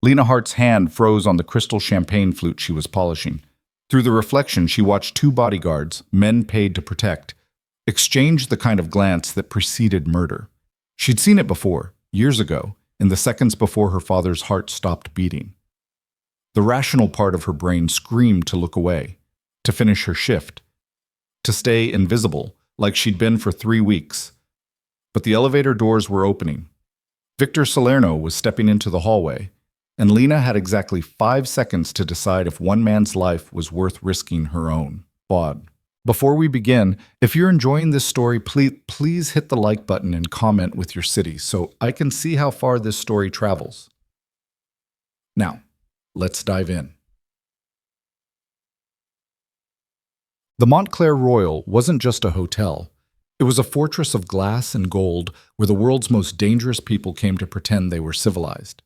Lena Hart's hand froze on the crystal champagne flute she was polishing. Through the reflection, she watched two bodyguards, men paid to protect, exchange the kind of glance that preceded murder. She'd seen it before, years ago, in the seconds before her father's heart stopped beating. The rational part of her brain screamed to look away, to finish her shift, to stay invisible, like she'd been for 3 weeks. But the elevator doors were opening. Victor Salerno was stepping into the hallway, and Lena had exactly 5 seconds to decide if one man's life was worth risking her own. Bod. Before we begin, if you're enjoying this story, please hit the like button and comment with your city so I can see how far this story travels. Now, let's dive in. The Montclair Royal wasn't just a hotel. It was a fortress of glass and gold where the world's most dangerous people came to pretend they were civilized.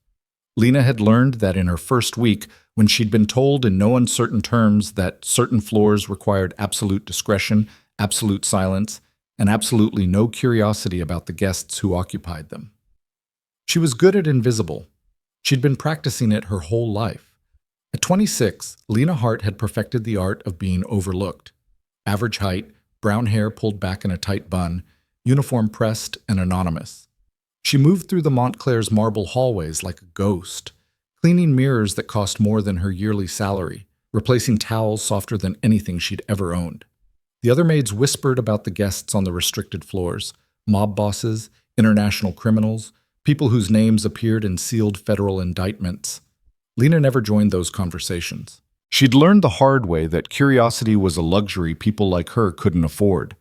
Lena had learned that in her first week, when she'd been told in no uncertain terms that certain floors required absolute discretion, absolute silence, and absolutely no curiosity about the guests who occupied them. She was good at invisible. She'd been practicing it her whole life. At 26, Lena Hart had perfected the art of being overlooked. Average height, brown hair pulled back in a tight bun, uniform pressed and anonymous. She moved through the Montclair's marble hallways like a ghost, cleaning mirrors that cost more than her yearly salary, replacing towels softer than anything she'd ever owned. The other maids whispered about the guests on the restricted floors, mob bosses, international criminals, people whose names appeared in sealed federal indictments. Lena never joined those conversations. She'd learned the hard way that curiosity was a luxury people like her couldn't afford.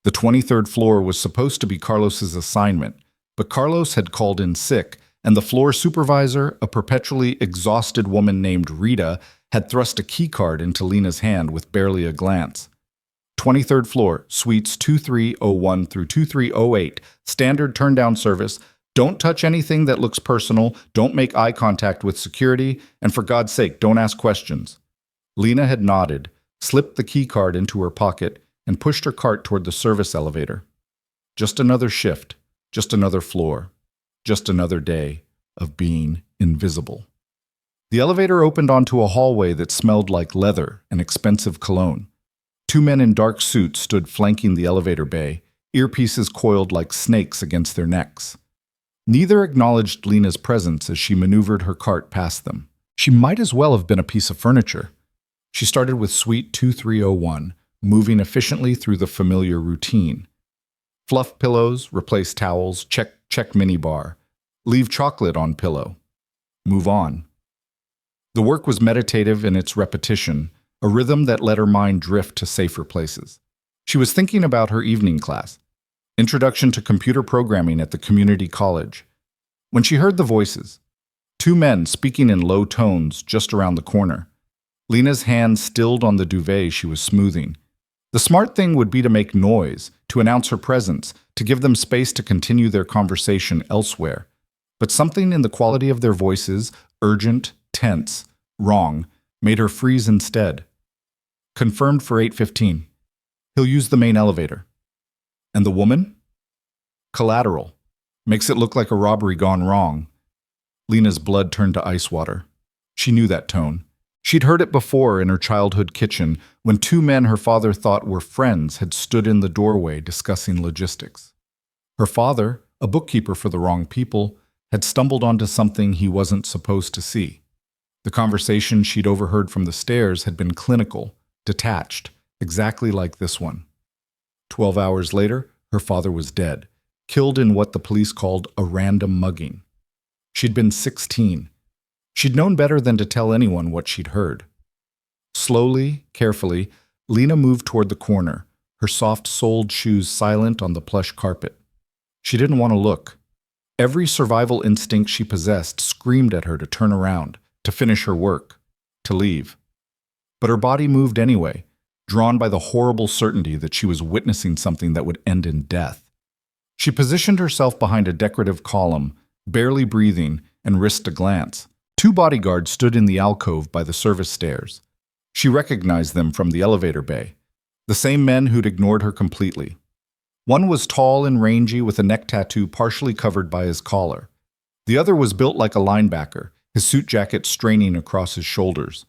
The 23rd floor was supposed to be Carlos's assignment, but Carlos had called in sick, and the floor supervisor, a perpetually exhausted woman named Rita, had thrust a keycard into Lena's hand with barely a glance. 23rd floor, suites 2301 through 2308, standard turn-down service. Don't touch anything that looks personal, don't make eye contact with security, and for God's sake, don't ask questions. Lena had nodded, slipped the keycard into her pocket, and pushed her cart toward the service elevator. Just another shift, just another floor, just another day of being invisible. The elevator opened onto a hallway that smelled like leather and expensive cologne. 2 men in dark suits stood flanking the elevator bay, earpieces coiled like snakes against their necks. Neither acknowledged Lena's presence as she maneuvered her cart past them. She might as well have been a piece of furniture. She started with suite 2301, moving efficiently through the familiar routine. Fluff pillows, replace towels, check minibar. Leave chocolate on pillow. Move on. The work was meditative in its repetition, a rhythm that let her mind drift to safer places. She was thinking about her evening class, Introduction to Computer Programming at the community college, when she heard the voices. 2 men speaking in low tones just around the corner. Lena's hand stilled on the duvet she was smoothing. The smart thing would be to make noise, to announce her presence, to give them space to continue their conversation elsewhere. But something in the quality of their voices, urgent, tense, wrong, made her freeze instead. Confirmed for 8:15. He'll use the main elevator. And the woman? Collateral. Makes it look like a robbery gone wrong. Lena's blood turned to ice water. She knew that tone. She'd heard it before in her childhood kitchen when 2 men her father thought were friends had stood in the doorway discussing logistics. Her father, a bookkeeper for the wrong people, had stumbled onto something he wasn't supposed to see. The conversation she'd overheard from the stairs had been clinical, detached, exactly like this one. 12 hours later, her father was dead, killed in what the police called a random mugging. She'd been 16. She'd known better than to tell anyone what she'd heard. Slowly, carefully, Lena moved toward the corner, her soft-soled shoes silent on the plush carpet. She didn't want to look. Every survival instinct she possessed screamed at her to turn around, to finish her work, to leave. But her body moved anyway, drawn by the horrible certainty that she was witnessing something that would end in death. She positioned herself behind a decorative column, barely breathing, and risked a glance. 2 bodyguards stood in the alcove by the service stairs. She recognized them from the elevator bay, the same men who'd ignored her completely. One was tall and rangy with a neck tattoo partially covered by his collar. The other was built like a linebacker, his his suit jacket straining across his shoulders.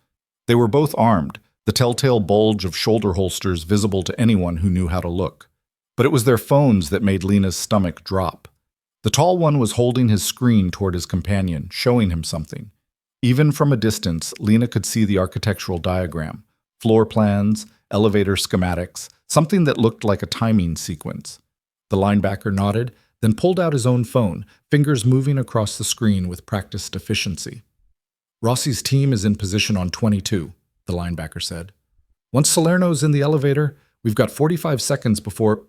They were both armed, the telltale bulge of shoulder holsters visible to anyone who knew how to look. But it was their phones that made Lena's stomach drop. The tall one was holding his screen toward his companion, showing him something. Even from a distance, Lena could see the architectural diagram, floor plans, elevator schematics, something that looked like a timing sequence. The linebacker nodded, then pulled out his own phone, fingers moving across the screen with practiced efficiency. "Rossi's team is in position on 22, the linebacker said. "Once Salerno's in the elevator, we've got 45 seconds before—"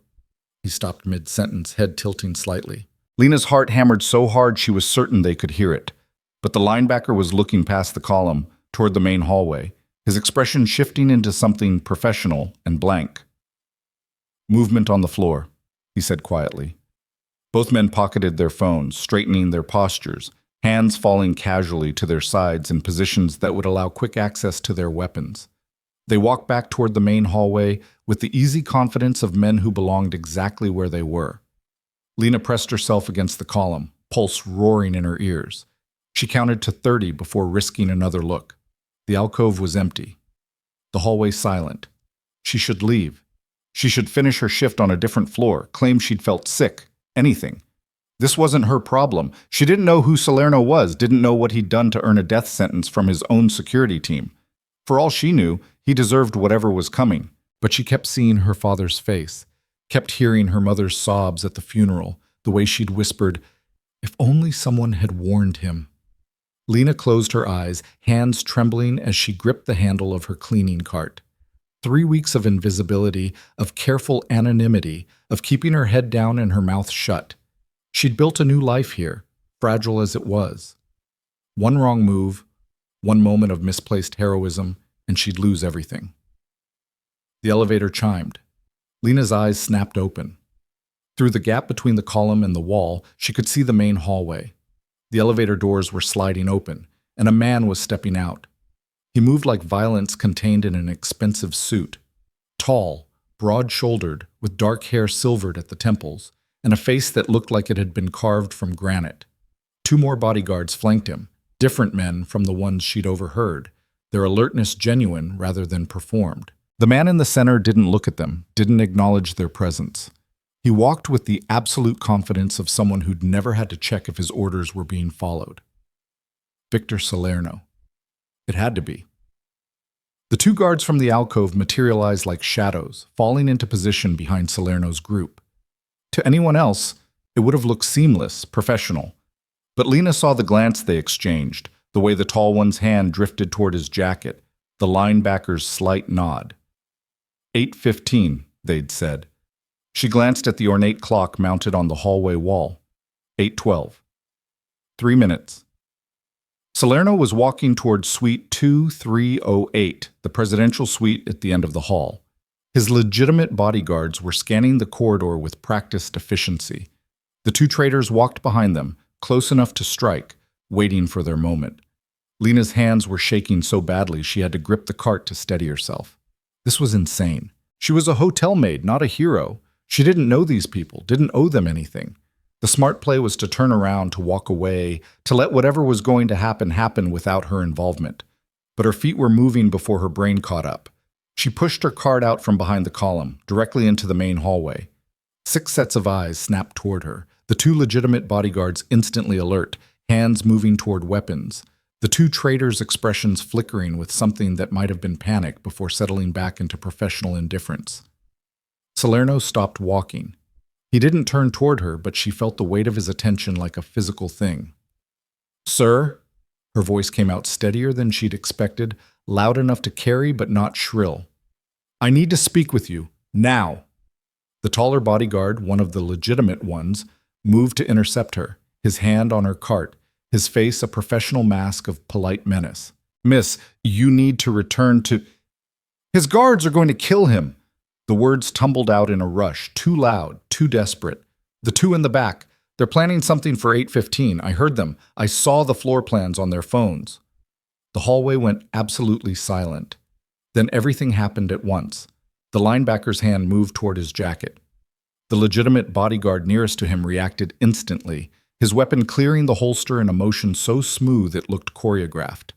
He stopped mid-sentence, head tilting slightly. Lena's heart hammered so hard she was certain they could hear it. But the linebacker was looking past the column, toward the main hallway, his expression shifting into something professional and blank. "Movement on the floor," he said quietly. Both men pocketed their phones, straightening their postures, hands falling casually to their sides in positions that would allow quick access to their weapons. They walked back toward the main hallway with the easy confidence of men who belonged exactly where they were. Lena pressed herself against the column, pulse roaring in her ears. She counted to 30 before risking another look. The alcove was empty. The hallway silent. She should leave. She should finish her shift on a different floor, claim she'd felt sick, anything. This wasn't her problem. She didn't know who Salerno was, didn't know what he'd done to earn a death sentence from his own security team. For all she knew, he deserved whatever was coming. But she kept seeing her father's face, kept hearing her mother's sobs at the funeral, the way she'd whispered, "If only someone had warned him." Lena closed her eyes, hands trembling as she gripped the handle of her cleaning cart. 3 weeks of invisibility, of careful anonymity, of keeping her head down and her mouth shut. She'd built a new life here, fragile as it was. One wrong move, one moment of misplaced heroism, and she'd lose everything. The elevator chimed. Lena's eyes snapped open. Through the gap between the column and the wall, she could see the main hallway. The elevator doors were sliding open, and a man was stepping out. He moved like violence contained in an expensive suit. Tall, broad-shouldered, with dark hair silvered at the temples, and a face that looked like it had been carved from granite. 2 more bodyguards flanked him, different men from the ones she'd overheard, their alertness genuine rather than performed. The man in the center didn't look at them, didn't acknowledge their presence. He walked with the absolute confidence of someone who'd never had to check if his orders were being followed. Victor Salerno. It had to be. The 2 guards from the alcove materialized like shadows, falling into position behind Salerno's group. To anyone else, it would have looked seamless, professional. But Lena saw the glance they exchanged, the way the tall one's hand drifted toward his jacket, the linebacker's slight nod. 8:15, they'd said. She glanced at the ornate clock mounted on the hallway wall. 8:12. 3 minutes. Salerno was walking toward Suite 2308, the presidential suite at the end of the hall. His legitimate bodyguards were scanning the corridor with practiced efficiency. The 2 traitors walked behind them, close enough to strike, waiting for their moment. Lena's hands were shaking so badly she had to grip the cart to steady herself. This was insane. She was a hotel maid, not a hero. She didn't know these people, didn't owe them anything. The smart play was to turn around, to walk away, to let whatever was going to happen without her involvement. But her feet were moving before her brain caught up. She pushed her cart out from behind the column, directly into the main hallway. 6 sets of eyes snapped toward her, the 2 legitimate bodyguards instantly alert, hands moving toward weapons, the 2 traitors' expressions flickering with something that might have been panic before settling back into professional indifference. Salerno stopped walking. He didn't turn toward her, but she felt the weight of his attention like a physical thing. "Sir?" Her voice came out steadier than she'd expected, loud enough to carry but not shrill. "I need to speak with you, now." The taller bodyguard, one of the legitimate ones, moved to intercept her, his hand on her cart, his face a professional mask of polite menace. "Miss, you need to return to—" "His guards are going to kill him!" The words tumbled out in a rush, too loud, too desperate. "The 2 in the back, they're planning something for 8:15. I heard them. I saw the floor plans on their phones." The hallway went absolutely silent. Then everything happened at once. The linebacker's hand moved toward his jacket. The legitimate bodyguard nearest to him reacted instantly, his weapon clearing the holster in a motion so smooth it looked choreographed.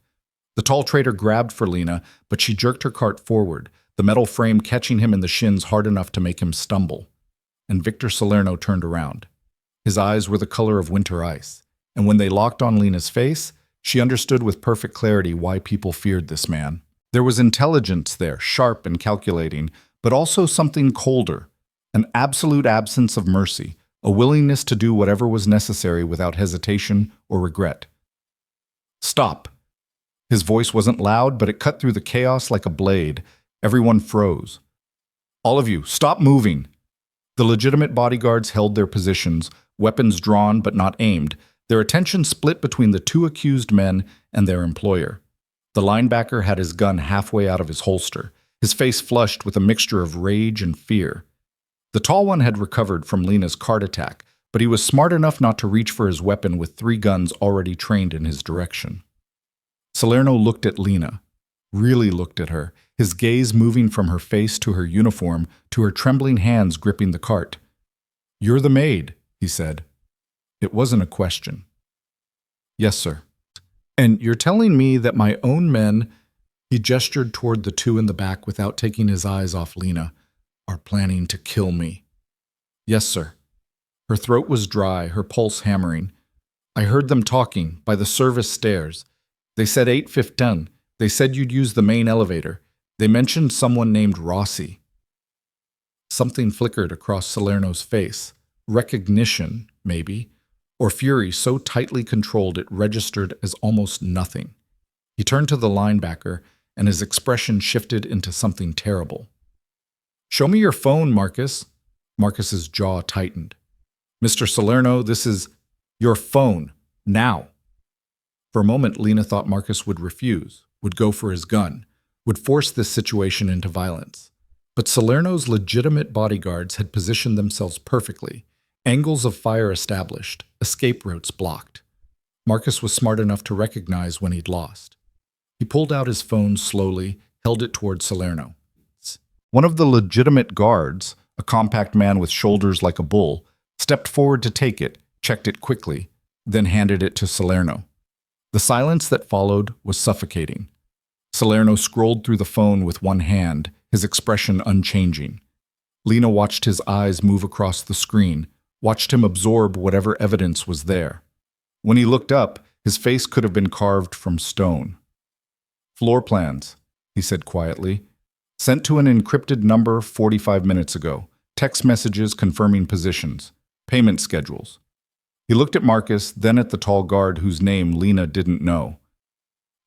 The tall traitor grabbed for Lena, but she jerked her cart forward, the metal frame catching him in the shins hard enough to make him stumble. And Victor Salerno turned around. His eyes were the color of winter ice, and when they locked on Lena's face, she understood with perfect clarity why people feared this man. There was intelligence there, sharp and calculating, but also something colder, an absolute absence of mercy, a willingness to do whatever was necessary without hesitation or regret. "Stop!" His voice wasn't loud, but it cut through the chaos like a blade. Everyone froze. "All of you, stop moving!" The legitimate bodyguards held their positions, weapons drawn but not aimed, their attention split between the two accused men and their employer. The linebacker had his gun halfway out of his holster, his face flushed with a mixture of rage and fear. The tall one had recovered from Lena's cart attack, but he was smart enough not to reach for his weapon with 3 guns already trained in his direction. Salerno looked at Lena, really looked at her, his gaze moving from her face to her uniform to her trembling hands gripping the cart. "You're the maid," he said. It wasn't a question. "Yes, sir." "And you're telling me that my own men," he gestured toward the 2 in the back without taking his eyes off Lena, "are planning to kill me." "Yes, sir." Her throat was dry, her pulse hammering. "I heard them talking by the service stairs. They said 8:15. They said you'd use the main elevator. They mentioned someone named Rossi." Something flickered across Salerno's face. Recognition, maybe, or fury so tightly controlled it registered as almost nothing. He turned to the linebacker, and his expression shifted into something terrible. "Show me your phone, Marcus." Marcus's jaw tightened. "Mr. Salerno, this is your phone, now." For a moment, Lena thought Marcus would refuse, would go for his gun, would force this situation into violence. But Salerno's legitimate bodyguards had positioned themselves perfectly, angles of fire established, escape routes blocked. Marcus was smart enough to recognize when he'd lost. He pulled out his phone slowly, held it toward Salerno. One of the legitimate guards, a compact man with shoulders like a bull, stepped forward to take it, checked it quickly, then handed it to Salerno. The silence that followed was suffocating. Salerno scrolled through the phone with one hand, his expression unchanging. Lena watched his eyes move across the screen, watched him absorb whatever evidence was there. When he looked up, his face could have been carved from stone. "Floor plans," he said quietly. "Sent to an encrypted number 45 minutes ago. Text messages confirming positions. Payment schedules." He looked at Marcus, then at the tall guard whose name Lena didn't know.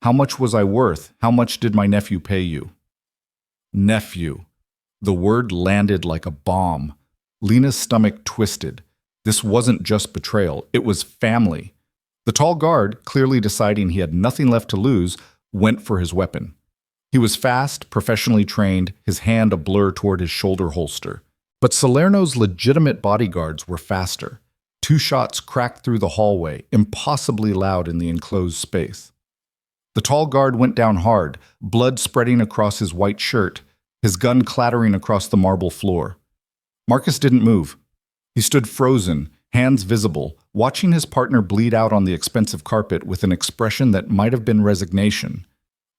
"How much was I worth? How much did my nephew pay you?" Nephew. The word landed like a bomb. Lena's stomach twisted. This wasn't just betrayal, it was family. The tall guard, clearly deciding he had nothing left to lose, went for his weapon. He was fast, professionally trained, his hand a blur toward his shoulder holster. But Salerno's legitimate bodyguards were faster. 2 shots cracked through the hallway, impossibly loud in the enclosed space. The tall guard went down hard, blood spreading across his white shirt, his gun clattering across the marble floor. Marcus didn't move. He stood frozen, hands visible, watching his partner bleed out on the expensive carpet with an expression that might have been resignation.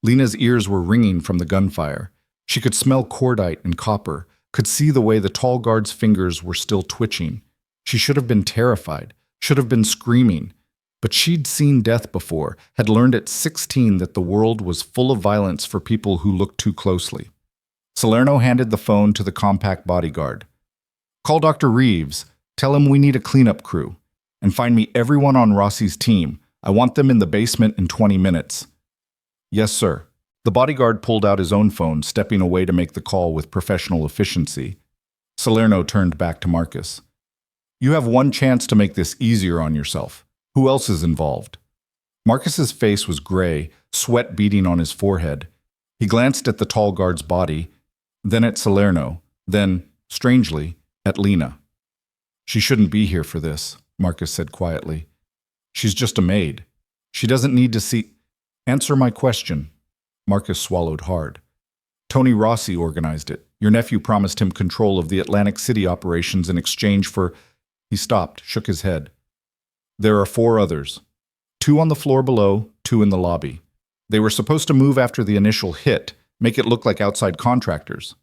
Lena's ears were ringing from the gunfire. She could smell cordite and copper, could see the way the tall guard's fingers were still twitching. She should have been terrified, should have been screaming. But she'd seen death before, had learned at 16 that the world was full of violence for people who looked too closely. Salerno handed the phone to the compact bodyguard. "Call Dr. Reeves. Tell him we need a cleanup crew. And find me everyone on Rossi's team. I want them in the basement in 20 minutes. "Yes, sir." The bodyguard pulled out his own phone, stepping away to make the call with professional efficiency. Salerno turned back to Marcus. "You have one chance to make this easier on yourself. Who else is involved?" Marcus's face was gray, sweat beading on his forehead. He glanced at the tall guard's body, then at Salerno, then, strangely, at Lena. "She shouldn't be here for this," Marcus said quietly. "She's just a maid. She doesn't need to see—" "Answer my question." Marcus swallowed hard. "Tony Rossi organized it. Your nephew promised him control of the Atlantic City operations in exchange for—" He stopped, shook his head. There are 4 others. 2 on the floor below, 2 in the lobby. They were supposed to move after the initial hit, make it look like outside contractors.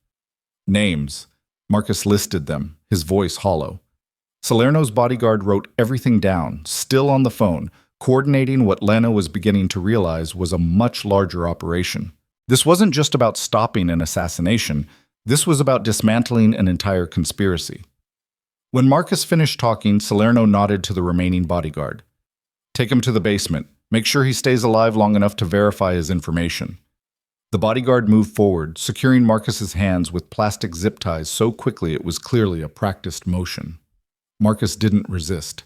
Names. Marcus listed them, his voice hollow. Salerno's bodyguard wrote everything down, still on the phone, coordinating what Lena was beginning to realize was a much larger operation. This wasn't just about stopping an assassination, this was about dismantling an entire conspiracy. When Marcus finished talking, Salerno nodded to the remaining bodyguard. Take him to the basement. Make sure he stays alive long enough to verify his information. The bodyguard moved forward, securing Marcus's hands with plastic zip ties so quickly it was clearly a practiced motion. Marcus didn't resist.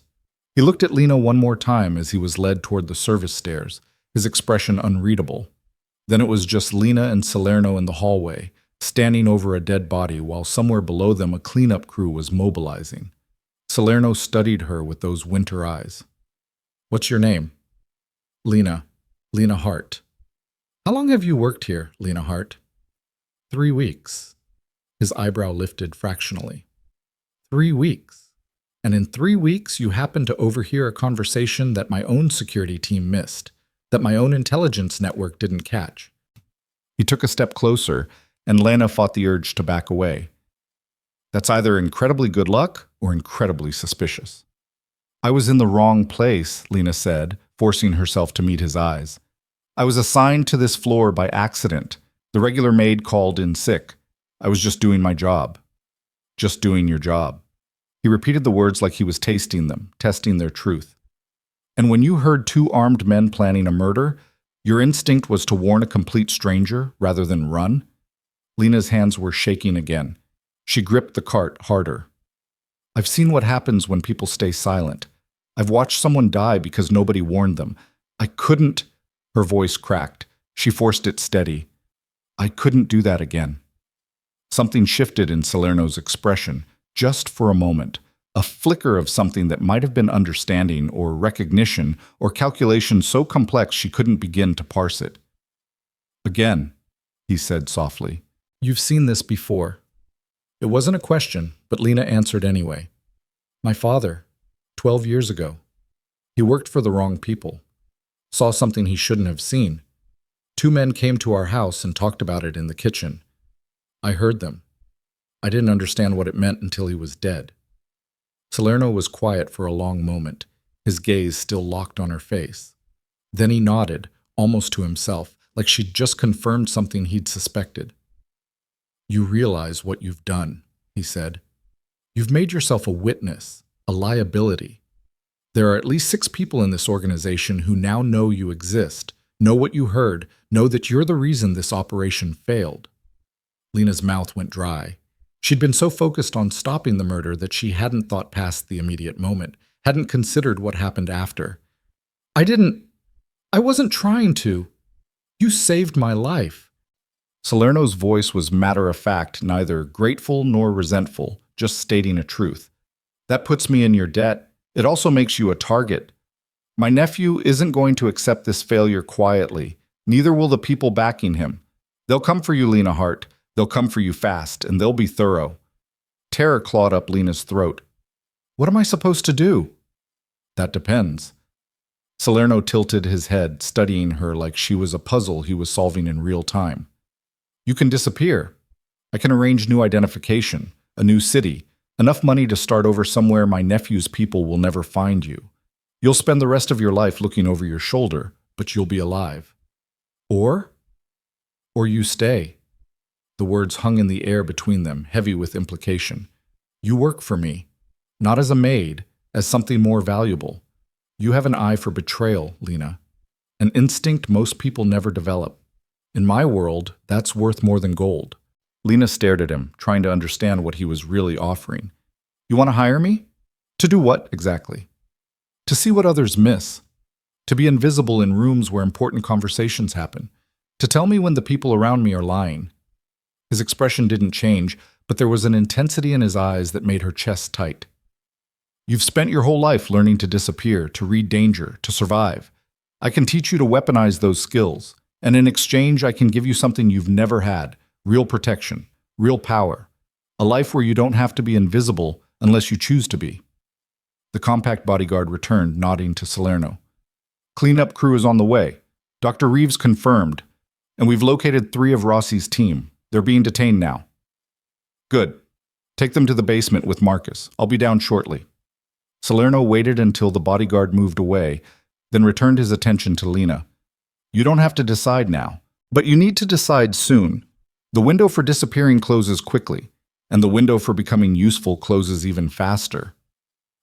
He looked at Lena one more time as he was led toward the service stairs, his expression unreadable. Then it was just Lena and Salerno in the hallway, standing over a dead body while somewhere below them a cleanup crew was mobilizing. Salerno studied her with those winter eyes. "What's your name?" "Lena. Lena Hart." "How long have you worked here, Lena Hart?" 3 weeks. His eyebrow lifted fractionally. 3 weeks. And in 3 weeks you happened to overhear a conversation that my own security team missed, that my own intelligence network didn't catch. He took a step closer, and Lena fought the urge to back away. That's either incredibly good luck or incredibly suspicious. "I was in the wrong place," Lena said, forcing herself to meet his eyes. "I was assigned to this floor by accident. The regular maid called in sick. I was just doing my job." "Just doing your job." He repeated the words like he was tasting them, testing their truth. "And when you heard 2 armed men planning a murder, your instinct was to warn a complete stranger rather than run?" Lena's hands were shaking again. She gripped the cart harder. "I've seen what happens when people stay silent. I've watched someone die because nobody warned them. I couldn't—" Her voice cracked. She forced it steady. "I couldn't do that again." Something shifted in Salerno's expression, just for a moment. A flicker of something that might have been understanding or recognition or calculation so complex she couldn't begin to parse it. "Again," he said softly. "You've seen this before." It wasn't a question, but Lena answered anyway. "My father, 12 years ago. He worked for the wrong people. Saw something he shouldn't have seen. 2 men came to our house and talked about it in the kitchen. I heard them. I didn't understand what it meant until he was dead." Salerno was quiet for a long moment, his gaze still locked on her face. Then he nodded, almost to himself, like she'd just confirmed something he'd suspected. "You realize what you've done," he said. "You've made yourself a witness, a liability. There are at least 6 people in this organization who now know you exist, know what you heard, know that you're the reason this operation failed." Lena's mouth went dry. She'd been so focused on stopping the murder that she hadn't thought past the immediate moment, hadn't considered what happened after. I wasn't trying to. You saved my life." Salerno's voice was matter-of-fact, neither grateful nor resentful, just stating a truth. "That puts me in your debt. It also makes you a target. My nephew isn't going to accept this failure quietly. Neither will the people backing him. They'll come for you, Lena Hart. They'll come for you fast, and they'll be thorough." Terror clawed up Lena's throat. "What am I supposed to do?" "That depends." Salerno tilted his head, studying her like she was a puzzle he was solving in real time. "You can disappear. I can arrange new identification, a new city, enough money to start over somewhere my nephew's people will never find you. You'll spend the rest of your life looking over your shoulder, but you'll be alive. Or you stay." The words hung in the air between them, heavy with implication. "You work for me, not as a maid, as something more valuable. You have an eye for betrayal, Lena. An instinct most people never develop. In my world, that's worth more than gold." Lena stared at him, trying to understand what he was really offering. "You want to hire me? To do what, exactly?" "To see what others miss. To be invisible in rooms where important conversations happen. To tell me when the people around me are lying." His expression didn't change, but there was an intensity in his eyes that made her chest tight. "You've spent your whole life learning to disappear, to read danger, to survive. I can teach you to weaponize those skills, and in exchange I can give you something you've never had, real protection, real power, a life where you don't have to be invisible unless you choose to be." The compact bodyguard returned, nodding to Salerno. Cleanup crew is on the way. Dr. Reeves confirmed. And we've located 3 of Rossi's team. They're being detained now. Good. Take them to the basement with Marcus. I'll be down shortly. Salerno waited until the bodyguard moved away, then returned his attention to Lena. You don't have to decide now, but you need to decide soon. The window for disappearing closes quickly, and the window for becoming useful closes even faster.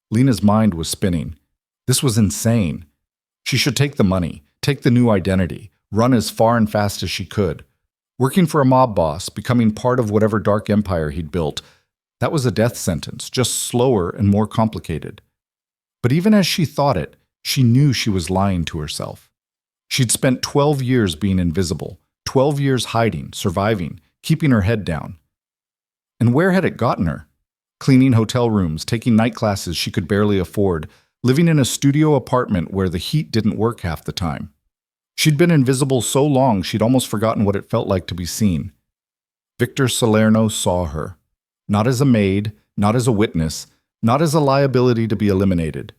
Lena's mind was spinning. This was insane. She should take the money, take the new identity, run as far and fast as she could. Working for a mob boss, becoming part of whatever dark empire he'd built, that was a death sentence, just slower and more complicated. But even as she thought it, she knew she was lying to herself. She'd spent 12 years being invisible, 12 years hiding, surviving, keeping her head down. And where had it gotten her? Cleaning hotel rooms, taking night classes she could barely afford, living in a studio apartment where the heat didn't work half the time. She'd been invisible so long she'd almost forgotten what it felt like to be seen. Victor Salerno saw her. Not as a maid, not as a witness, not as a liability to be eliminated.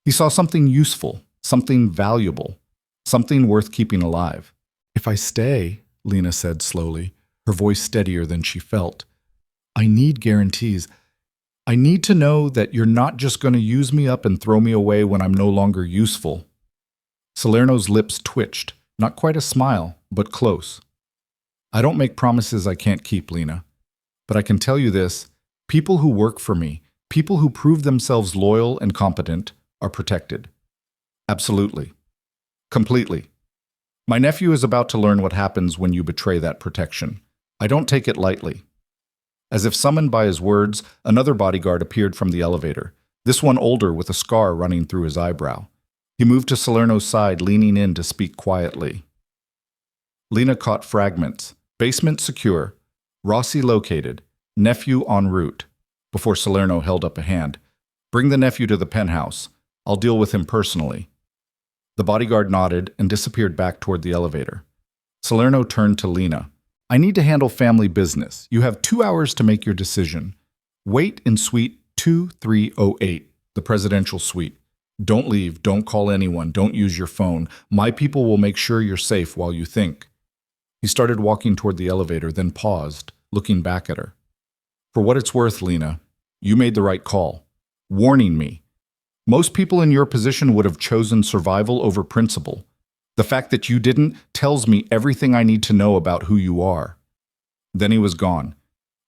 He saw something useful, something valuable, something worth keeping alive. If I stay, Lena said slowly, her voice steadier than she felt, I need guarantees. I need to know that you're not just going to use me up and throw me away when I'm no longer useful. Salerno's lips twitched, not quite a smile, but close. I don't make promises I can't keep, Lena. But I can tell you this, people who work for me, people who prove themselves loyal and competent, are protected. Absolutely. Completely. My nephew is about to learn what happens when you betray that protection. I don't take it lightly. As if summoned by his words, another bodyguard appeared from the elevator, this one older with a scar running through his eyebrow. He moved to Salerno's side, leaning in to speak quietly. Lena caught fragments. Basement secure. Rossi located. Nephew en route. Before Salerno held up a hand. Bring the nephew to the penthouse. I'll deal with him personally. The bodyguard nodded and disappeared back toward the elevator. Salerno turned to Lena. I need to handle family business. You have 2 hours to make your decision. Wait in suite 2308, the presidential suite. Don't leave, don't call anyone, don't use your phone. My people will make sure you're safe while you think. He started walking toward the elevator, then paused, looking back at her. For what it's worth, Lena, you made the right call. Warning me. Most people in your position would have chosen survival over principle. The fact that you didn't tells me everything I need to know about who you are. Then he was gone,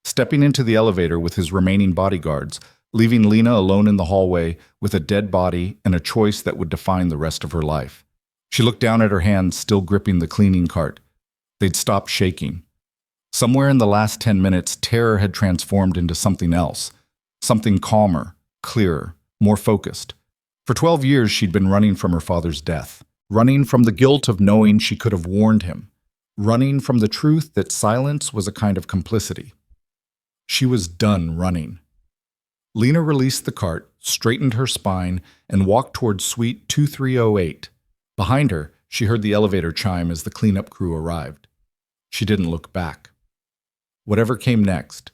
stepping into the elevator with his remaining bodyguards, leaving Lena alone in the hallway with a dead body and a choice that would define the rest of her life. She looked down at her hands, still gripping the cleaning cart. They'd stopped shaking. Somewhere in the last 10 minutes, terror had transformed into something else, something calmer, clearer, more focused. For 12 years, she'd been running from her father's death, running from the guilt of knowing she could have warned him, running from the truth that silence was a kind of complicity. She was done running. Lena released the cart, straightened her spine, and walked toward suite 2308. Behind her, she heard the elevator chime as the cleanup crew arrived. She didn't look back. Whatever came next,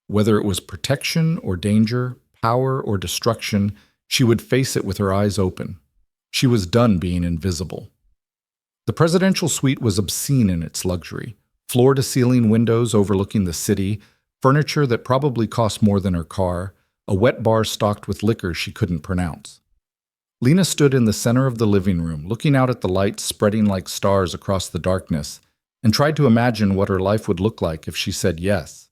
whether it was protection or danger, power or destruction, she would face it with her eyes open. She was done being invisible. The presidential suite was obscene in its luxury. Floor-to-ceiling windows overlooking the city, furniture that probably cost more than her car, a wet bar stocked with liquor she couldn't pronounce. Lena stood in the center of the living room, looking out at the lights spreading like stars across the darkness, and tried to imagine what her life would look like if she said yes.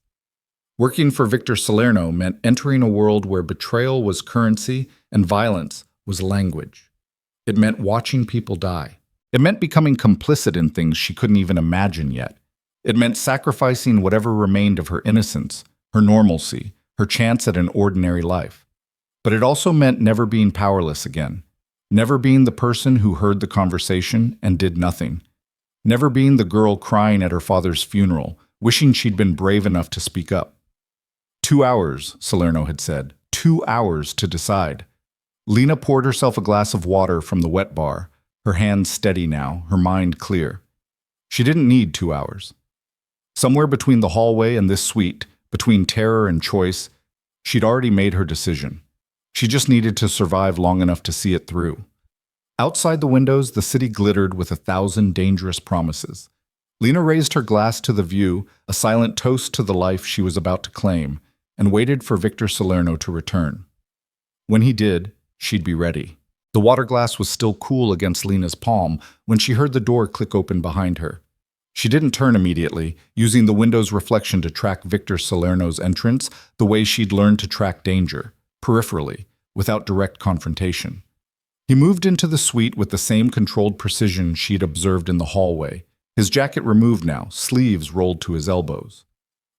Working for Victor Salerno meant entering a world where betrayal was currency and violence was language. It meant watching people die. It meant becoming complicit in things she couldn't even imagine yet. It meant sacrificing whatever remained of her innocence, her normalcy, her chance at an ordinary life. But it also meant never being powerless again, never being the person who heard the conversation and did nothing, never being the girl crying at her father's funeral, wishing she'd been brave enough to speak up. 2 hours, Salerno had said. 2 hours to decide. Lena poured herself a glass of water from the wet bar, her hands steady now, her mind clear. She didn't need 2 hours. Somewhere between the hallway and this suite, between terror and choice, she'd already made her decision. She just needed to survive long enough to see it through. Outside the windows, the city glittered with 1,000 dangerous promises. Lena raised her glass to the view, a silent toast to the life she was about to claim, and waited for Victor Salerno to return. When he did, she'd be ready. The water glass was still cool against Lena's palm when she heard the door click open behind her. She didn't turn immediately, using the window's reflection to track Victor Salerno's entrance the way she'd learned to track danger, peripherally, without direct confrontation. He moved into the suite with the same controlled precision she'd observed in the hallway, his jacket removed now, sleeves rolled to his elbows.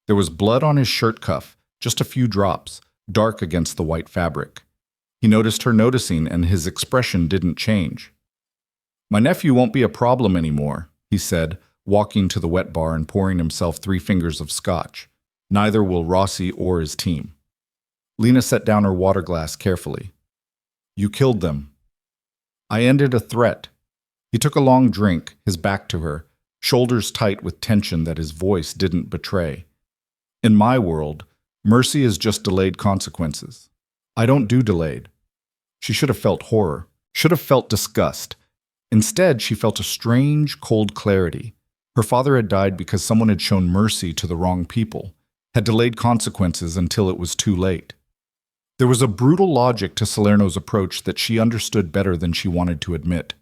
There was blood on his shirt cuff, just a few drops, dark against the white fabric. He noticed her noticing, and his expression didn't change. "My nephew won't be a problem anymore," he said, walking to the wet bar and pouring himself 3 fingers of scotch. "Neither will Rossi or his team." Lena set down her water glass carefully. "You killed them." "I ended a threat." He took a long drink, his back to her, shoulders tight with tension that his voice didn't betray. "In my world, mercy is just delayed consequences. I don't do delayed." She should have felt horror, should have felt disgust. Instead, she felt a strange, cold clarity. Her father had died because someone had shown mercy to the wrong people, had delayed consequences until it was too late. There was a brutal logic to Salerno's approach that she understood better than she wanted to admit.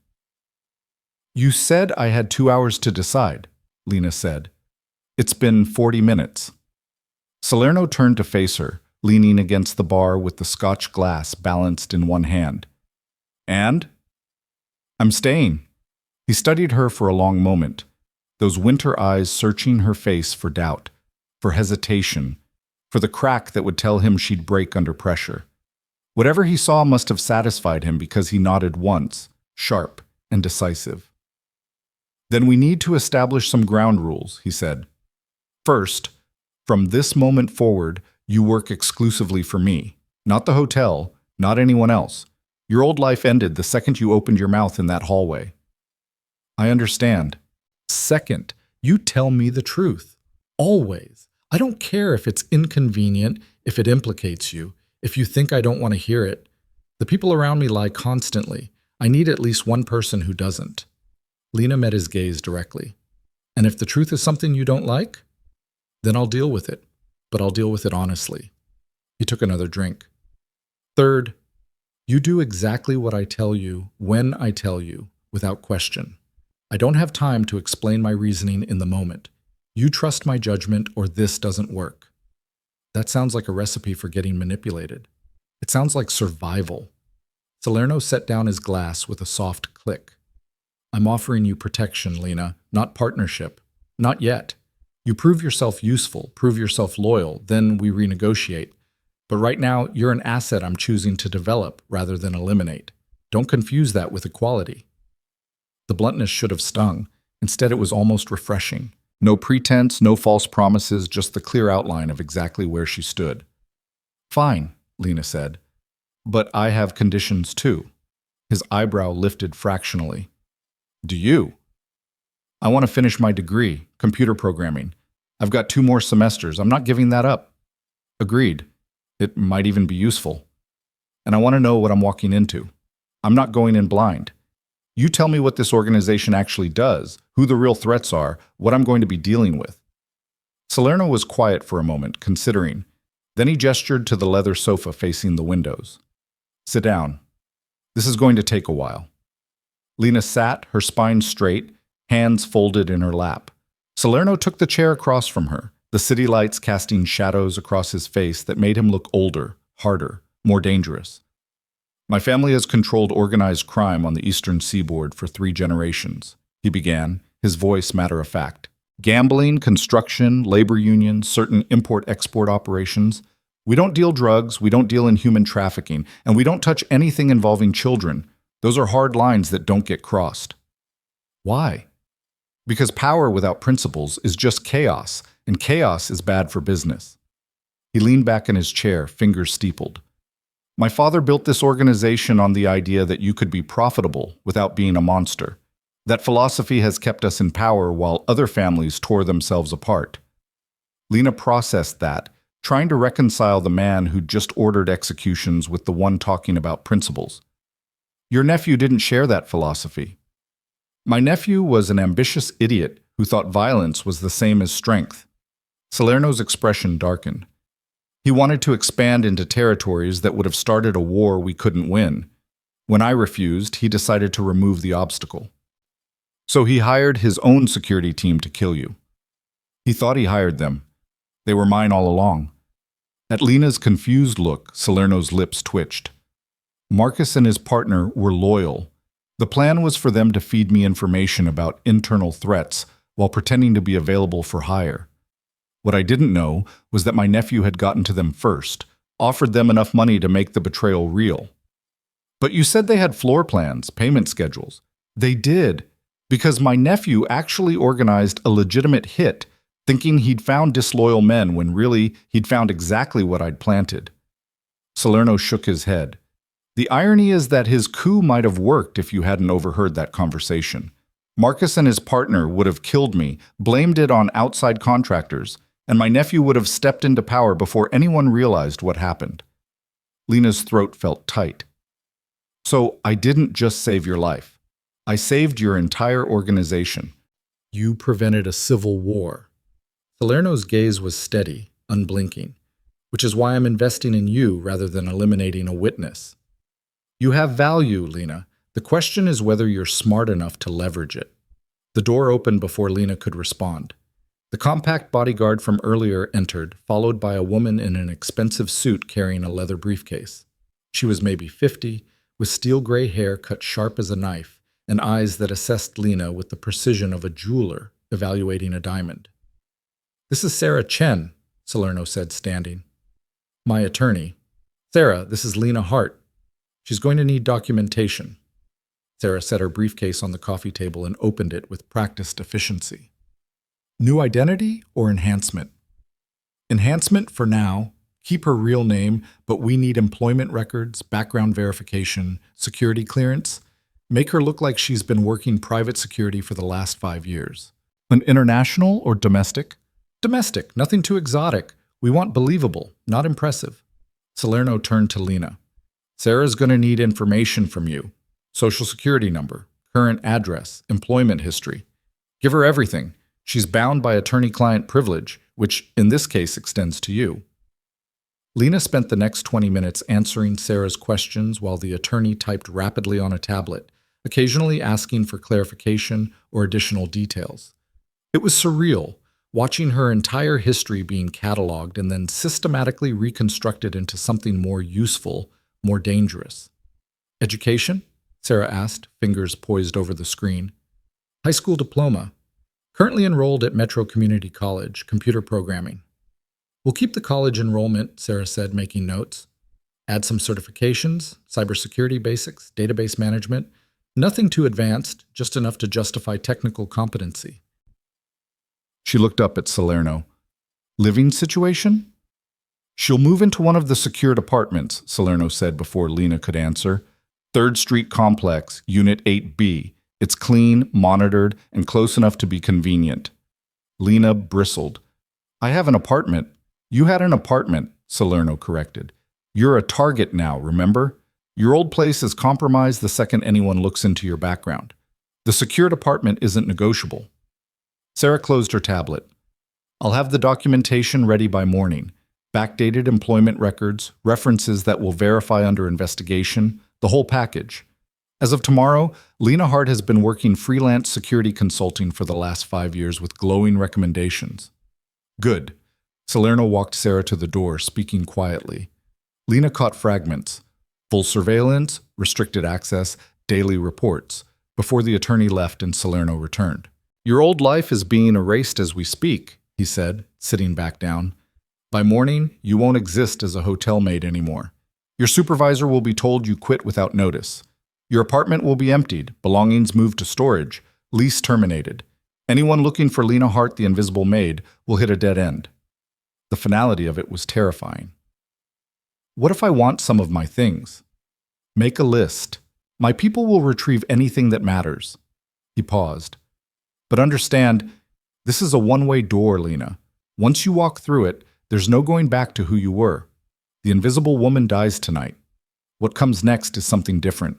"You said I had 2 hours to decide," Lena said. "It's been 40 minutes." Salerno turned to face her, leaning against the bar with the scotch glass balanced in one hand. "And?" "I'm staying." He studied her for a long moment, those winter eyes searching her face for doubt, for hesitation, for the crack that would tell him she'd break under pressure. Whatever he saw must have satisfied him because he nodded once, sharp and decisive. "Then we need to establish some ground rules," he said. "First, from this moment forward, you work exclusively for me, not the hotel, not anyone else. Your old life ended the second you opened your mouth in that hallway." "I understand." "Second, you tell me the truth. Always. I don't care if it's inconvenient, if it implicates you, if you think I don't want to hear it. The people around me lie constantly. I need at least one person who doesn't." Lena met his gaze directly. "And if the truth is something you don't like, then I'll deal with it. But I'll deal with it honestly." He took another drink. "Third, you do exactly what I tell you when I tell you, without question. I don't have time to explain my reasoning in the moment. You trust my judgment or this doesn't work." That sounds like a recipe for getting manipulated. It sounds like survival. Salerno set down his glass with a soft click. "I'm offering you protection, Lena, not partnership. Not yet. You prove yourself useful, prove yourself loyal, then we renegotiate. But right now, you're an asset I'm choosing to develop rather than eliminate. Don't confuse that with equality." The bluntness should have stung. Instead, it was almost refreshing. No pretense, no false promises, just the clear outline of exactly where she stood. "Fine," Lena said. "But I have conditions too." His eyebrow lifted fractionally. "Do you?" "I want to finish my degree, computer programming. I've got 2 more semesters. I'm not giving that up." "Agreed. It might even be useful. And I want to know what I'm walking into. I'm not going in blind. You tell me what this organization actually does, who the real threats are, what I'm going to be dealing with." Salerno was quiet for a moment, considering. Then he gestured to the leather sofa facing the windows. "Sit down. This is going to take a while." Lena sat, her spine straight, hands folded in her lap. Salerno took the chair across from her, the city lights casting shadows across his face that made him look older, harder, more dangerous. "My family has controlled organized crime on the eastern seaboard for 3 generations, he began, his voice matter-of-fact. "Gambling, construction, labor unions, certain import-export operations. We don't deal drugs, we don't deal in human trafficking, and we don't touch anything involving children. Those are hard lines that don't get crossed." "Why?" "Because power without principles is just chaos, and chaos is bad for business." He leaned back in his chair, fingers steepled. "My father built this organization on the idea that you could be profitable without being a monster. That philosophy has kept us in power while other families tore themselves apart." Lena processed that, trying to reconcile the man who'd just ordered executions with the one talking about principles. Your nephew didn't share that philosophy. My nephew was an ambitious idiot who thought violence was the same as strength. Salerno's expression darkened. He wanted to expand into territories that would have started a war we couldn't win. When I refused, he decided to remove the obstacle. So he hired his own security team to kill you. He thought he hired them. They were mine all along. At Lena's confused look, Salerno's lips twitched. Marcus and his partner were loyal. The plan was for them to feed me information about internal threats while pretending to be available for hire. What I didn't know was that my nephew had gotten to them first, offered them enough money to make the betrayal real. But you said they had floor plans, payment schedules. They did, because my nephew actually organized a legitimate hit, thinking he'd found disloyal men when really he'd found exactly what I'd planted. Salerno shook his head. The irony is that his coup might have worked if you hadn't overheard that conversation. Marcus and his partner would have killed me, blamed it on outside contractors, and my nephew would have stepped into power before anyone realized what happened. Lena's throat felt tight. So I didn't just save your life. I saved your entire organization. You prevented a civil war. Salerno's gaze was steady, unblinking, which is why I'm investing in you rather than eliminating a witness. You have value, Lena. The question is whether you're smart enough to leverage it. The door opened before Lena could respond. The compact bodyguard from earlier entered, followed by a woman in an expensive suit carrying a leather briefcase. She was maybe 50, with steel gray hair cut sharp as a knife, and eyes that assessed Lena with the precision of a jeweler evaluating a diamond. This is Sarah Chen, Salerno said, standing. My attorney. Sarah, this is Lena Hart. She's going to need documentation. Sarah set her briefcase on the coffee table and opened it with practiced efficiency. New identity or enhancement? Enhancement for now. Keep her real name, but we need employment records, background verification, security clearance. Make her look like she's been working private security for the last 5 years. An international or domestic? Domestic, nothing too exotic. We want believable, not impressive. Salerno turned to Lena. Sarah's going to need information from you. Social security number, current address, employment history. Give her everything. She's bound by attorney-client privilege, which in this case extends to you. Lena spent the next 20 minutes answering Sarah's questions while the attorney typed rapidly on a tablet, occasionally asking for clarification or additional details. It was surreal, watching her entire history being cataloged and then systematically reconstructed into something more useful, more dangerous. Education? Sarah asked, fingers poised over the screen. High school diploma. Currently enrolled at Metro Community College, computer programming. We'll keep the college enrollment, Sarah said, making notes. Add some certifications, cybersecurity basics, database management. Nothing too advanced, just enough to justify technical competency. She looked up at Salerno. Living situation? She'll move into one of the secured apartments, Salerno said before Lena could answer. 3rd Street Complex, Unit 8B. It's clean, monitored, and close enough to be convenient. Lena bristled. I have an apartment. You had an apartment, Salerno corrected. You're a target now, remember? Your old place is compromised the second anyone looks into your background. The secured apartment isn't negotiable. Sarah closed her tablet. I'll have the documentation ready by morning. Backdated employment records, references that will verify under investigation, the whole package. As of tomorrow, Lena Hart has been working freelance security consulting for the last 5 years with glowing recommendations. Good. Salerno walked Sarah to the door, speaking quietly. Lena caught fragments. Full surveillance, restricted access, daily reports, before the attorney left and Salerno returned. Your old life is being erased as we speak, he said, sitting back down. By morning, you won't exist as a hotel maid anymore. Your supervisor will be told you quit without notice. Your apartment will be emptied, belongings moved to storage, lease terminated. Anyone looking for Lena Hart, the invisible maid, will hit a dead end. The finality of it was terrifying. What if I want some of my things? Make a list. My people will retrieve anything that matters. He paused. But understand, this is a one-way door, Lena. Once you walk through it, There's no going back to who you were. The invisible woman dies tonight. What comes next is something different.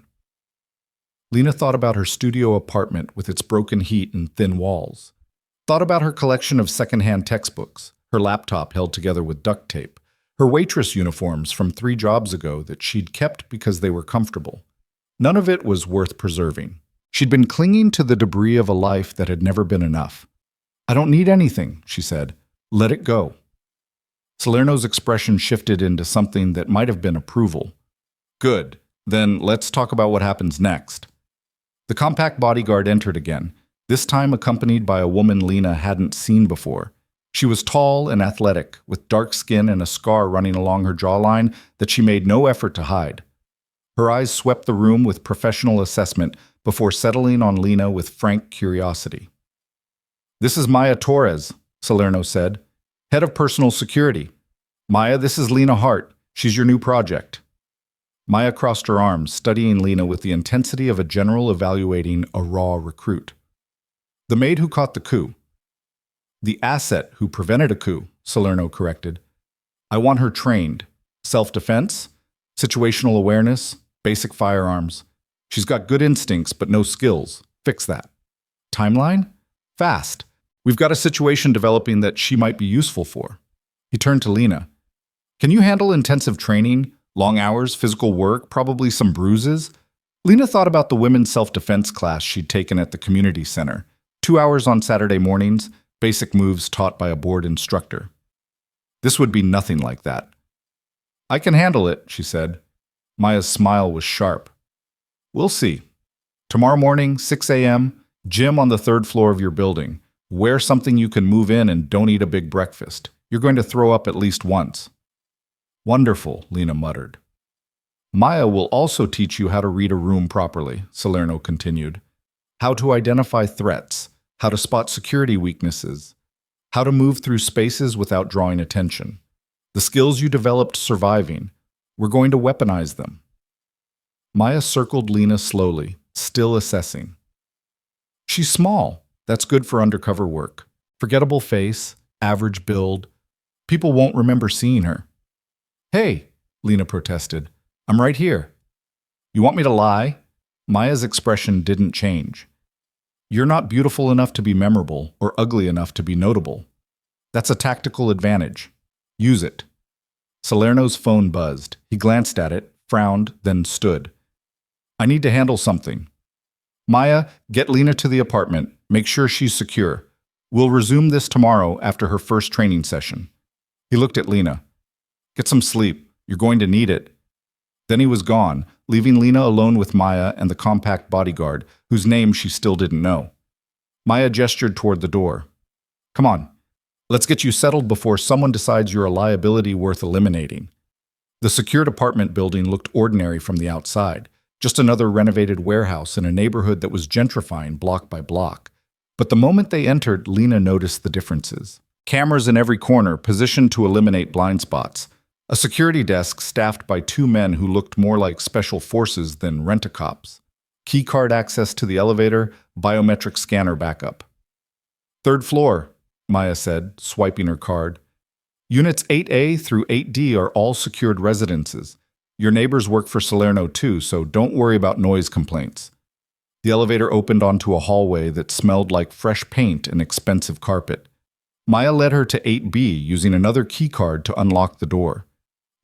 Lena thought about her studio apartment with its broken heat and thin walls. Thought about her collection of secondhand textbooks, her laptop held together with duct tape, her waitress uniforms from 3 jobs ago that she'd kept because they were comfortable. None of it was worth preserving. She'd been clinging to the debris of a life that had never been enough. "I don't need anything," she said. "Let it go." Salerno's expression shifted into something that might have been approval. "Good. Then let's talk about what happens next." The compact bodyguard entered again, this time accompanied by a woman Lena hadn't seen before. She was tall and athletic, with dark skin and a scar running along her jawline that she made no effort to hide. Her eyes swept the room with professional assessment before settling on Lena with frank curiosity. "This is Maya Torres," Salerno said, "head of personal security. Maya, this is Lena Hart. She's your new project." Maya crossed her arms, studying Lena with the intensity of a general evaluating a raw recruit. "The maid who caught the coup." "The asset who prevented a coup," Salerno corrected. "I want her trained. Self-defense, situational awareness, basic firearms. She's got good instincts but no skills. Fix that." "Timeline?" "Fast. We've got a situation developing that she might be useful for." He turned to Lena. "Can you handle intensive training, long hours, physical work, probably some bruises?" Lena thought about the women's self-defense class she'd taken at the community center. 2 hours on Saturday mornings, basic moves taught by a board instructor. This would be nothing like that. "I can handle it," she said. Maya's smile was sharp. "We'll see. Tomorrow morning, 6 a.m., gym on the 3rd floor of your building. Wear something you can move in and don't eat a big breakfast. You're going to throw up at least once." "Wonderful," Lena muttered. "Maya will also teach you how to read a room properly," Salerno continued. "How to identify threats, how to spot security weaknesses, how to move through spaces without drawing attention. The skills you developed surviving, we're going to weaponize them." Maya circled Lena slowly, still assessing. "She's small. That's good for undercover work. Forgettable face, average build. People won't remember seeing her." "Hey," Lena protested. "I'm right here." "You want me to lie?" Maya's expression didn't change. "You're not beautiful enough to be memorable or ugly enough to be notable. That's a tactical advantage. Use it." Salerno's phone buzzed. He glanced at it, frowned, then stood. "I need to handle something. Maya, get Lena to the apartment. Make sure she's secure. We'll resume this tomorrow after her first training session." He looked at Lena. "Get some sleep. You're going to need it." Then he was gone, leaving Lena alone with Maya and the compact bodyguard, whose name she still didn't know. Maya gestured toward the door. "Come on. Let's get you settled before someone decides you're a liability worth eliminating." The secured apartment building looked ordinary from the outside, just another renovated warehouse in a neighborhood that was gentrifying block by block. But the moment they entered, Lena noticed the differences. Cameras in every corner, positioned to eliminate blind spots. A security desk staffed by 2 men who looked more like special forces than rent-a-cops. Keycard access to the elevator, biometric scanner backup. "3rd floor," Maya said, swiping her card. "Units 8A through 8D are all secured residences. Your neighbors work for Salerno too, so don't worry about noise complaints." The elevator opened onto a hallway that smelled like fresh paint and expensive carpet. Maya led her to 8B, using another keycard to unlock the door.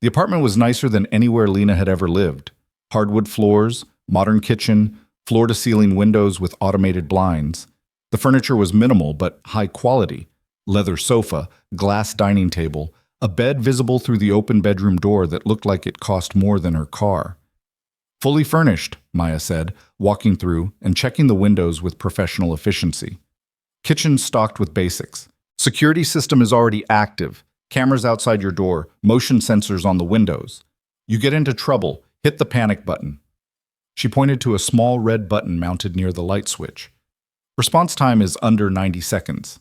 The apartment was nicer than anywhere Lena had ever lived. Hardwood floors, modern kitchen, floor-to-ceiling windows with automated blinds. The furniture was minimal but high quality. Leather sofa, glass dining table, a bed visible through the open bedroom door that looked like it cost more than her car. "Fully furnished," Maya said, walking through and checking the windows with professional efficiency. "Kitchen stocked with basics. Security system is already active. Cameras outside your door, motion sensors on the windows. You get into trouble, hit the panic button." She pointed to a small red button mounted near the light switch. "Response time is under 90 seconds.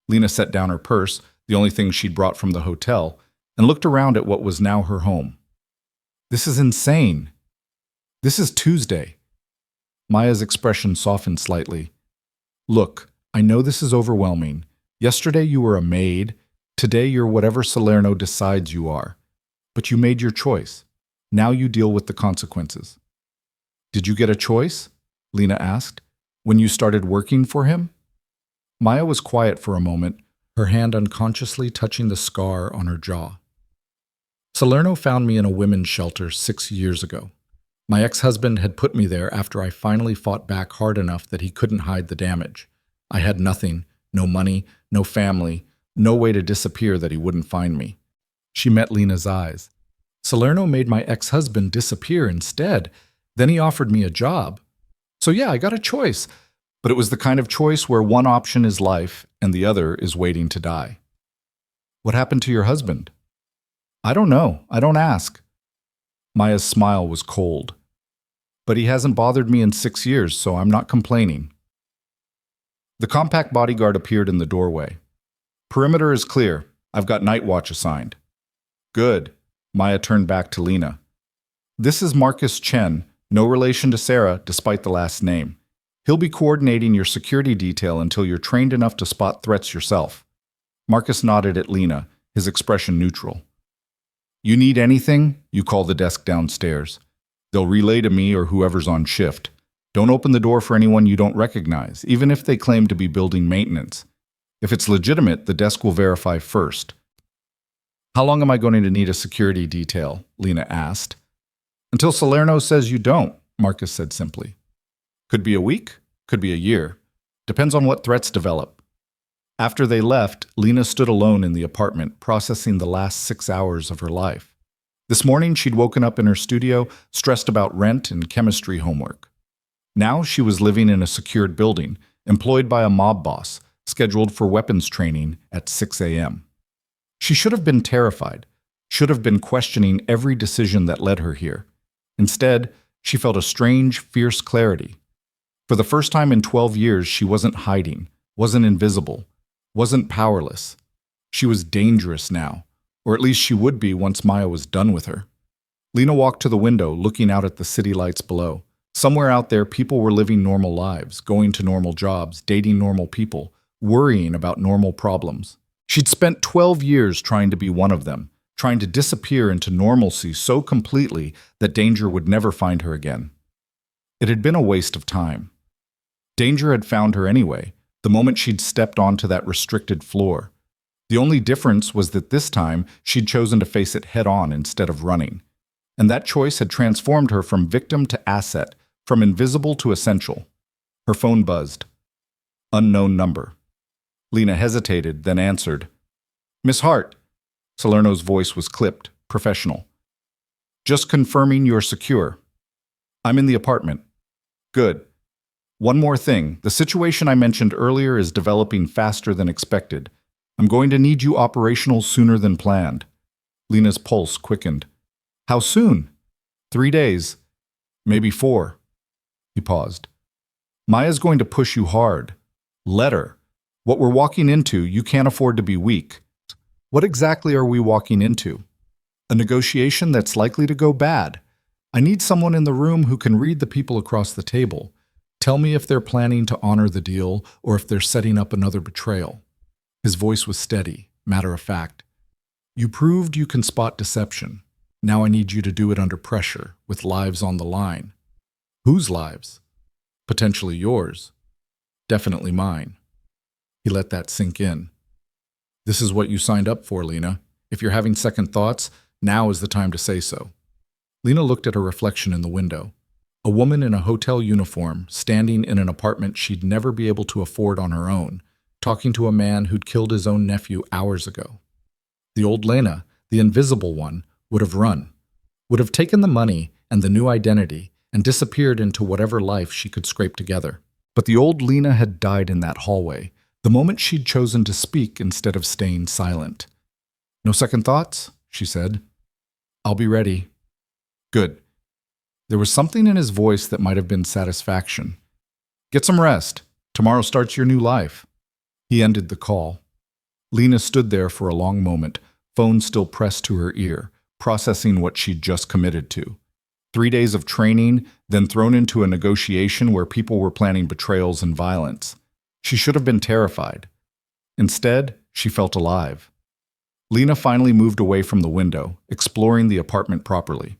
Lena set down her purse, the only thing she'd brought from the hotel, and looked around at what was now her home. "This is insane. This is Tuesday." Maya's expression softened slightly. "Look, I know this is overwhelming. Yesterday you were a maid. Today you're whatever Salerno decides you are. But you made your choice. Now you deal with the consequences. Did you get a choice? Lena asked. When you started working for him? Maya was quiet for a moment, her hand unconsciously touching the scar on her jaw. Salerno found me in a women's shelter 6 years ago. My ex-husband had put me there after I finally fought back hard enough that he couldn't hide the damage. I had nothing, no money, no family, no way to disappear that he wouldn't find me. She met Lena's eyes. Salerno made my ex-husband disappear instead. Then he offered me a job. So yeah, I got a choice. But it was the kind of choice where one option is life and the other is waiting to die. What happened to your husband? I don't know. I don't ask. Maya's smile was cold. But he hasn't bothered me in 6 years, so I'm not complaining. The compact bodyguard appeared in the doorway. Perimeter is clear. I've got night watch assigned. Good. Maya turned back to Lena. This is Marcus Chen, no relation to Sarah despite the last name. He'll be coordinating your security detail until you're trained enough to spot threats yourself. Marcus nodded at Lena, his expression neutral. You need anything? You call the desk downstairs. They'll relay to me or whoever's on shift. Don't open the door for anyone you don't recognize, even if they claim to be building maintenance. If it's legitimate, the desk will verify first. How long am I going to need a security detail? Lena asked. Until Salerno says you don't, Marcus said simply. Could be a week, could be a year. Depends on what threats develop. After they left, Lena stood alone in the apartment, processing the last 6 hours of her life. This morning, she'd woken up in her studio, stressed about rent and chemistry homework. Now she was living in a secured building, employed by a mob boss, scheduled for weapons training at 6 a.m. She should have been terrified, should have been questioning every decision that led her here. Instead, she felt a strange, fierce clarity. For the first time in 12 years, she wasn't hiding, wasn't invisible, wasn't powerless. She was dangerous now, or at least she would be once Maya was done with her. Lena walked to the window, looking out at the city lights below. Somewhere out there, people were living normal lives, going to normal jobs, dating normal people, worrying about normal problems. She'd spent 12 years trying to be one of them, trying to disappear into normalcy so completely that danger would never find her again. It had been a waste of time. Danger had found her anyway, the moment she'd stepped onto that restricted floor. The only difference was that this time she'd chosen to face it head-on instead of running. And that choice had transformed her from victim to asset, from invisible to essential. Her phone buzzed. Unknown number. Lena hesitated, then answered. Miss Hart. Salerno's voice was clipped, professional. Just confirming you're secure. I'm in the apartment. Good. One more thing. The situation I mentioned earlier is developing faster than expected. I'm going to need you operational sooner than planned. Lena's pulse quickened. How soon? 3 days. Maybe 4. He paused. Maya's going to push you hard. Let her. What we're walking into, you can't afford to be weak. What exactly are we walking into? A negotiation that's likely to go bad. I need someone in the room who can read the people across the table. Tell me if they're planning to honor the deal or if they're setting up another betrayal. His voice was steady, matter of fact. You proved you can spot deception. Now I need you to do it under pressure, with lives on the line. Whose lives? Potentially yours. Definitely mine. He let that sink in. This is what you signed up for, Lena. If you're having second thoughts, now is the time to say so. Lena looked at her reflection in the window. A woman in a hotel uniform, standing in an apartment she'd never be able to afford on her own, talking to a man who'd killed his own nephew hours ago. The old Lena, the invisible one, would have run, would have taken the money and the new identity and disappeared into whatever life she could scrape together. But the old Lena had died in that hallway, the moment she'd chosen to speak instead of staying silent. No second thoughts? She said. I'll be ready. Good. There was something in his voice that might have been satisfaction. Get some rest. Tomorrow starts your new life. He ended the call. Lena stood there for a long moment, phone still pressed to her ear, processing what she'd just committed to. 3 days of training, then thrown into a negotiation where people were planning betrayals and violence. She should have been terrified. Instead, she felt alive. Lena finally moved away from the window, exploring the apartment properly.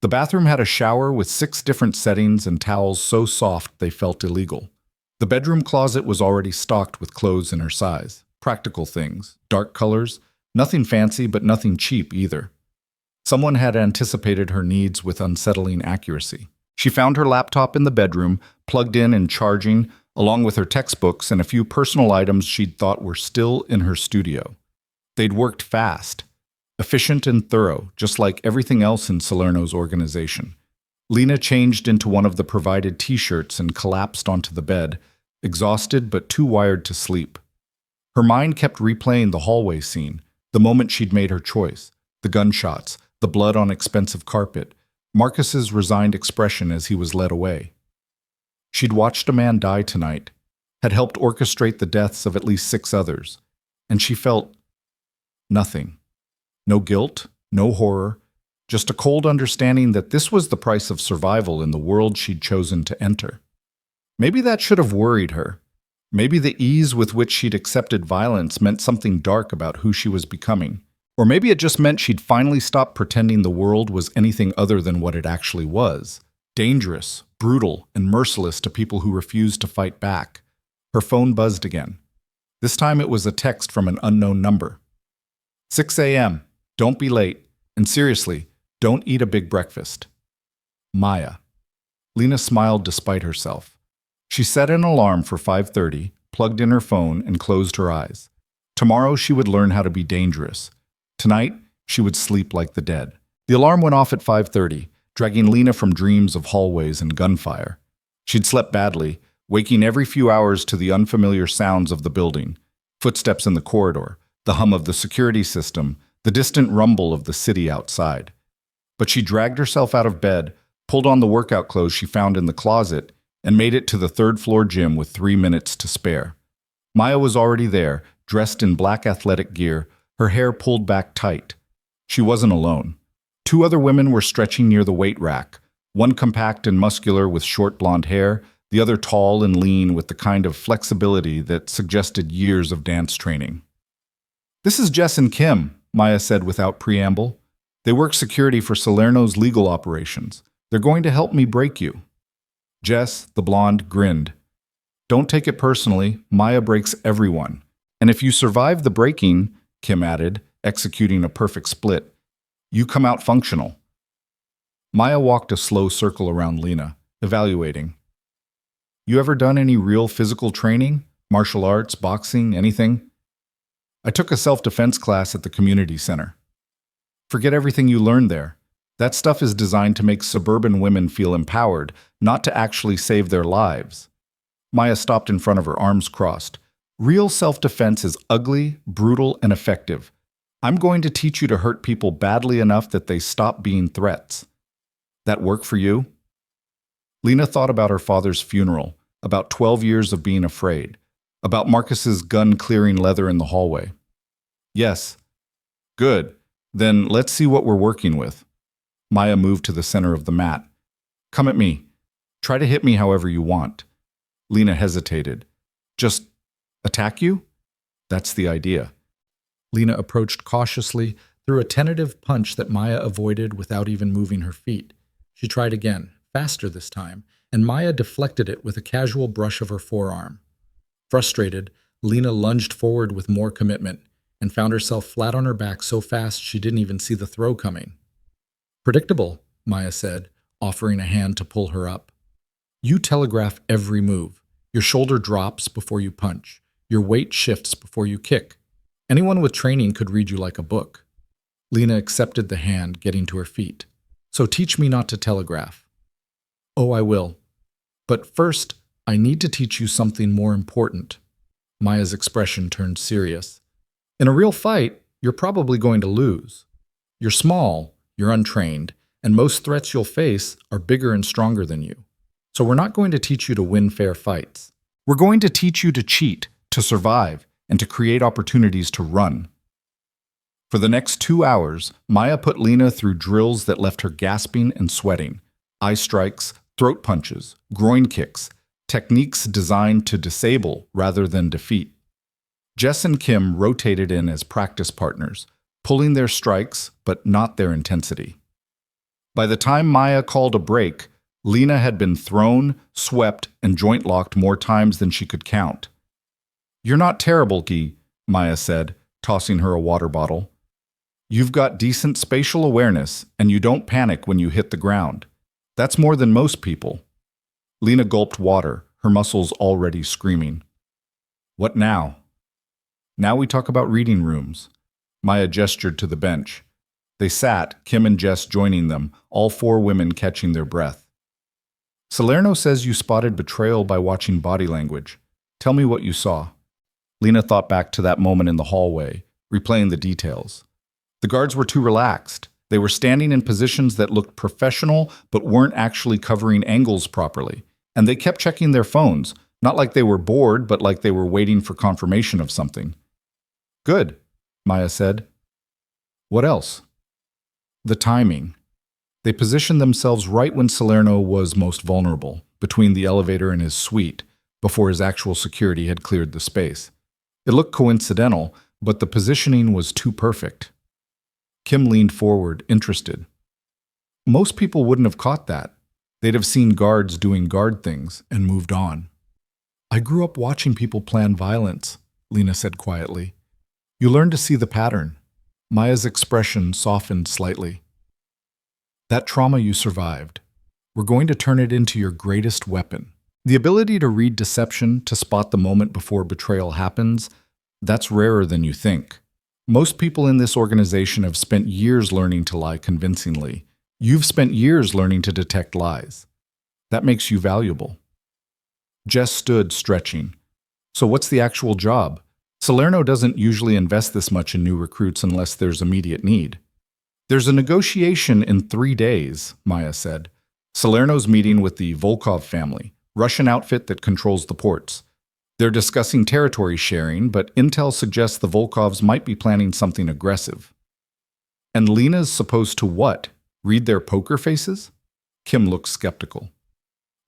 The bathroom had a shower with 6 different settings and towels so soft they felt illegal. The bedroom closet was already stocked with clothes in her size. Practical things, dark colors, nothing fancy but nothing cheap either. Someone had anticipated her needs with unsettling accuracy. She found her laptop in the bedroom, plugged in and charging, along with her textbooks and a few personal items she'd thought were still in her studio. They'd worked fast, efficient and thorough, just like everything else in Salerno's organization. Lena changed into one of the provided t-shirts and collapsed onto the bed, exhausted but too wired to sleep. Her mind kept replaying the hallway scene, the moment she'd made her choice, the gunshots, the blood on expensive carpet, Marcus's resigned expression as he was led away. She'd watched a man die tonight, had helped orchestrate the deaths of at least 6 others, and she felt nothing. No guilt, no horror, just a cold understanding that this was the price of survival in the world she'd chosen to enter. Maybe that should have worried her. Maybe the ease with which she'd accepted violence meant something dark about who she was becoming. Or maybe it just meant she'd finally stopped pretending the world was anything other than what it actually was. Dangerous, brutal, and merciless to people who refused to fight back. Her phone buzzed again. This time it was a text from an unknown number. 6 a.m. Don't be late. And seriously, don't eat a big breakfast. Maya. Lena smiled despite herself. She set an alarm for 5:30, plugged in her phone, and closed her eyes. Tomorrow she would learn how to be dangerous. Tonight, she would sleep like the dead. The alarm went off at 5:30, dragging Lena from dreams of hallways and gunfire. She'd slept badly, waking every few hours to the unfamiliar sounds of the building, footsteps in the corridor, the hum of the security system, the distant rumble of the city outside. But she dragged herself out of bed, pulled on the workout clothes she found in the closet, and made it to the 3rd-floor gym with 3 minutes to spare. Maya was already there, dressed in black athletic gear, her hair pulled back tight. She wasn't alone. 2 other women were stretching near the weight rack, one compact and muscular with short blonde hair, the other tall and lean with the kind of flexibility that suggested years of dance training. "This is Jess and Kim," Maya said without preamble. "They work security for Salerno's legal operations. They're going to help me break you." Jess, the blonde, grinned. "Don't take it personally. Maya breaks everyone. And if you survive the breaking," Kim added, executing a perfect split, "you come out functional." Maya walked a slow circle around Lena, evaluating. "You ever done any real physical training? Martial arts, boxing, anything?" "I took a self-defense class at the community center." "Forget everything you learned there. That stuff is designed to make suburban women feel empowered, not to actually save their lives." Maya stopped in front of her, arms crossed. "Real self-defense is ugly, brutal, and effective. I'm going to teach you to hurt people badly enough that they stop being threats. That work for you?" Lena thought about her father's funeral, about 12 years of being afraid, about Marcus's gun-clearing leather in the hallway. "Yes." "Good. Then let's see what we're working with." Maya moved to the center of the mat. "Come at me. Try to hit me however you want." Lena hesitated. "Just attack you?" "That's the idea." Lena approached cautiously, threw a tentative punch that Maya avoided without even moving her feet. She tried again, faster this time, and Maya deflected it with a casual brush of her forearm. Frustrated, Lena lunged forward with more commitment and found herself flat on her back so fast she didn't even see the throw coming. "Predictable," Maya said, offering a hand to pull her up. "You telegraph every move. Your shoulder drops before you punch. Your weight shifts before you kick. Anyone with training could read you like a book." Lena accepted the hand, getting to her feet. "So teach me not to telegraph." "Oh, I will. But first, I need to teach you something more important." Maya's expression turned serious. "In a real fight, you're probably going to lose. You're small, you're untrained, and most threats you'll face are bigger and stronger than you. So we're not going to teach you to win fair fights. We're going to teach you to cheat, to survive, and to create opportunities to run." For the next 2 hours, Maya put Lena through drills that left her gasping and sweating. Eye strikes, throat punches, groin kicks, techniques designed to disable rather than defeat. Jess and Kim rotated in as practice partners, pulling their strikes, but not their intensity. By the time Maya called a break, Lena had been thrown, swept, and joint-locked more times than she could count. "You're not terrible, Guy," Maya said, tossing her a water bottle. "You've got decent spatial awareness, and you don't panic when you hit the ground. That's more than most people." Lena gulped water, her muscles already screaming. "What now?" "Now we talk about reading rooms." Maya gestured to the bench. They sat, Kim and Jess joining them, all four women catching their breath. "Salerno says you spotted betrayal by watching body language. Tell me what you saw." Lena thought back to that moment in the hallway, replaying the details. The guards were too relaxed. They were standing in positions that looked professional but weren't actually covering angles properly. And they kept checking their phones, not like they were bored, but like they were waiting for confirmation of something. "Good," Maya said. "What else?" "The timing. They positioned themselves right when Salerno was most vulnerable, between the elevator and his suite, before his actual security had cleared the space. It looked coincidental, but the positioning was too perfect." Kim leaned forward, interested. "Most people wouldn't have caught that. They'd have seen guards doing guard things and moved on." "I grew up watching people plan violence," Lena said quietly. "You learn to see the pattern." Maya's expression softened slightly. "That trauma you survived, we're going to turn it into your greatest weapon. The ability to read deception, to spot the moment before betrayal happens, that's rarer than you think. Most people in this organization have spent years learning to lie convincingly. You've spent years learning to detect lies. That makes you valuable." Jess stood, stretching. "So what's the actual job? Salerno doesn't usually invest this much in new recruits unless there's immediate need." "There's a negotiation in 3 days," Maya said. "Salerno's meeting with the Volkov family, Russian outfit that controls the ports. They're discussing territory sharing, but intel suggests the Volkovs might be planning something aggressive." "And Lena's supposed to what? Read their poker faces?" Kim looked skeptical.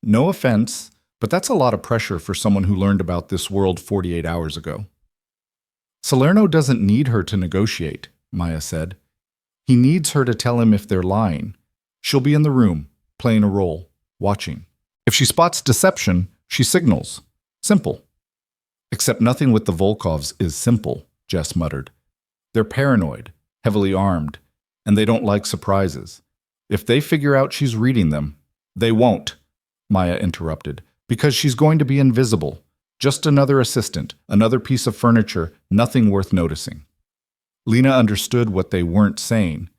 "No offense, but that's a lot of pressure for someone who learned about this world 48 hours ago." "Salerno doesn't need her to negotiate," Maya said. "He needs her to tell him if they're lying. She'll be in the room, playing a role, watching. If she spots deception, she signals. Simple." "Except nothing with the Volkovs is simple," Jess muttered. "They're paranoid, heavily armed, and they don't like surprises. If they figure out she's reading them—" "They won't," Maya interrupted, "because she's going to be invisible. Just another assistant, another piece of furniture, nothing worth noticing." Lena understood what they weren't saying.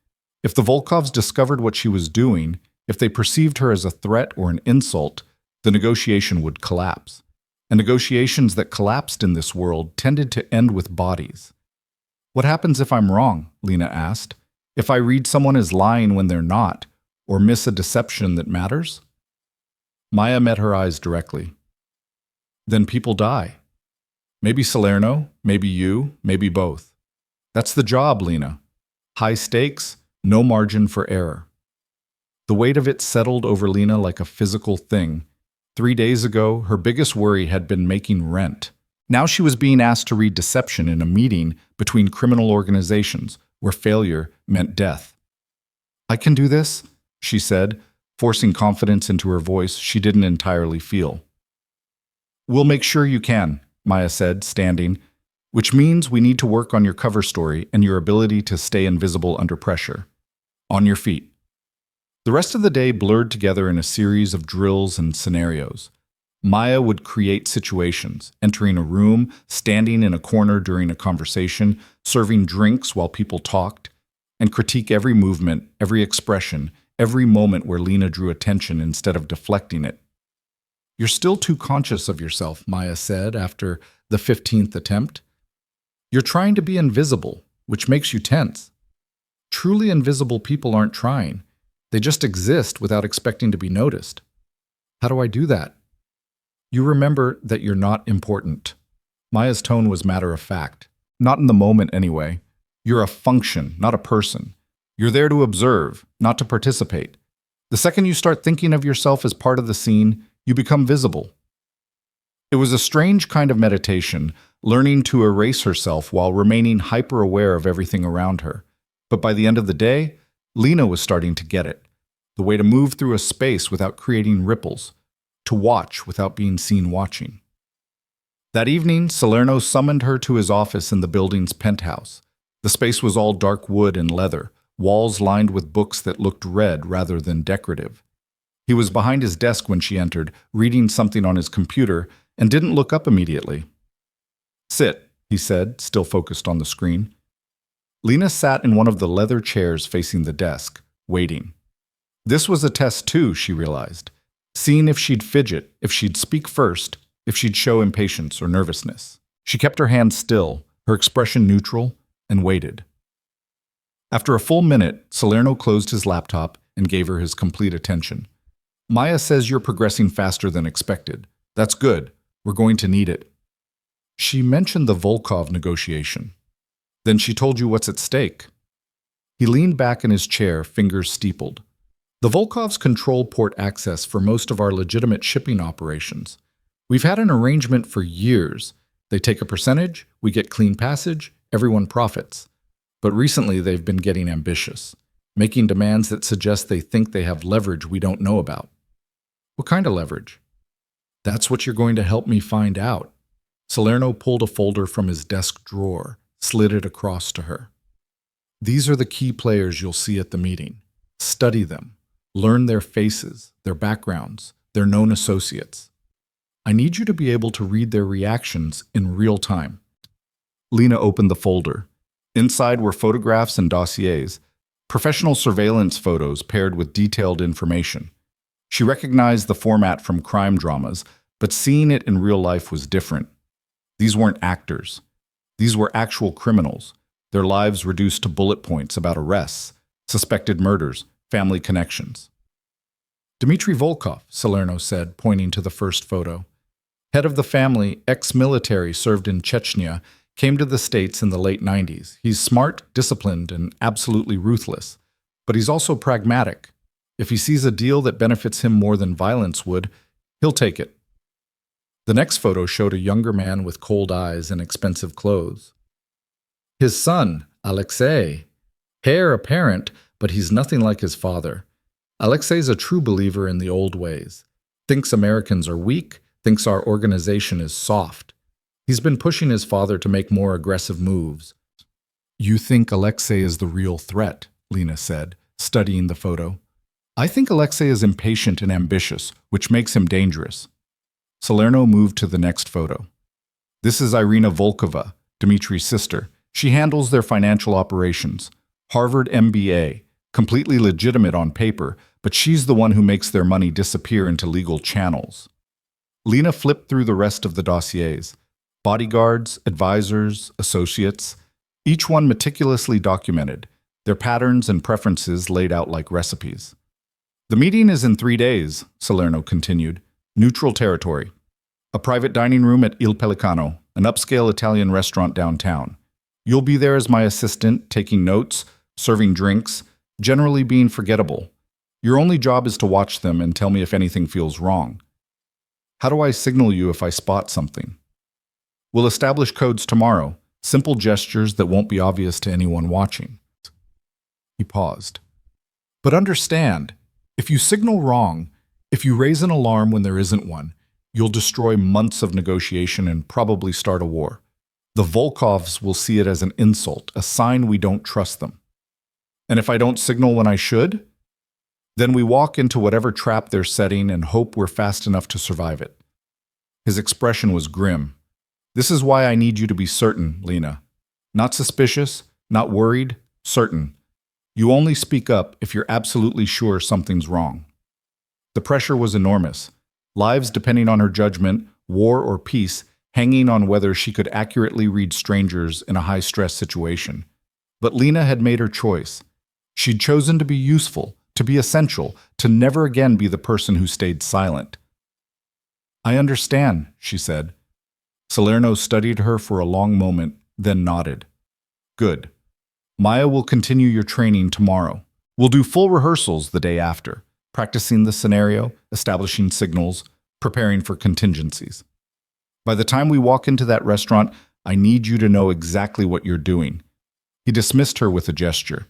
If the Volkovs discovered what she was doing, if they perceived her as a threat or an insult, the negotiation would collapse. And negotiations that collapsed in this world tended to end with bodies. "What happens if I'm wrong?" Lena asked. "If I read someone as lying when they're not, or miss a deception that matters?" Maya met her eyes directly. "Then people die. Maybe Salerno, maybe you, maybe both. That's the job, Lena. High stakes, no margin for error." The weight of it settled over Lena like a physical thing. 3 days ago, her biggest worry had been making rent. Now she was being asked to read deception in a meeting between criminal organizations where failure meant death. "I can do this," she said, forcing confidence into her voice she didn't entirely feel. "We'll make sure you can," Maya said, standing, "which means we need to work on your cover story and your ability to stay invisible under pressure. On your feet." The rest of the day blurred together in a series of drills and scenarios. Maya would create situations, entering a room, standing in a corner during a conversation, serving drinks while people talked, and critique every movement, every expression, every moment where Lena drew attention instead of deflecting it. "You're still too conscious of yourself," Maya said after the 15th attempt. "You're trying to be invisible, which makes you tense. Truly invisible people aren't trying. They just exist without expecting to be noticed." "How do I do that?" "You remember that you're not important." Maya's tone was matter-of-fact. "Not in the moment, anyway. You're a function, not a person. You're there to observe, not to participate. The second you start thinking of yourself as part of the scene, you become visible." It was a strange kind of meditation, learning to erase herself while remaining hyper-aware of everything around her. But by the end of the day, Lena was starting to get it. The way to move through a space without creating ripples, to watch without being seen watching. That evening, Salerno summoned her to his office in the building's penthouse. The space was all dark wood and leather, walls lined with books that looked read rather than decorative. He was behind his desk when she entered, reading something on his computer, and didn't look up immediately. "Sit," he said, still focused on the screen. Lena sat in one of the leather chairs facing the desk, waiting. This was a test too, she realized, seeing if she'd fidget, if she'd speak first, if she'd show impatience or nervousness. She kept her hands still, her expression neutral, and waited. After a full minute, Salerno closed his laptop and gave her his complete attention. "Maya says you're progressing faster than expected. That's good. We're going to need it." She mentioned the Volkov negotiation. "Then she told you what's at stake." He leaned back in his chair, fingers steepled. "The Volkovs control port access for most of our legitimate shipping operations. We've had an arrangement for years. They take a percentage, we get clean passage, everyone profits. But recently they've been getting ambitious, making demands that suggest they think they have leverage we don't know about." "What kind of leverage?" "That's what you're going to help me find out." Salerno pulled a folder from his desk drawer, slid it across to her. "These are the key players you'll see at the meeting. Study them. Learn their faces, their backgrounds, their known associates. I need you to be able to read their reactions in real time." Lena opened the folder. Inside were photographs and dossiers, professional surveillance photos paired with detailed information. She recognized the format from crime dramas, but seeing it in real life was different. These weren't actors. These were actual criminals, their lives reduced to bullet points about arrests, suspected murders, family connections. "Dmitry Volkov," Salerno said, pointing to the first photo. "Head of the family, ex-military, served in Chechnya, came to the States in the late 90s. He's smart, disciplined, and absolutely ruthless. But he's also pragmatic. If he sees a deal that benefits him more than violence would, he'll take it." The next photo showed a younger man with cold eyes and expensive clothes. "His son, Alexei. Heir apparent, but he's nothing like his father. Alexei's a true believer in the old ways. Thinks Americans are weak, thinks our organization is soft. He's been pushing his father to make more aggressive moves." "You think Alexei is the real threat," Lena said, studying the photo. "I think Alexei is impatient and ambitious, which makes him dangerous." Salerno moved to the next photo. "This is Irina Volkova, Dmitri's sister. She handles their financial operations. Harvard MBA, completely legitimate on paper, but she's the one who makes their money disappear into legal channels." Lena flipped through the rest of the dossiers. Bodyguards, advisors, associates, each one meticulously documented, their patterns and preferences laid out like recipes. "The meeting is in 3 days," Salerno continued. "Neutral territory. A private dining room at Il Pelicano, an upscale Italian restaurant downtown. You'll be there as my assistant, taking notes, serving drinks, generally being forgettable. Your only job is to watch them and tell me if anything feels wrong. How do I signal you if I spot something? We'll establish codes tomorrow, simple gestures that won't be obvious to anyone watching." He paused. "But understand, if you signal wrong, if you raise an alarm when there isn't one, you'll destroy months of negotiation and probably start a war. The Volkovs will see it as an insult, a sign we don't trust them. And if I don't signal when I should, then we walk into whatever trap they're setting and hope we're fast enough to survive it." His expression was grim. "This is why I need you to be certain, Lena. Not suspicious, not worried, certain. You only speak up if you're absolutely sure something's wrong." The pressure was enormous. Lives depending on her judgment, war or peace, hanging on whether she could accurately read strangers in a high-stress situation. But Lena had made her choice. She'd chosen to be useful, to be essential, to never again be the person who stayed silent. "I understand," she said. Salerno studied her for a long moment, then nodded. "Good. Maya will continue your training tomorrow. We'll do full rehearsals the day after, practicing the scenario, establishing signals, preparing for contingencies. By the time we walk into that restaurant, I need you to know exactly what you're doing." He dismissed her with a gesture.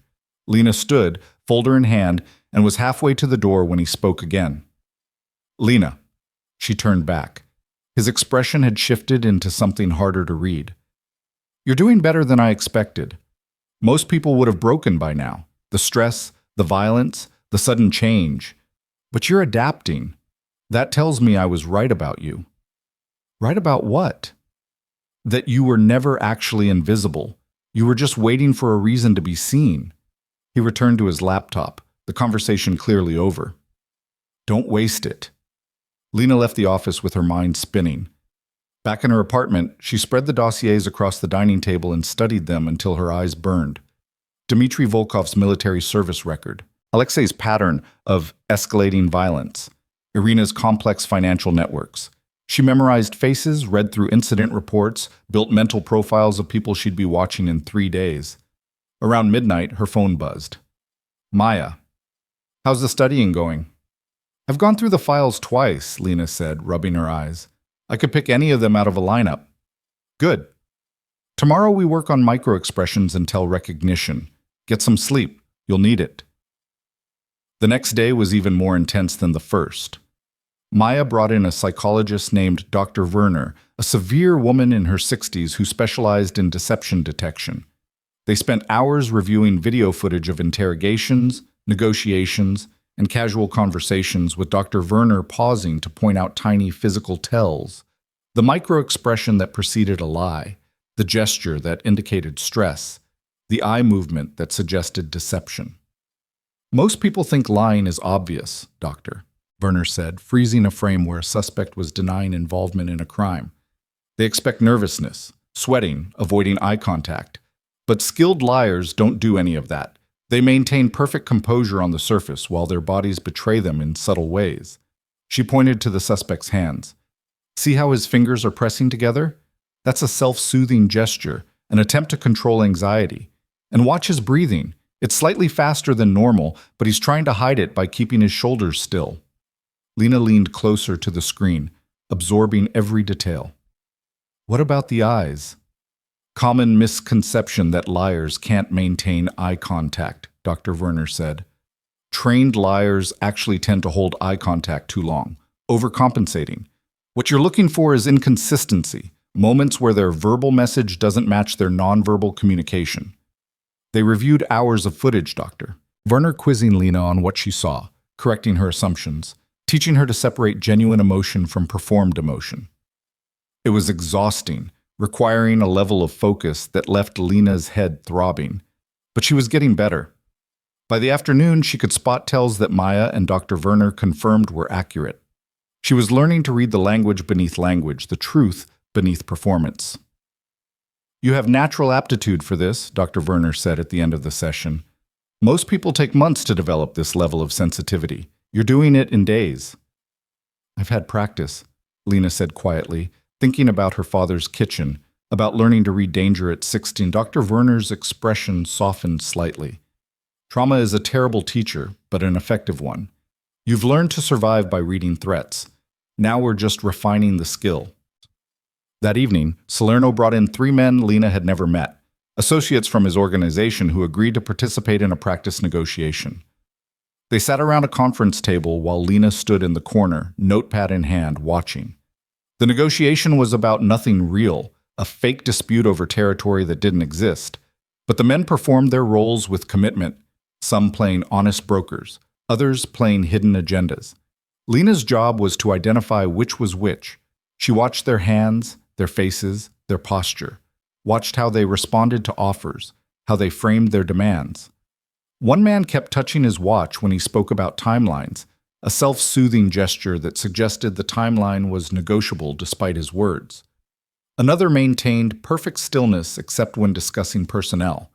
Lena stood, folder in hand, and was halfway to the door when he spoke again. "Lena." She turned back. His expression had shifted into something harder to read. "You're doing better than I expected. Most people would have broken by now. The stress, the violence, the sudden change. But you're adapting. That tells me I was right about you." "Right about what?" "That you were never actually invisible. You were just waiting for a reason to be seen." He returned to his laptop, the conversation clearly over. "Don't waste it." Lena left the office with her mind spinning. Back in her apartment, she spread the dossiers across the dining table and studied them until her eyes burned. Dmitry Volkov's military service record, Alexei's pattern of escalating violence, Irina's complex financial networks. She memorized faces, read through incident reports, built mental profiles of people she'd be watching in 3 days. Around midnight, her phone buzzed. "Maya. How's the studying going?" "I've gone through the files twice," Lena said, rubbing her eyes. "I could pick any of them out of a lineup." "Good. Tomorrow we work on microexpressions and tell recognition. Get some sleep. You'll need it." The next day was even more intense than the first. Maya brought in a psychologist named Dr. Werner, a severe woman in her 60s who specialized in deception detection. They spent hours reviewing video footage of interrogations, negotiations, and casual conversations, with Dr. Werner pausing to point out tiny physical tells, the microexpression that preceded a lie, the gesture that indicated stress, the eye movement that suggested deception. "Most people think lying is obvious, Doctor," Werner said, freezing a frame where a suspect was denying involvement in a crime. "They expect nervousness, sweating, avoiding eye contact. But skilled liars don't do any of that. They maintain perfect composure on the surface while their bodies betray them in subtle ways." She pointed to the suspect's hands. "See how his fingers are pressing together? That's a self-soothing gesture, an attempt to control anxiety. And watch his breathing. It's slightly faster than normal, but he's trying to hide it by keeping his shoulders still." Lena leaned closer to the screen, absorbing every detail. "What about the eyes?" "Common misconception that liars can't maintain eye contact," Dr. Werner said. "Trained liars actually tend to hold eye contact too long, overcompensating. What you're looking for is inconsistency, moments where their verbal message doesn't match their nonverbal communication." They reviewed hours of footage, Doctor. Werner quizzing Lena on what she saw, correcting her assumptions, teaching her to separate genuine emotion from performed emotion. It was exhausting, requiring a level of focus that left Lena's head throbbing. But she was getting better. By the afternoon, she could spot tells that Maya and Dr. Werner confirmed were accurate. She was learning to read the language beneath language, the truth beneath performance. "You have natural aptitude for this," Dr. Werner said at the end of the session. "Most people take months to develop this level of sensitivity. You're doing it in days." "I've had practice," Lena said quietly, thinking about her father's kitchen, about learning to read danger at 16. Dr. Werner's expression softened slightly. "Trauma is a terrible teacher, but an effective one. You've learned to survive by reading threats. Now we're just refining the skill." That evening, Salerno brought in 3 men Lena had never met, associates from his organization who agreed to participate in a practice negotiation. They sat around a conference table while Lena stood in the corner, notepad in hand, watching. The negotiation was about nothing real, a fake dispute over territory that didn't exist. But the men performed their roles with commitment, some playing honest brokers, others playing hidden agendas. Lena's job was to identify which was which. She watched their hands, their faces, their posture, watched how they responded to offers, how they framed their demands. One man kept touching his watch when he spoke about timelines, a self-soothing gesture that suggested the timeline was negotiable despite his words. Another maintained perfect stillness except when discussing personnel,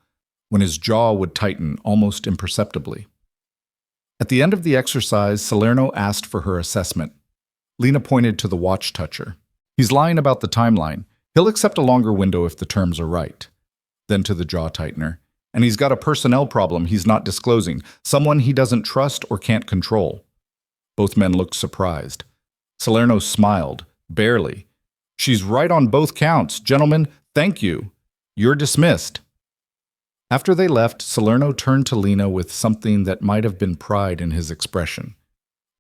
when his jaw would tighten almost imperceptibly. At the end of the exercise, Salerno asked for her assessment. Lena pointed to the watch toucher. "He's lying about the timeline. He'll accept a longer window if the terms are right." Then to the jaw tightener. "And he's got a personnel problem he's not disclosing, someone he doesn't trust or can't control." Both men looked surprised. Salerno smiled, barely. "She's right on both counts. Gentlemen, thank you. You're dismissed." After they left, Salerno turned to Lena with something that might have been pride in his expression.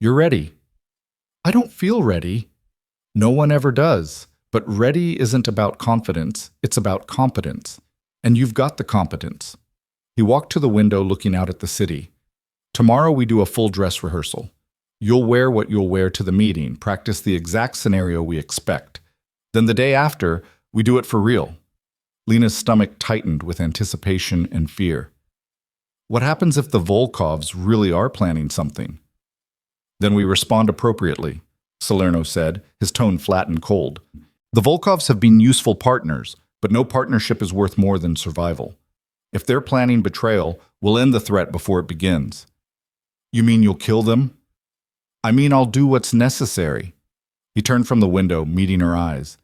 "You're ready." "I don't feel ready." "No one ever does. But ready isn't about confidence, it's about competence. And you've got the competence." He walked to the window looking out at the city. "Tomorrow we do a full dress rehearsal. You'll wear what you'll wear to the meeting, practice the exact scenario we expect. Then the day after, we do it for real." Lena's stomach tightened with anticipation and fear. What happens if the Volkovs really are planning something? "Then we respond appropriately," Salerno said, his tone flat and cold. "The Volkovs have been useful partners, but no partnership is worth more than survival. If they're planning betrayal, we'll end the threat before it begins." "You mean you'll kill them?" "I mean I'll do what's necessary." He turned from the window, meeting her eyes.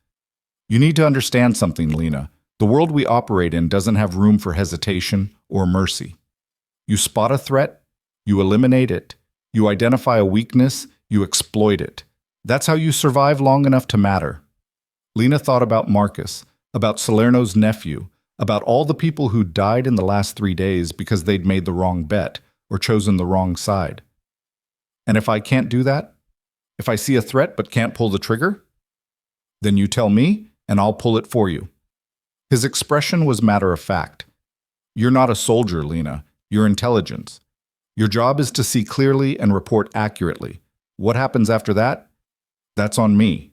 "You need to understand something, Lena. The world we operate in doesn't have room for hesitation or mercy. You spot a threat, you eliminate it. You identify a weakness, you exploit it. That's how you survive long enough to matter." Lena thought about Marcus, about Salerno's nephew, about all the people who died in the last 3 days because they'd made the wrong bet or chosen the wrong side. "And if I can't do that? If I see a threat but can't pull the trigger? Then you tell me, and I'll pull it for you." His expression was matter of fact. "You're not a soldier, Lena. You're intelligence. Your job is to see clearly and report accurately. What happens after that? That's on me."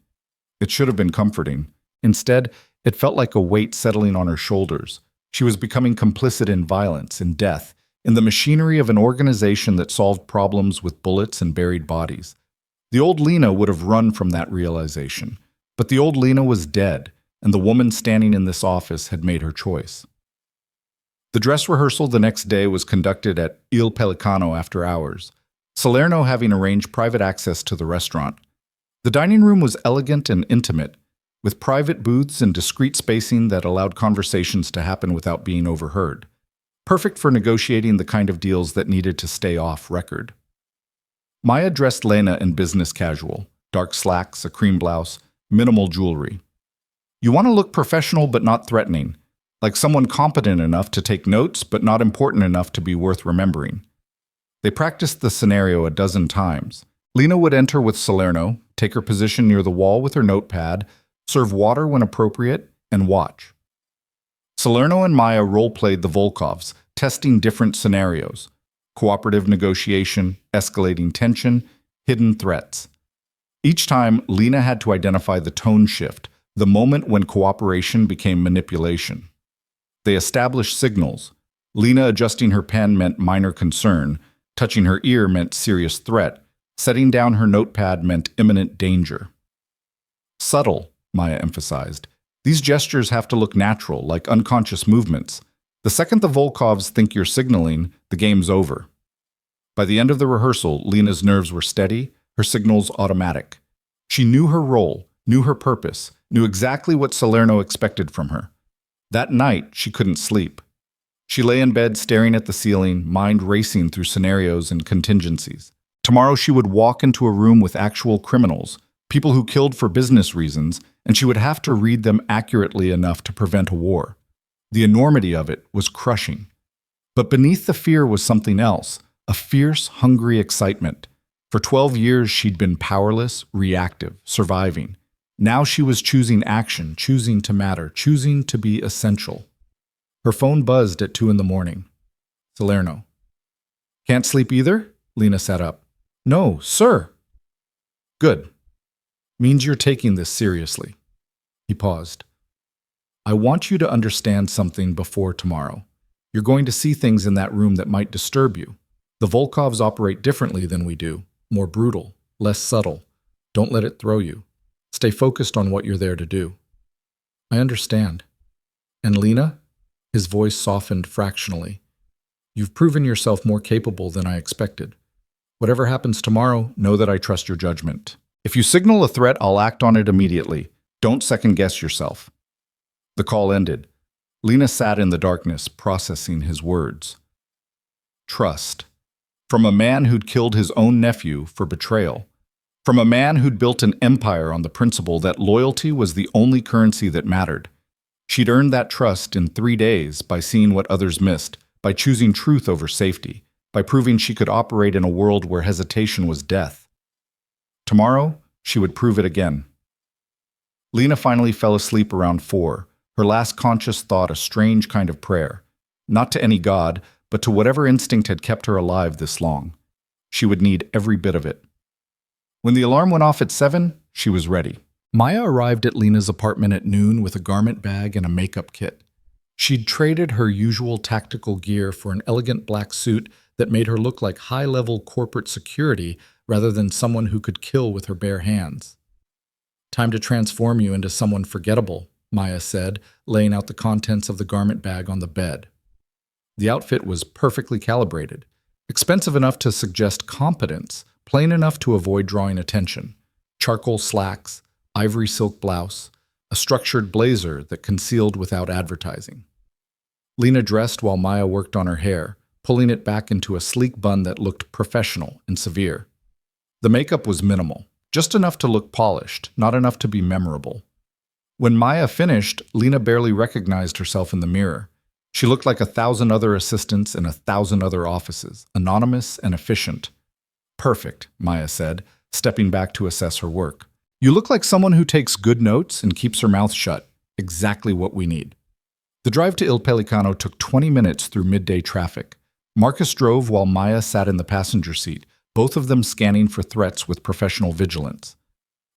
It should have been comforting. Instead, it felt like a weight settling on her shoulders. She was becoming complicit in violence, in death, in the machinery of an organization that solved problems with bullets and buried bodies. The old Lena would have run from that realization. But the old Lena was dead, and the woman standing in this office had made her choice. The dress rehearsal the next day was conducted at Il Pelicano after hours, Salerno having arranged private access to the restaurant. The dining room was elegant and intimate, with private booths and discreet spacing that allowed conversations to happen without being overheard. Perfect for negotiating the kind of deals that needed to stay off record. Maya dressed Lena in business casual, dark slacks, a cream blouse, minimal jewelry. "You want to look professional but not threatening, like someone competent enough to take notes but not important enough to be worth remembering." They practiced the scenario a dozen times. Lena would enter with Salerno, take her position near the wall with her notepad, serve water when appropriate, and watch. Salerno and Maya role-played the Volkovs, testing different scenarios: cooperative negotiation, escalating tension, hidden threats. Each time, Lena had to identify the tone shift, the moment when cooperation became manipulation. They established signals. Lena adjusting her pen meant minor concern, touching her ear meant serious threat, setting down her notepad meant imminent danger. "Subtle," Maya emphasized. "These gestures have to look natural, like unconscious movements. The second the Volkovs think you're signaling, the game's over." By the end of the rehearsal, Lena's nerves were steady, her signals automatic. She knew her role, knew her purpose, knew exactly what Salerno expected from her. That night, she couldn't sleep. She lay in bed staring at the ceiling, mind racing through scenarios and contingencies. Tomorrow she would walk into a room with actual criminals, people who killed for business reasons, and she would have to read them accurately enough to prevent a war. The enormity of it was crushing. But beneath the fear was something else, a fierce, hungry excitement. For 12 years she'd been powerless, reactive, surviving. Now she was choosing action, choosing to matter, choosing to be essential. Her phone buzzed at 2 a.m. Salerno. "Can't sleep either?" Lena sat up. "No, sir." "Good. Means you're taking this seriously." He paused. "I want you to understand something before tomorrow. You're going to see things in that room that might disturb you. The Volkovs operate differently than we do, more brutal, less subtle. Don't let it throw you. Stay focused on what you're there to do." "I understand." "And Lena?" His voice softened fractionally. "You've proven yourself more capable than I expected. Whatever happens tomorrow, know that I trust your judgment. If you signal a threat, I'll act on it immediately. Don't second-guess yourself." The call ended. Lena sat in the darkness, processing his words. Trust. From a man who'd killed his own nephew for betrayal. From a man who'd built an empire on the principle that loyalty was the only currency that mattered. She'd earned that trust in 3 days by seeing what others missed, by choosing truth over safety, by proving she could operate in a world where hesitation was death. Tomorrow, she would prove it again. Lena finally fell asleep around 4, her last conscious thought a strange kind of prayer, not to any god, but to whatever instinct had kept her alive this long. She would need every bit of it. When the alarm went off at 7, she was ready. Maya arrived at Lena's apartment at noon with a garment bag and a makeup kit. She'd traded her usual tactical gear for an elegant black suit that made her look like high-level corporate security rather than someone who could kill with her bare hands. "Time to transform you into someone forgettable," Maya said, laying out the contents of the garment bag on the bed. The outfit was perfectly calibrated, expensive enough to suggest competence, plain enough to avoid drawing attention. Charcoal slacks, ivory silk blouse, a structured blazer that concealed without advertising. Lena dressed while Maya worked on her hair, pulling it back into a sleek bun that looked professional and severe. The makeup was minimal, just enough to look polished, not enough to be memorable. When Maya finished, Lena barely recognized herself in the mirror. She looked like 1,000 other assistants in 1,000 other offices, anonymous and efficient. "Perfect," Maya said, stepping back to assess her work. "You look like someone who takes good notes and keeps her mouth shut. Exactly what we need." The drive to Il Pelicano took 20 minutes through midday traffic. Marcus drove while Maya sat in the passenger seat, both of them scanning for threats with professional vigilance.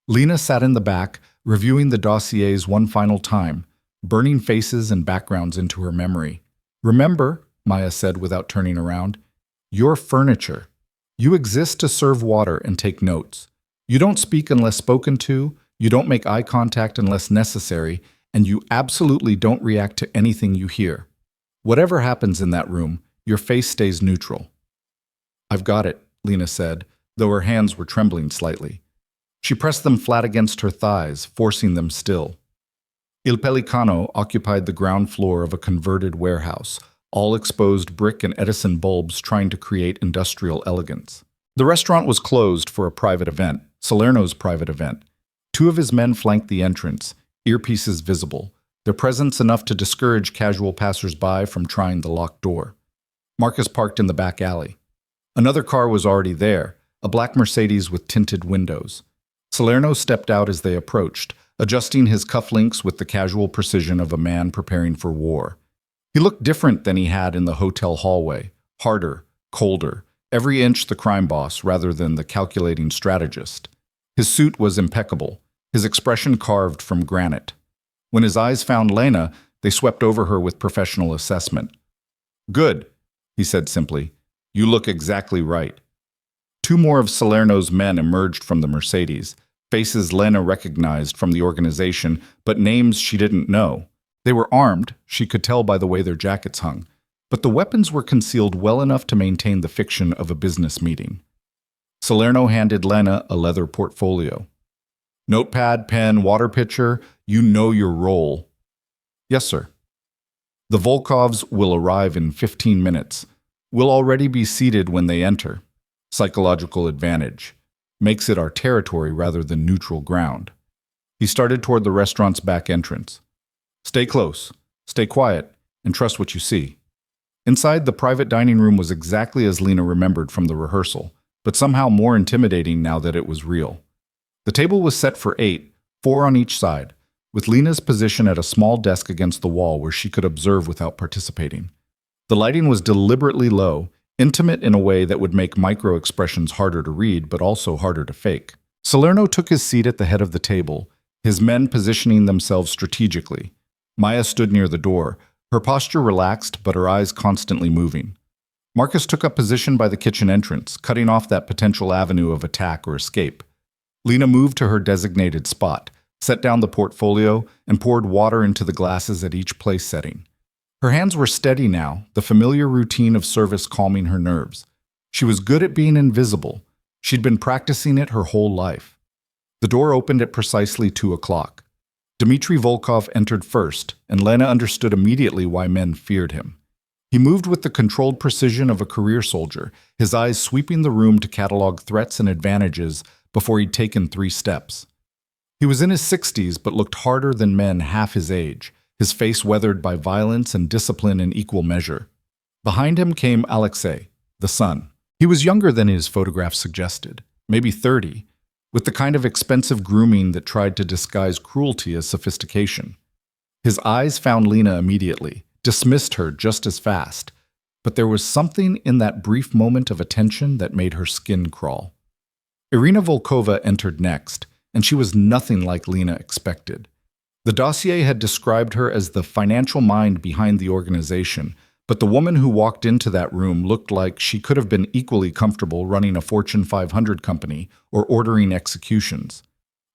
Lena sat in the back, reviewing the dossiers one final time, burning faces and backgrounds into her memory. "Remember," Maya said without turning around, "you're furniture. You exist to serve water and take notes. You don't speak unless spoken to, you don't make eye contact unless necessary, and you absolutely don't react to anything you hear. Whatever happens in that room, your face stays neutral." "I've got it," Lena said, though her hands were trembling slightly. She pressed them flat against her thighs, forcing them still. Il Pelicano occupied the ground floor of a converted warehouse, all exposed brick and Edison bulbs trying to create industrial elegance. The restaurant was closed for a private event, Salerno's private event. 2 of his men flanked the entrance, earpieces visible, their presence enough to discourage casual passers-by from trying the locked door. Marcus parked in the back alley. Another car was already there, a black Mercedes with tinted windows. Salerno stepped out as they approached, adjusting his cufflinks with the casual precision of a man preparing for war. He looked different than he had in the hotel hallway, harder, colder, every inch the crime boss rather than the calculating strategist. His suit was impeccable, his expression carved from granite. When his eyes found Lena, they swept over her with professional assessment. "Good," he said simply. "You look exactly right." 2 more of Salerno's men emerged from the Mercedes, faces Lena recognized from the organization, but names she didn't know. They were armed, she could tell by the way their jackets hung, but the weapons were concealed well enough to maintain the fiction of a business meeting. Salerno handed Lena a leather portfolio. "Notepad, pen, water pitcher, you know your role." "Yes, sir." "The Volkovs will arrive in 15 minutes. We'll already be seated when they enter. Psychological advantage. Makes it our territory rather than neutral ground." He started toward the restaurant's back entrance. "Stay close, stay quiet, and trust what you see." Inside, the private dining room was exactly as Lena remembered from the rehearsal, but somehow more intimidating now that it was real. The table was set for 8, 4 on each side, with Lena's position at a small desk against the wall where she could observe without participating. The lighting was deliberately low, intimate in a way that would make micro-expressions harder to read but also harder to fake. Salerno took his seat at the head of the table, his men positioning themselves strategically. Maya stood near the door, her posture relaxed but her eyes constantly moving. Marcus took up position by the kitchen entrance, cutting off that potential avenue of attack or escape. Lena moved to her designated spot, set down the portfolio, and poured water into the glasses at each place setting. Her hands were steady now, the familiar routine of service calming her nerves. She was good at being invisible. She'd been practicing it her whole life. The door opened at precisely 2 o'clock. Dmitry Volkov entered first, and Lena understood immediately why men feared him. He moved with the controlled precision of a career soldier, his eyes sweeping the room to catalog threats and advantages before he'd taken 3 steps. He was in his 60s but looked harder than men half his age, his face weathered by violence and discipline in equal measure. Behind him came Alexei, the son. He was younger than his photograph suggested, maybe 30, with the kind of expensive grooming that tried to disguise cruelty as sophistication. His eyes found Lena immediately, dismissed her just as fast, but there was something in that brief moment of attention that made her skin crawl. Irina Volkova entered next, and she was nothing like Lena expected. The dossier had described her as the financial mind behind the organization, but the woman who walked into that room looked like she could have been equally comfortable running a Fortune 500 company or ordering executions.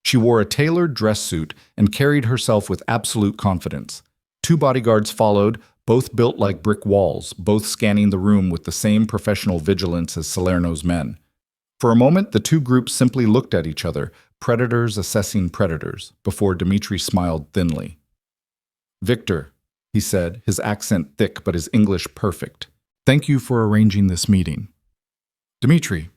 She wore a tailored dress suit and carried herself with absolute confidence. 2 bodyguards followed, both built like brick walls, both scanning the room with the same professional vigilance as Salerno's men. For a moment, the 2 groups simply looked at each other, predators assessing predators, before Dmitri smiled thinly. "Victor," he said, his accent thick but his English perfect. "Thank you for arranging this meeting." "Dmitri."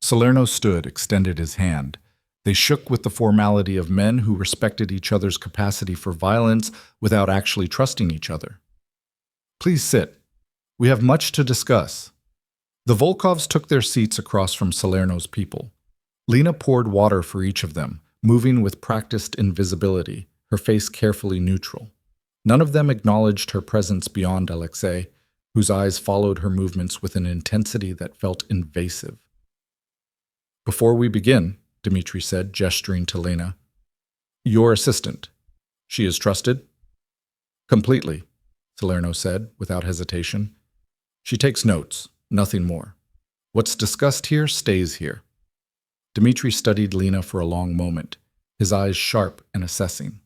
Salerno stood, extended his hand. They shook with the formality of men who respected each other's capacity for violence without actually trusting each other. "Please sit. We have much to discuss." The Volkovs took their seats across from Salerno's people. Lena poured water for each of them, moving with practiced invisibility, her face carefully neutral. None of them acknowledged her presence beyond Alexei, whose eyes followed her movements with an intensity that felt invasive. "Before we begin," Dmitri said, gesturing to Lena, "your assistant. She is trusted?" "Completely," Salerno said, without hesitation. "She takes notes. Nothing more. What's discussed here stays here." Dmitri studied Lena for a long moment, his eyes sharp and assessing.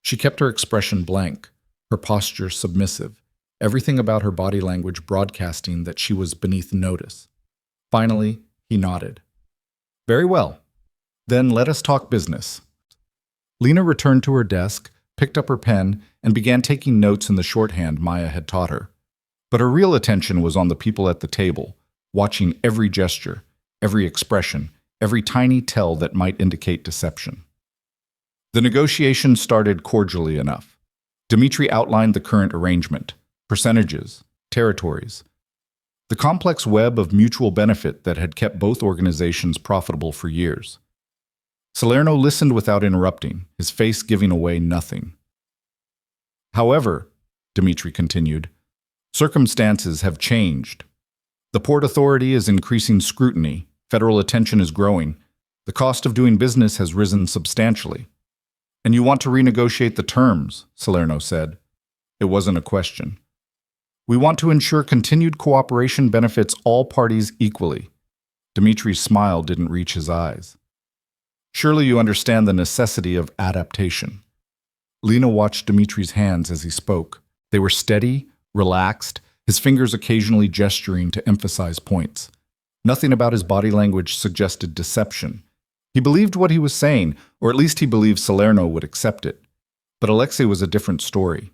She kept her expression blank, her posture submissive, everything about her body language broadcasting that she was beneath notice. Finally, he nodded. "Very well. Then let us talk business." Lena returned to her desk, picked up her pen, and began taking notes in the shorthand Maya had taught her. But her real attention was on the people at the table, watching every gesture, every expression, every tiny tell that might indicate deception. The negotiation started cordially enough. Dmitri outlined the current arrangement, percentages, territories, the complex web of mutual benefit that had kept both organizations profitable for years. Salerno listened without interrupting, his face giving away nothing. "However," Dmitri continued, "circumstances have changed. The Port Authority is increasing scrutiny, federal attention is growing, the cost of doing business has risen substantially. And you want to renegotiate the terms," Salerno said. It wasn't a question. "We want to ensure continued cooperation benefits all parties equally." Dmitri's smile didn't reach his eyes. "Surely you understand the necessity of adaptation." Lena watched Dmitri's hands as he spoke. They were steady, relaxed, his fingers occasionally gesturing to emphasize points. Nothing about his body language suggested deception. He believed what he was saying, or at least he believed Salerno would accept it. But Alexei was a different story.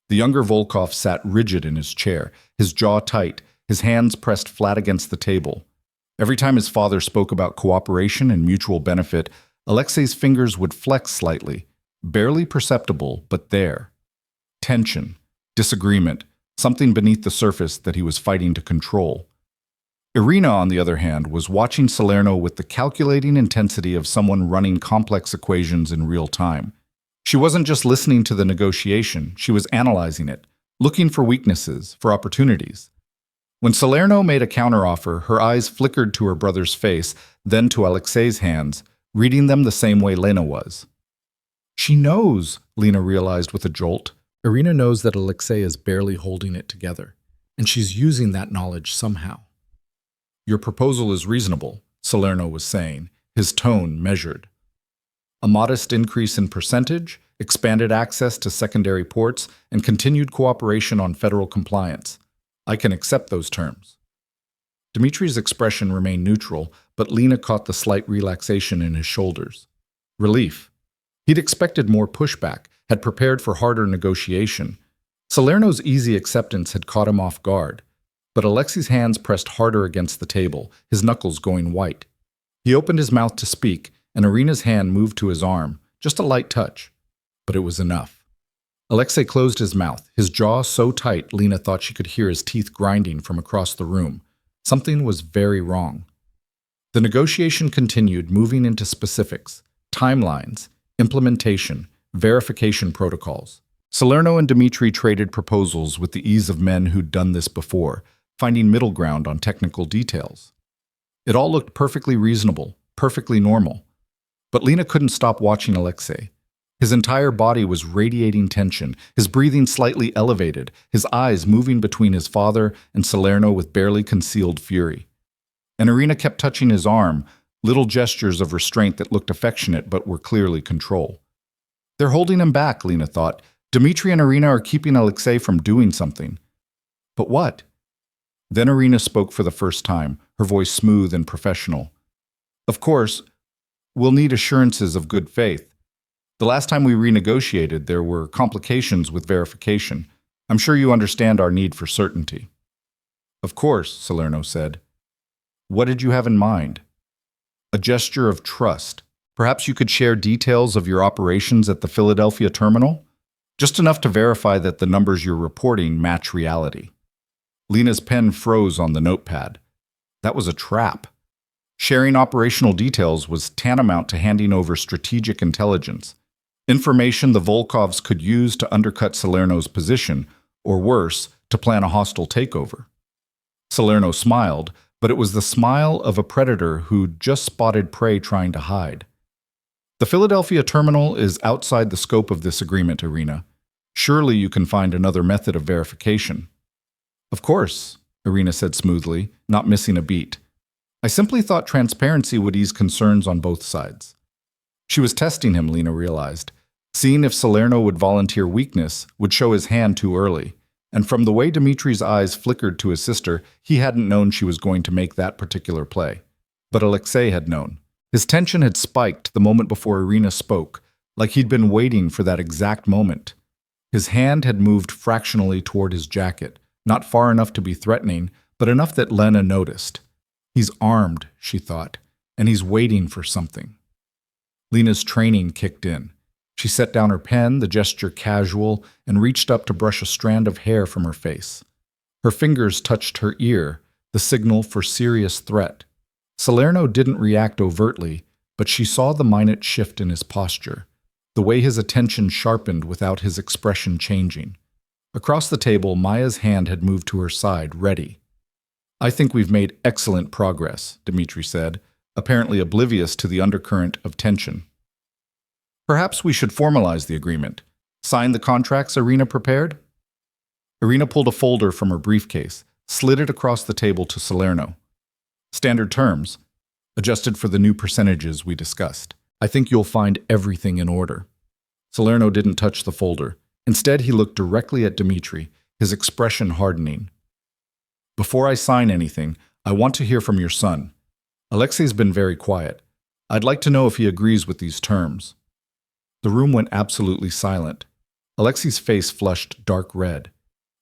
The younger Volkov sat rigid in his chair, his jaw tight, his hands pressed flat against the table. Every time his father spoke about cooperation and mutual benefit, Alexei's fingers would flex slightly, barely perceptible, but there. Tension, disagreement, something beneath the surface that he was fighting to control. Irina, on the other hand, was watching Salerno with the calculating intensity of someone running complex equations in real time. She wasn't just listening to the negotiation, she was analyzing it, looking for weaknesses, for opportunities. When Salerno made a counteroffer, her eyes flickered to her brother's face, then to Alexei's hands, reading them the same way Lena was. "She knows," Lena realized with a jolt. Irina knows that Alexei is barely holding it together, and she's using that knowledge somehow. "Your proposal is reasonable," Salerno was saying, his tone measured. "A modest increase in percentage, expanded access to secondary ports, and continued cooperation on federal compliance. I can accept those terms." Dmitri's expression remained neutral, but Lena caught the slight relaxation in his shoulders. Relief. He'd expected more pushback, had prepared for harder negotiation. Salerno's easy acceptance had caught him off guard, but Alexei's hands pressed harder against the table, his knuckles going white. He opened his mouth to speak, and Irina's hand moved to his arm, just a light touch. But it was enough. Alexei closed his mouth, his jaw so tight Lena thought she could hear his teeth grinding from across the room. Something was very wrong. The negotiation continued, moving into specifics, timelines, implementation, verification protocols. Salerno and Dmitri traded proposals with the ease of men who'd done this before, finding middle ground on technical details. It all looked perfectly reasonable, perfectly normal. But Lena couldn't stop watching Alexei. His entire body was radiating tension, his breathing slightly elevated, his eyes moving between his father and Salerno with barely concealed fury. And Irina kept touching his arm, little gestures of restraint that looked affectionate but were clearly control. They're holding him back, Lena thought. Dmitri and Irina are keeping Alexei from doing something. But what? Then Irina spoke for the first time, her voice smooth and professional. Of course, we'll need assurances of good faith. The last time we renegotiated, there were complications with verification. I'm sure you understand our need for certainty. Of course, Salerno said. What did you have in mind? A gesture of trust. Perhaps you could share details of your operations at the Philadelphia terminal? Just enough to verify that the numbers you're reporting match reality. Lena's pen froze on the notepad. That was a trap. Sharing operational details was tantamount to handing over strategic intelligence. Information the Volkovs could use to undercut Salerno's position, or worse, to plan a hostile takeover. Salerno smiled, but it was the smile of a predator who'd just spotted prey trying to hide. The Philadelphia terminal is outside the scope of this agreement, Irina. Surely you can find another method of verification. Of course, Irina said smoothly, not missing a beat. I simply thought transparency would ease concerns on both sides. She was testing him, Lena realized. Seeing if Salerno would volunteer weakness would show his hand too early, and from the way Dmitri's eyes flickered to his sister, he hadn't known she was going to make that particular play. But Alexei had known. His tension had spiked the moment before Irina spoke, like he'd been waiting for that exact moment. His hand had moved fractionally toward his jacket, not far enough to be threatening, but enough that Lena noticed. He's armed, she thought, and he's waiting for something. Lena's training kicked in. She set down her pen, the gesture casual, and reached up to brush a strand of hair from her face. Her fingers touched her ear, the signal for serious threat. Salerno didn't react overtly, but she saw the minute shift in his posture, the way his attention sharpened without his expression changing. Across the table, Maya's hand had moved to her side, ready. I think we've made excellent progress, Dmitri said, apparently oblivious to the undercurrent of tension. Perhaps we should formalize the agreement. Sign the contracts Irina prepared? Irina pulled a folder from her briefcase, slid it across the table to Salerno. Standard terms, adjusted for the new percentages we discussed. I think you'll find everything in order. Salerno didn't touch the folder. Instead, he looked directly at Dmitri, his expression hardening. Before I sign anything, I want to hear from your son. Alexei's been very quiet. I'd like to know if he agrees with these terms. The room went absolutely silent. Alexei's face flushed dark red.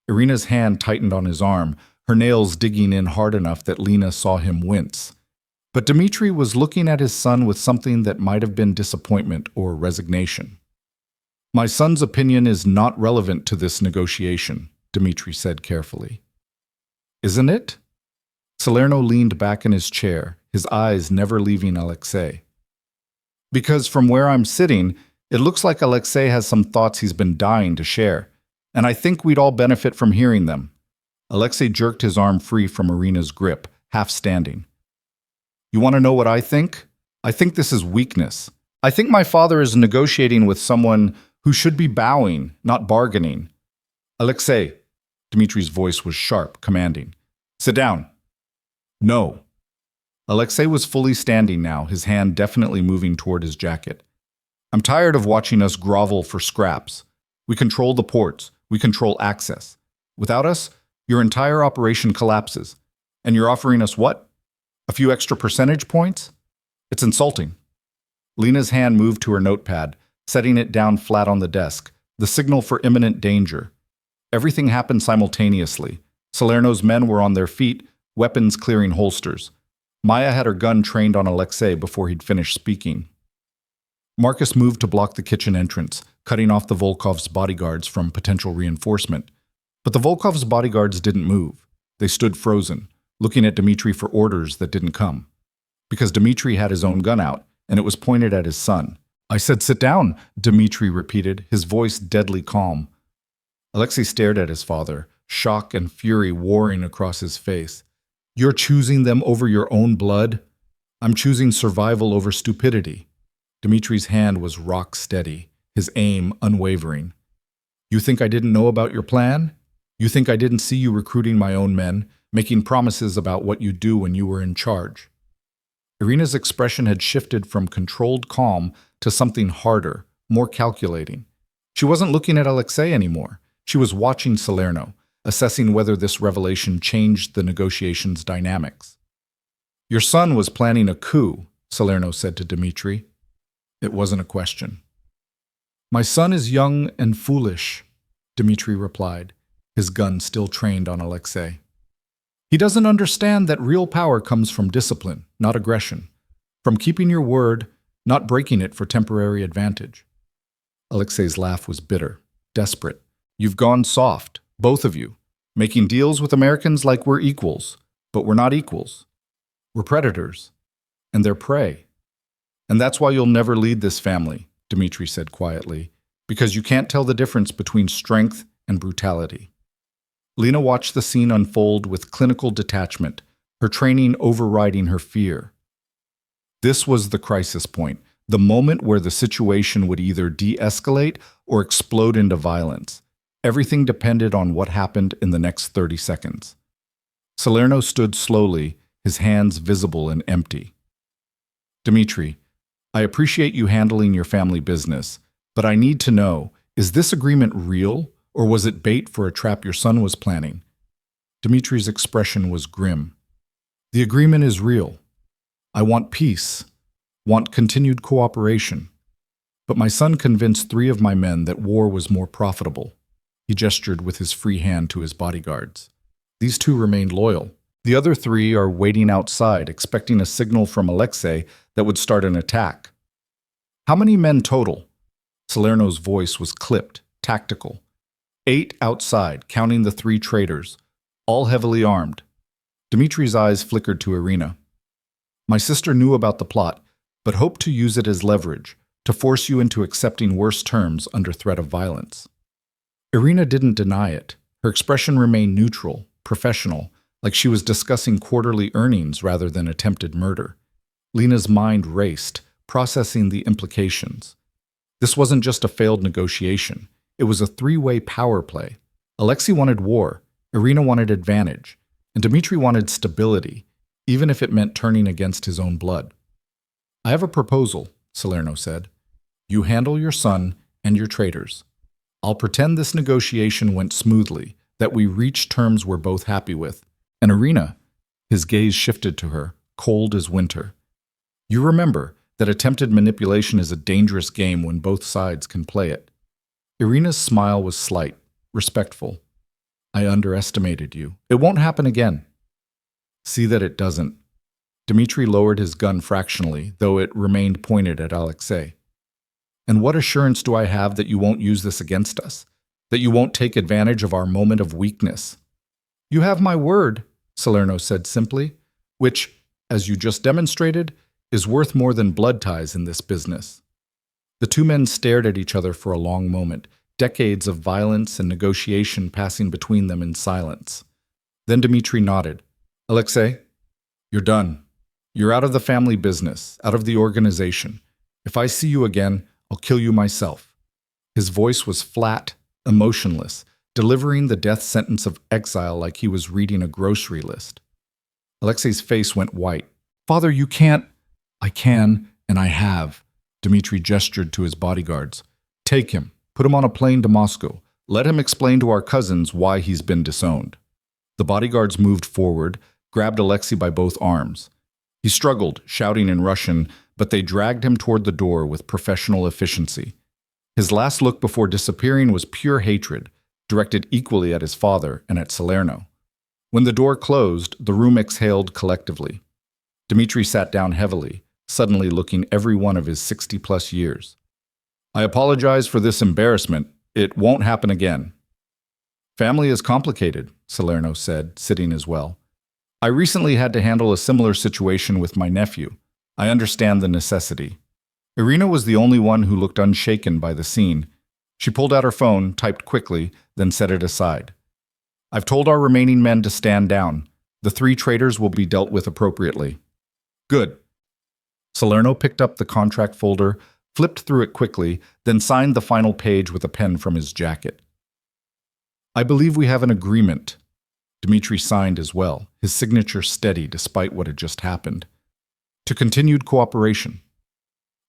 Irina's hand tightened on his arm, her nails digging in hard enough that Lena saw him wince. But Dmitri was looking at his son with something that might have been disappointment or resignation. My son's opinion is not relevant to this negotiation, Dmitri said carefully. Isn't it? Salerno leaned back in his chair, his eyes never leaving Alexei. Because from where I'm sitting, it looks like Alexei has some thoughts he's been dying to share, and I think we'd all benefit from hearing them. Alexei jerked his arm free from Irina's grip, half standing. You want to know what I think? I think this is weakness. I think my father is negotiating with someone who should be bowing, not bargaining. Alexei, Dmitri's voice was sharp, commanding. Sit down. No. Alexei was fully standing now, his hand definitely moving toward his jacket. I'm tired of watching us grovel for scraps. We control the ports. We control access. Without us, your entire operation collapses. And you're offering us what? A few extra percentage points? It's insulting. Lena's hand moved to her notepad, setting it down flat on the desk, the signal for imminent danger. Everything happened simultaneously. Salerno's men were on their feet, weapons clearing holsters. Maya had her gun trained on Alexei before he'd finished speaking. Marcus moved to block the kitchen entrance, cutting off the Volkov's bodyguards from potential reinforcement. But the Volkov's bodyguards didn't move. They stood frozen, looking at Dmitri for orders that didn't come. Because Dmitri had his own gun out, and it was pointed at his son. "I said sit down," Dmitri repeated, his voice deadly calm. Alexei stared at his father, shock and fury warring across his face. "You're choosing them over your own blood? I'm choosing survival over stupidity." Dmitri's hand was rock steady, his aim unwavering. "You think I didn't know about your plan? You think I didn't see you recruiting my own men, making promises about what you'd do when you were in charge?" Irina's expression had shifted from controlled calm to something harder, more calculating. She wasn't looking at Alexei anymore. She was watching Salerno, assessing whether this revelation changed the negotiations' dynamics. "Your son was planning a coup," Salerno said to Dmitri. It wasn't a question. "My son is young and foolish," Dmitri replied, his gun still trained on Alexei. "He doesn't understand that real power comes from discipline, not aggression, from keeping your word, not breaking it for temporary advantage." Alexei's laugh was bitter, desperate. "You've gone soft, both of you, making deals with Americans like we're equals, but we're not equals. We're predators, and they're prey. And that's why you'll never lead this family," Dmitri said quietly, "because you can't tell the difference between strength and brutality." Lena watched the scene unfold with clinical detachment, her training overriding her fear. This was the crisis point, the moment where the situation would either de-escalate or explode into violence. Everything depended on what happened in the next 30 seconds. Salerno stood slowly, his hands visible and empty. "Dmitri, I appreciate you handling your family business, but I need to know, is this agreement real, or was it bait for a trap your son was planning?" Dmitri's expression was grim. "The agreement is real. I want peace, want continued cooperation. But my son convinced 3 of my men that war was more profitable." He gestured with his free hand to his bodyguards. "These 2 remained loyal. The other 3 are waiting outside, expecting a signal from Alexei that would start an attack." "How many men total?" Salerno's voice was clipped, tactical. 8 outside, counting the 3 traitors, all heavily armed." Dmitri's eyes flickered to Irina. "My sister knew about the plot, but hoped to use it as leverage, to force you into accepting worse terms under threat of violence." Irina didn't deny it. Her expression remained neutral, professional, like she was discussing quarterly earnings rather than attempted murder. Lena's mind raced, processing the implications. This wasn't just a failed negotiation. It was a 3-way power play. Alexei wanted war, Irina wanted advantage, and Dmitri wanted stability, even if it meant turning against his own blood. "I have a proposal," Salerno said. "You handle your son and your traitors. I'll pretend this negotiation went smoothly, that we reached terms we're both happy with. And Irina," his gaze shifted to her, cold as winter, "you remember that attempted manipulation is a dangerous game when both sides can play it." Irina's smile was slight, respectful. "I underestimated you. It won't happen again." "See that it doesn't." Dmitri lowered his gun fractionally, though it remained pointed at Alexei. "And what assurance do I have that you won't use this against us? That you won't take advantage of our moment of weakness?" "You have my word," Salerno said simply, "which, as you just demonstrated, is worth more than blood ties in this business." The 2 men stared at each other for a long moment, decades of violence and negotiation passing between them in silence. Then Dmitri nodded. "Alexei, you're done. You're out of the family business, out of the organization. If I see you again, I'll kill you myself." His voice was flat, emotionless, delivering the death sentence of exile like he was reading a grocery list. Alexei's face went white. "Father, you can't." "I can, and I have." Dmitri gestured to his bodyguards. "Take him. Put him on a plane to Moscow. Let him explain to our cousins why he's been disowned." The bodyguards moved forward, grabbed Alexei by both arms. He struggled, shouting in Russian, but they dragged him toward the door with professional efficiency. His last look before disappearing was pure hatred, directed equally at his father and at Salerno. When the door closed, the room exhaled collectively. Dmitri sat down heavily, suddenly looking every one of his 60-plus years. "I apologize for this embarrassment. It won't happen again." "Family is complicated," Salerno said, sitting as well. "I recently had to handle a similar situation with my nephew. I understand the necessity." Irina was the only one who looked unshaken by the scene. She pulled out her phone, typed quickly, then set it aside. "I've told our remaining men to stand down. The 3 traitors will be dealt with appropriately." "Good." Salerno picked up the contract folder, flipped through it quickly, then signed the final page with a pen from his jacket. "I believe we have an agreement." Dmitri signed as well, his signature steady despite what had just happened. "To continued cooperation."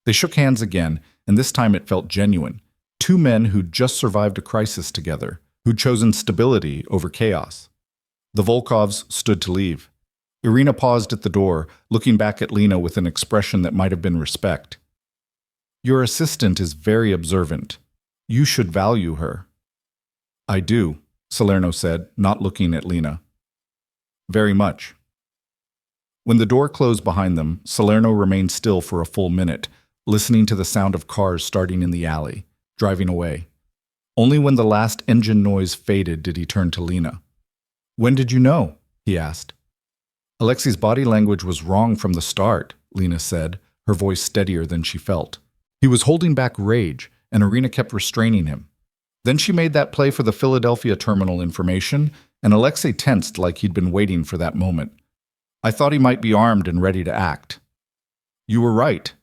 They shook hands again, and this time it felt genuine. 2 men who'd just survived a crisis together, who'd chosen stability over chaos. The Volkovs stood to leave. Irina paused at the door, looking back at Lena with an expression that might have been respect. "Your assistant is very observant. You should value her." "I do," Salerno said, not looking at Lena. "Very much." When the door closed behind them, Salerno remained still for a full minute, listening to the sound of cars starting in the alley, driving away. Only when the last engine noise faded did he turn to Lena. "When did you know?" he asked. "Alexei's body language was wrong from the start," Lena said, her voice steadier than she felt. "He was holding back rage, and Irina kept restraining him. Then she made that play for the Philadelphia terminal information, and Alexei tensed like he'd been waiting for that moment. I thought he might be armed and ready to act." "You were right."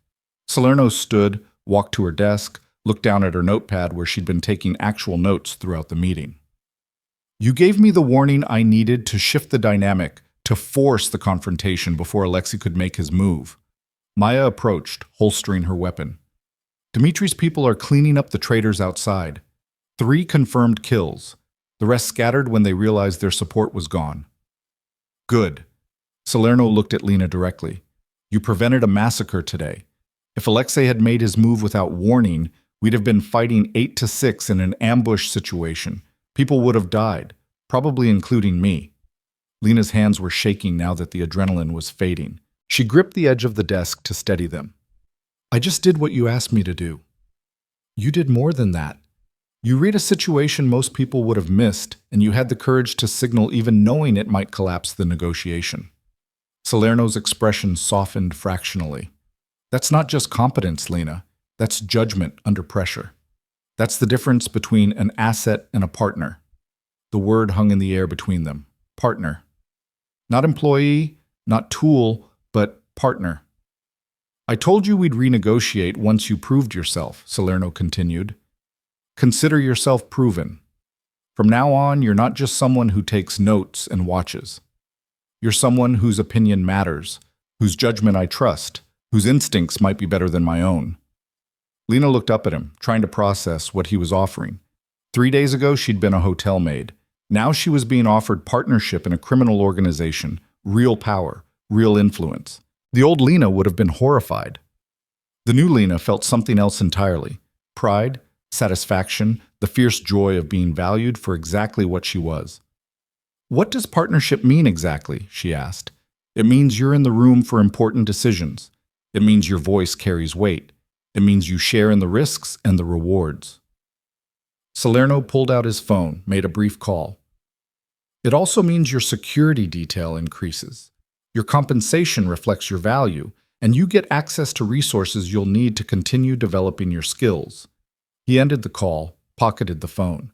Salerno stood, walked to her desk, looked down at her notepad where she'd been taking actual notes throughout the meeting. "You gave me the warning I needed to shift the dynamic, to force the confrontation before Alexei could make his move." Maya approached, holstering her weapon. "Dmitri's people are cleaning up the traitors outside. 3 confirmed kills. The rest scattered when they realized their support was gone." "Good." Salerno looked at Lena directly. "You prevented a massacre today. If Alexei had made his move without warning, we'd have been fighting 8 to 6 in an ambush situation. People would have died, probably including me." Lena's hands were shaking now that the adrenaline was fading. She gripped the edge of the desk to steady them. "I just did what you asked me to do." "You did more than that. You read a situation most people would have missed, and you had the courage to signal even knowing it might collapse the negotiation." Salerno's expression softened fractionally. "That's not just competence, Lena. That's judgment under pressure. That's the difference between an asset and a partner." The word hung in the air between them. Partner. Not employee, not tool, but partner. "I told you we'd renegotiate once you proved yourself," Salerno continued. "Consider yourself proven. From now on, you're not just someone who takes notes and watches. You're someone whose opinion matters, whose judgment I trust, whose instincts might be better than my own." Lena looked up at him, trying to process what he was offering. 3 days ago, she'd been a hotel maid. Now she was being offered partnership in a criminal organization, real power, real influence. The old Lena would have been horrified. The new Lena felt something else entirely. Pride, satisfaction, the fierce joy of being valued for exactly what she was. "What does partnership mean exactly?" she asked. "It means you're in the room for important decisions. It means your voice carries weight. It means you share in the risks and the rewards." Salerno pulled out his phone, made a brief call. "It also means your security detail increases. Your compensation reflects your value, and you get access to resources you'll need to continue developing your skills." He ended the call, pocketed the phone.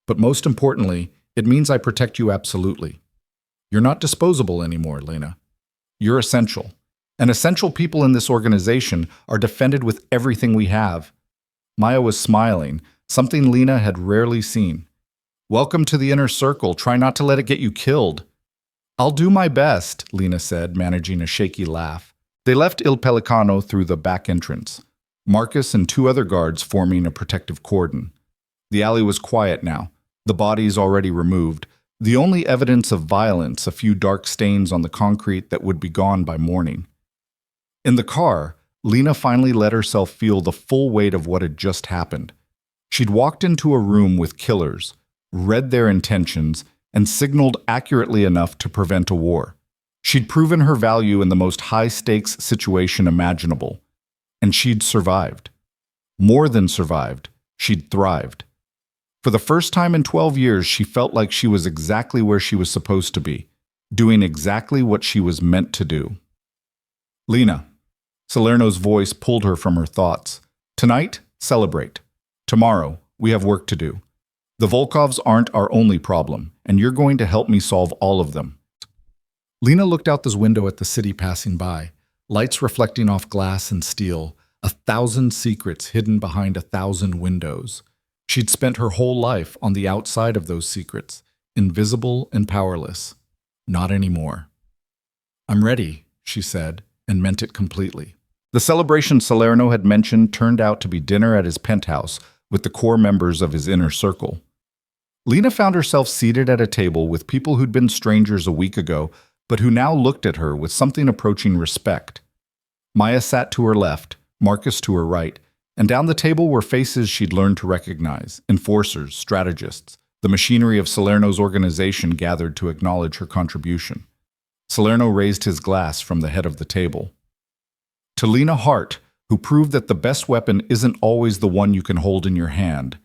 "But most importantly, it means I protect you absolutely. You're not disposable anymore, Lena. You're essential. And essential people in this organization are defended with everything we have." Maya was smiling, something Lena had rarely seen. "Welcome to the inner circle. Try not to let it get you killed." "I'll do my best," Lena said, managing a shaky laugh. They left Il Pelicano through the back entrance, Marcus and 2 other guards forming a protective cordon. The alley was quiet now, the bodies already removed, the only evidence of violence a few dark stains on the concrete that would be gone by morning. In the car, Lena finally let herself feel the full weight of what had just happened. She'd walked into a room with killers, read their intentions, and signaled accurately enough to prevent a war. She'd proven her value in the most high-stakes situation imaginable, and she'd survived. More than survived, she'd thrived. For the first time in 12 years, she felt like she was exactly where she was supposed to be, doing exactly what she was meant to do. Lena. Salerno's voice pulled her from her thoughts. Tonight, celebrate. Tomorrow, we have work to do. The Volkovs aren't our only problem, and you're going to help me solve all of them. Lena looked out this window at the city passing by, lights reflecting off glass and steel, 1,000 secrets hidden behind 1,000 windows. She'd spent her whole life on the outside of those secrets, invisible and powerless. Not anymore. I'm ready, she said, and meant it completely. The celebration Salerno had mentioned turned out to be dinner at his penthouse with the core members of his inner circle. Lena found herself seated at a table with people who'd been strangers a week ago, but who now looked at her with something approaching respect. Maya sat to her left, Marcus to her right, and down the table were faces she'd learned to recognize, enforcers, strategists. The machinery of Salerno's organization gathered to acknowledge her contribution. Salerno raised his glass from the head of the table. To Lena Hart, who proved that the best weapon isn't always the one you can hold in your hand.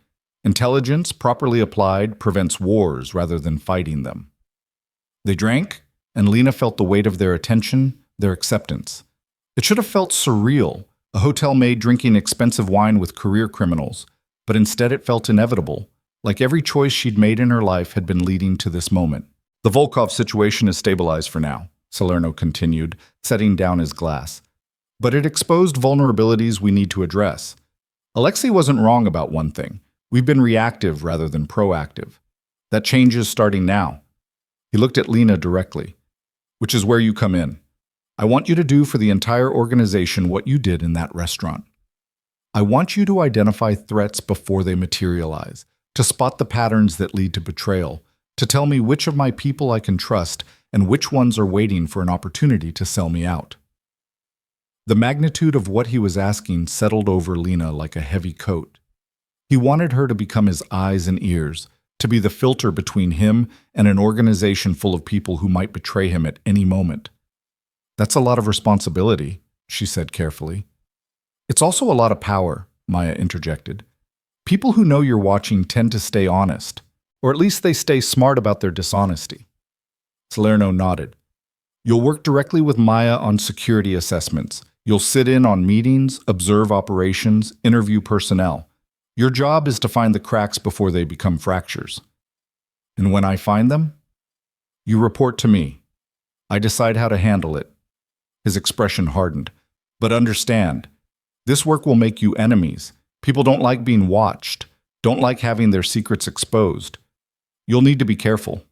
Intelligence, properly applied, prevents wars rather than fighting them. They drank, and Lena felt the weight of their attention, their acceptance. It should have felt surreal, a hotel maid drinking expensive wine with career criminals, but instead it felt inevitable, like every choice she'd made in her life had been leading to this moment. The Volkov situation is stabilized for now, Salerno continued, setting down his glass. But it exposed vulnerabilities we need to address. Alexei wasn't wrong about one thing. We've been reactive rather than proactive. That change is starting now. He looked at Lena directly. Which is where you come in. I want you to do for the entire organization what you did in that restaurant. I want you to identify threats before they materialize, to spot the patterns that lead to betrayal, to tell me which of my people I can trust and which ones are waiting for an opportunity to sell me out. The magnitude of what he was asking settled over Lena like a heavy coat. He wanted her to become his eyes and ears, to be the filter between him and an organization full of people who might betray him at any moment. That's a lot of responsibility, she said carefully. It's also a lot of power, Maya interjected. People who know you're watching tend to stay honest, or at least they stay smart about their dishonesty. Salerno nodded. You'll work directly with Maya on security assessments. You'll sit in on meetings, observe operations, interview personnel. Your job is to find the cracks before they become fractures. And when I find them, you report to me. I decide how to handle it. His expression hardened. But understand, this work will make you enemies. People don't like being watched, don't like having their secrets exposed. You'll need to be careful.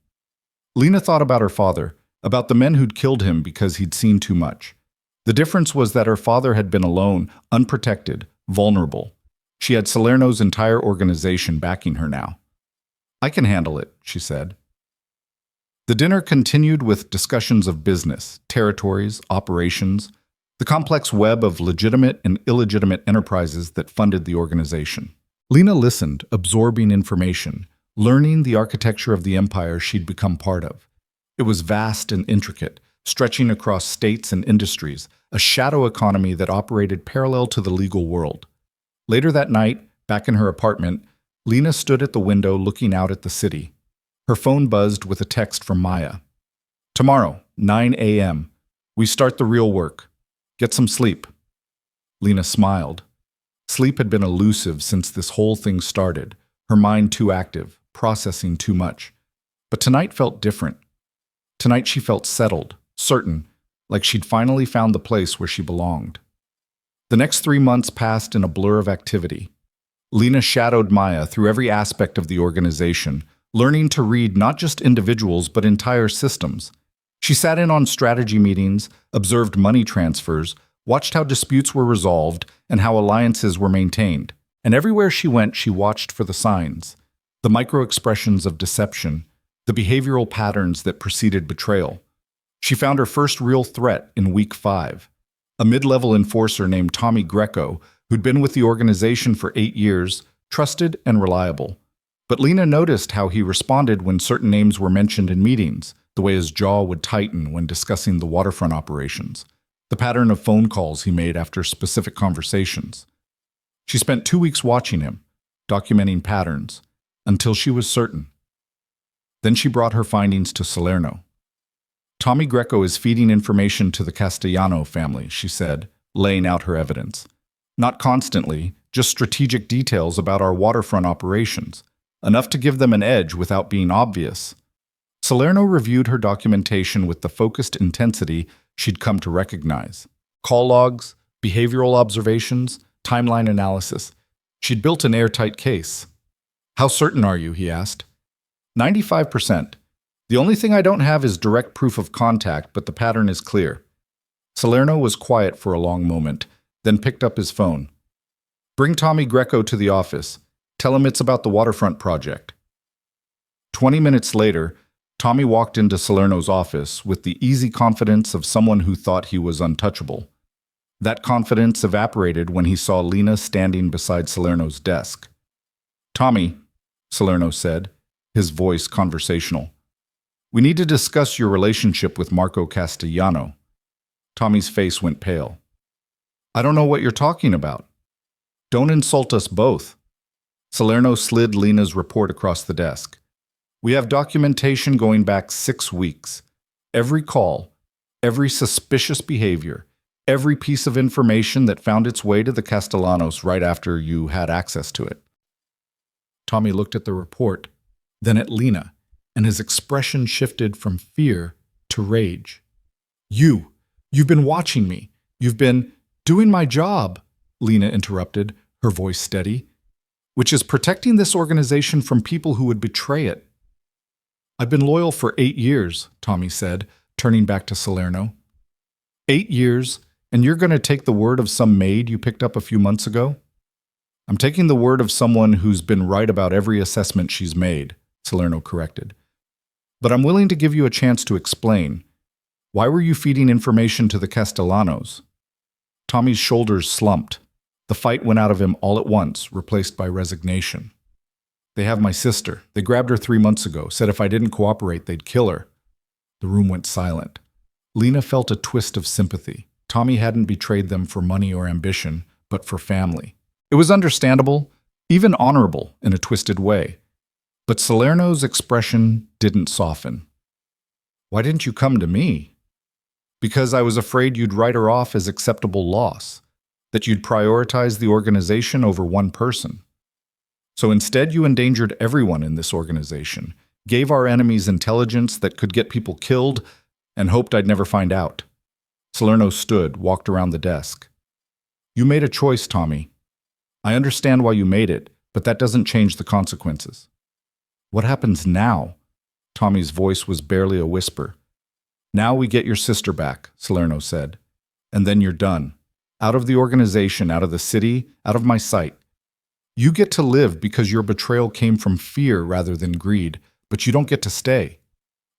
Lena thought about her father, about the men who'd killed him because he'd seen too much. The difference was that her father had been alone, unprotected, vulnerable. She had Salerno's entire organization backing her now. I can handle it, she said. The dinner continued with discussions of business, territories, operations, the complex web of legitimate and illegitimate enterprises that funded the organization. Lena listened, absorbing information, learning the architecture of the empire she'd become part of. It was vast and intricate, stretching across states and industries, a shadow economy that operated parallel to the legal world. Later that night, back in her apartment, Lena stood at the window looking out at the city. Her phone buzzed with a text from Maya. Tomorrow, 9 a.m. We start the real work. Get some sleep. Lena smiled. Sleep had been elusive since this whole thing started, her mind too active, processing too much. But tonight felt different. Tonight she felt settled, certain, like she'd finally found the place where she belonged. The next 3 months passed in a blur of activity. Lena shadowed Maya through every aspect of the organization, learning to read not just individuals but entire systems. She sat in on strategy meetings, observed money transfers, watched how disputes were resolved and how alliances were maintained. And everywhere she went, she watched for the signs, the micro-expressions of deception, the behavioral patterns that preceded betrayal. She found her first real threat in week 5. A mid-level enforcer named Tommy Greco, who'd been with the organization for 8 years, trusted and reliable. But Lena noticed how he responded when certain names were mentioned in meetings, the way his jaw would tighten when discussing the waterfront operations, the pattern of phone calls he made after specific conversations. She spent 2 weeks watching him, documenting patterns, until she was certain. Then she brought her findings to Salerno. Tommy Greco is feeding information to the Castellano family, she said, laying out her evidence. Not constantly, just strategic details about our waterfront operations, enough to give them an edge without being obvious. Salerno reviewed her documentation with the focused intensity she'd come to recognize. Call logs, behavioral observations, timeline analysis. She'd built an airtight case. "How certain are you?" he asked. 95%. The only thing I don't have is direct proof of contact, but the pattern is clear. Salerno was quiet for a long moment, then picked up his phone. "Bring Tommy Greco to the office. Tell him it's about the waterfront project." 20 minutes later, Tommy walked into Salerno's office with the easy confidence of someone who thought he was untouchable. That confidence evaporated when he saw Lena standing beside Salerno's desk. "Tommy," Salerno said, his voice conversational, "we need to discuss your relationship with Marco Castellano." Tommy's face went pale. "I don't know what you're talking about." "Don't insult us both." Salerno slid Lena's report across the desk. "We have documentation going back 6 weeks. Every call, every suspicious behavior, every piece of information that found its way to the Castellanos right after you had access to it." Tommy looked at the report, then at Lena, and his expression shifted from fear to rage. You've been watching me. You've been doing my job," Lena interrupted, her voice steady, "which is protecting this organization from people who would betray it." "I've been loyal for 8 years, Tommy said, turning back to Salerno. 8 years, and you're going to take the word of some maid you picked up a few months ago?" "I'm taking the word of someone who's been right about every assessment she's made," Salerno corrected. "But I'm willing to give you a chance to explain. Why were you feeding information to the Castellanos?" Tommy's shoulders slumped. The fight went out of him all at once, replaced by resignation. "They have my sister. They grabbed her 3 months ago, said if I didn't cooperate, they'd kill her." The room went silent. Lena felt a twist of sympathy. Tommy hadn't betrayed them for money or ambition, but for family. It was understandable, even honorable in a twisted way. But Salerno's expression didn't soften. "Why didn't you come to me?" "Because I was afraid you'd write her off as acceptable loss, that you'd prioritize the organization over one person. So instead you endangered everyone in this organization, gave our enemies intelligence that could get people killed, and hoped I'd never find out." Salerno stood, walked around the desk. "You made a choice, Tommy. I understand why you made it, but that doesn't change the consequences." "What happens now?" Tommy's voice was barely a whisper. "Now we get your sister back," Salerno said. "And then you're done. Out of the organization, out of the city, out of my sight. You get to live because your betrayal came from fear rather than greed, but you don't get to stay."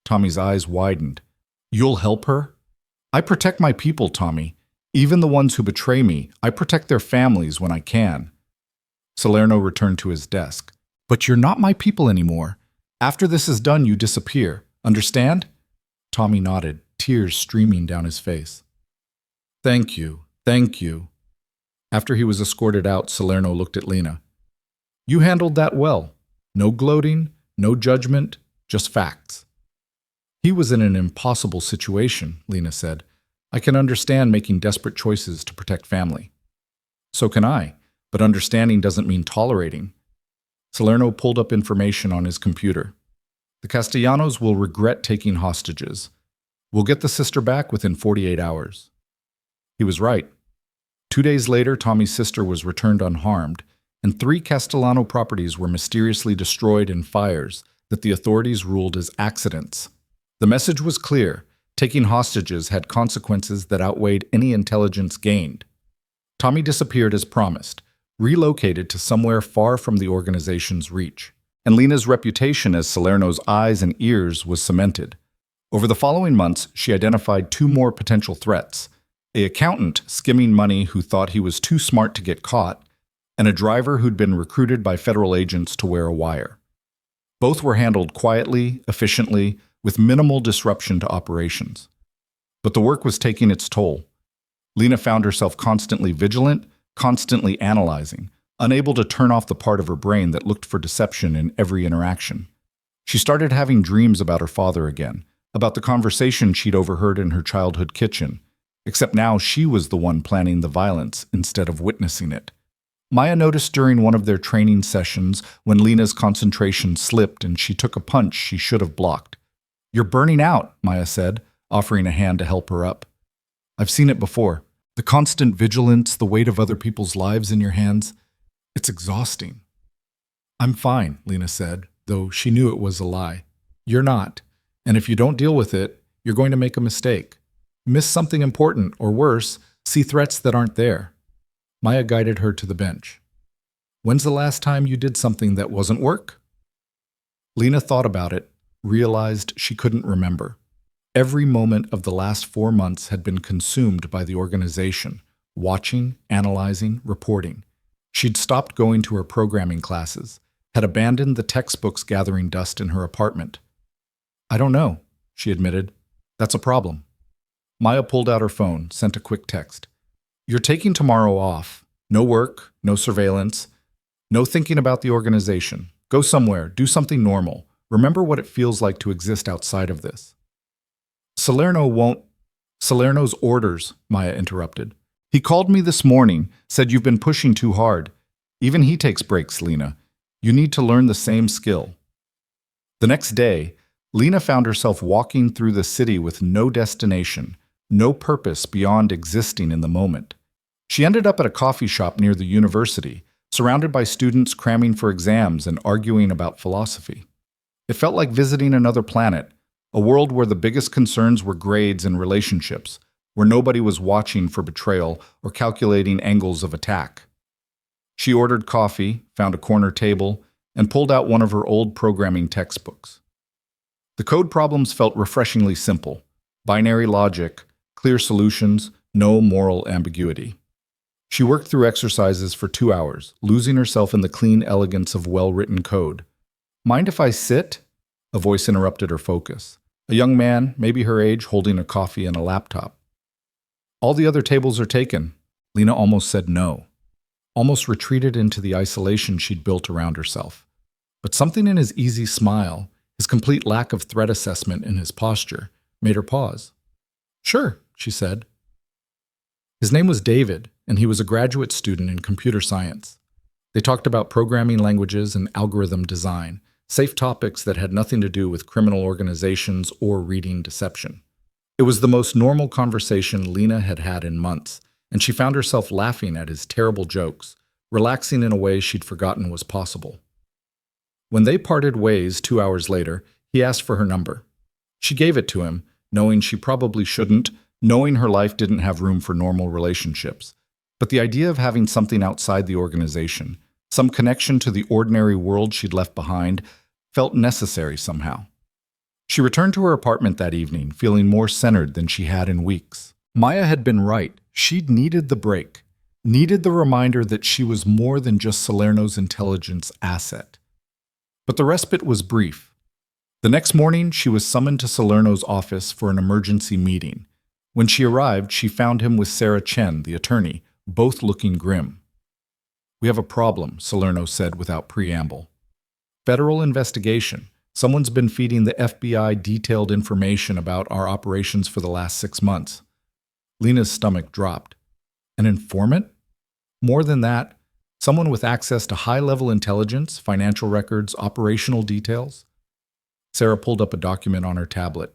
Tommy's eyes widened. "You'll help her?" "I protect my people, Tommy. Even the ones who betray me, I protect their families when I can." Salerno returned to his desk. "But you're not my people anymore. After this is done, you disappear. Understand?" Tommy nodded, tears streaming down his face. "Thank you, thank you." After he was escorted out, Salerno looked at Lena. "You handled that well. No gloating, no judgment, just facts." "He was in an impossible situation," Lena said. "I can understand making desperate choices to protect family." "So can I, but understanding doesn't mean tolerating." Salerno pulled up information on his computer. "The Castellanos will regret taking hostages. We'll get the sister back within 48 hours. He was right. 2 days later, Tommy's sister was returned unharmed, and 3 Castellano properties were mysteriously destroyed in fires that the authorities ruled as accidents. The message was clear: taking hostages had consequences that outweighed any intelligence gained. Tommy disappeared as promised, relocated to somewhere far from the organization's reach, and Lena's reputation as Salerno's eyes and ears was cemented. Over the following months, she identified 2 more potential threats: an accountant skimming money who thought he was too smart to get caught, and a driver who'd been recruited by federal agents to wear a wire. Both were handled quietly, efficiently, with minimal disruption to operations. But the work was taking its toll. Lena found herself constantly vigilant, constantly analyzing, unable to turn off the part of her brain that looked for deception in every interaction. She started having dreams about her father again, about the conversation she'd overheard in her childhood kitchen, except now she was the one planning the violence instead of witnessing it. Maya noticed during one of their training sessions when Lena's concentration slipped and she took a punch she should have blocked. "You're burning out," Maya said, offering a hand to help her up. "I've seen it before. The constant vigilance, the weight of other people's lives in your hands, it's exhausting." "I'm fine," Lena said, though she knew it was a lie. "You're not, and if you don't deal with it, you're going to make a mistake. Miss something important, or worse, see threats that aren't there." Maya guided her to the bench. "When's the last time you did something that wasn't work?" Lena thought about it, realized she couldn't remember. Every moment of the last 4 months had been consumed by the organization, watching, analyzing, reporting. She'd stopped going to her programming classes, had abandoned the textbooks gathering dust in her apartment. "I don't know," she admitted. "That's a problem." Maya pulled out her phone, sent a quick text. "You're taking tomorrow off. No work, no surveillance, no thinking about the organization. Go somewhere, do something normal. Remember what it feels like to exist outside of this." Salerno's orders," Maya interrupted. "He called me this morning, said you've been pushing too hard. Even he takes breaks, Lena. You need to learn the same skill." The next day, Lena found herself walking through the city with no destination, no purpose beyond existing in the moment. She ended up at a coffee shop near the university, surrounded by students cramming for exams and arguing about philosophy. It felt like visiting another planet, a world where the biggest concerns were grades and relationships, where nobody was watching for betrayal or calculating angles of attack. She ordered coffee, found a corner table, and pulled out one of her old programming textbooks. The code problems felt refreshingly simple: binary logic, clear solutions, no moral ambiguity. She worked through exercises for 2 hours, losing herself in the clean elegance of well-written code. "Mind if I sit?" A voice interrupted her focus. A young man, maybe her age, holding a coffee and a laptop. "All the other tables are taken." Lena almost said no, almost retreated into the isolation she'd built around herself. But something in his easy smile, his complete lack of threat assessment in his posture, made her pause. "Sure," she said. His name was David, and he was a graduate student in computer science. They talked about programming languages and algorithm design, safe topics that had nothing to do with criminal organizations or reading deception. It was the most normal conversation Lena had had in months, and she found herself laughing at his terrible jokes, relaxing in a way she'd forgotten was possible. When they parted ways 2 hours later, he asked for her number. She gave it to him, knowing she probably shouldn't, knowing her life didn't have room for normal relationships. But the idea of having something outside the organization, some connection to the ordinary world she'd left behind, felt necessary somehow. She returned to her apartment that evening, feeling more centered than she had in weeks. Maya had been right. She'd needed the break, needed the reminder that she was more than just Salerno's intelligence asset. But the respite was brief. The next morning, she was summoned to Salerno's office for an emergency meeting. When she arrived, she found him with Sarah Chen, the attorney, both looking grim. "We have a problem," Salerno said without preamble. "Federal investigation. Someone's been feeding the FBI detailed information about our operations for the last 6 months." Lena's stomach dropped. An informant? More than that, someone with access to high-level intelligence, financial records, operational details? Sarah pulled up a document on her tablet.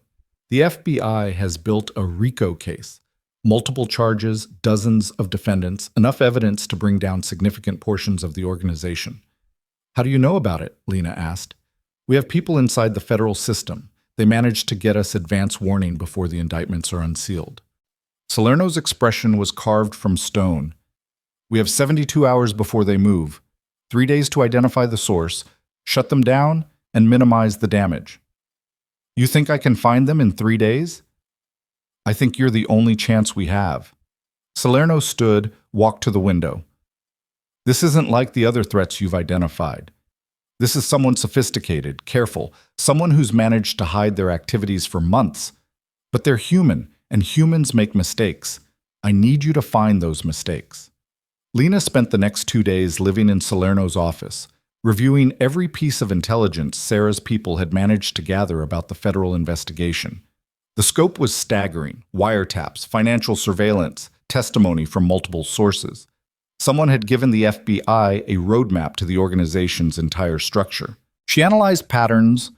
"The FBI has built a RICO case. Multiple charges, dozens of defendants, enough evidence to bring down significant portions of the organization." "How do you know about it?" Lena asked. "We have people inside the federal system. They managed to get us advance warning before the indictments are unsealed." Salerno's expression was carved from stone. "We have 72 hours before they move, 3 days to identify the source, shut them down, and minimize the damage." "You think I can find them in 3 days?" "I think you're the only chance we have." Salerno stood, walked to the window. "This isn't like the other threats you've identified. This is someone sophisticated, careful, someone who's managed to hide their activities for months. But they're human, and humans make mistakes. I need you to find those mistakes. Lena spent the next 2 days living in Salerno's office, reviewing every piece of intelligence Sarah's people had managed to gather about the federal investigation. The scope was staggering: wiretaps, financial surveillance, testimony from multiple sources. Someone had given the FBI a roadmap to the organization's entire structure. She analyzed patterns,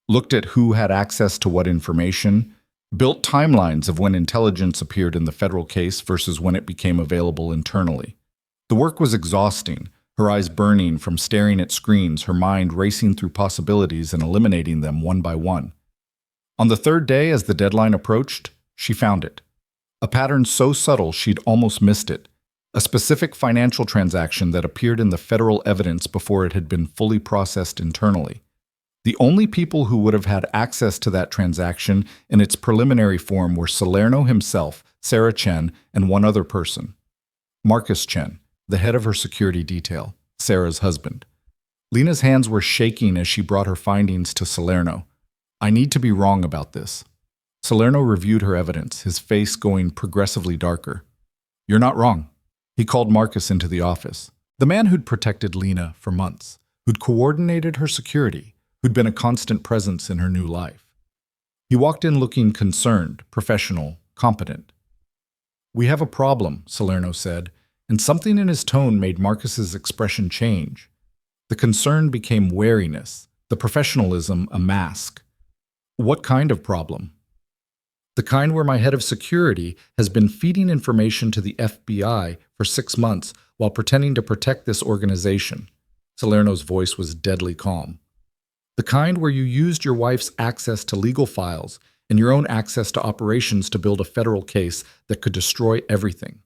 looked at who had access to what information, built timelines of when intelligence appeared in the federal case versus when it became available internally. The work was exhausting, her eyes burning from staring at screens, her mind racing through possibilities and eliminating them one by one. On the third day, as the deadline approached, she found it. A pattern so subtle she'd almost missed it. A specific financial transaction that appeared in the federal evidence before it had been fully processed internally. The only people who would have had access to that transaction in its preliminary form were Salerno himself, Sarah Chen, and one other person. Marcus Chen, the head of her security detail, Sarah's husband. Lena's hands were shaking as she brought her findings to Salerno. I need to be wrong about this. Salerno reviewed her evidence, his face going progressively darker. You're not wrong. He called Marcus into the office. The man who'd protected Lena for months, who'd coordinated her security, who'd been a constant presence in her new life. He walked in looking concerned, professional, competent. We have a problem, Salerno said, and something in his tone made Marcus's expression change. The concern became wariness, the professionalism a mask. What kind of problem? The kind where my head of security has been feeding information to the FBI for 6 months while pretending to protect this organization. Salerno's voice was deadly calm. The kind where you used your wife's access to legal files and your own access to operations to build a federal case that could destroy everything.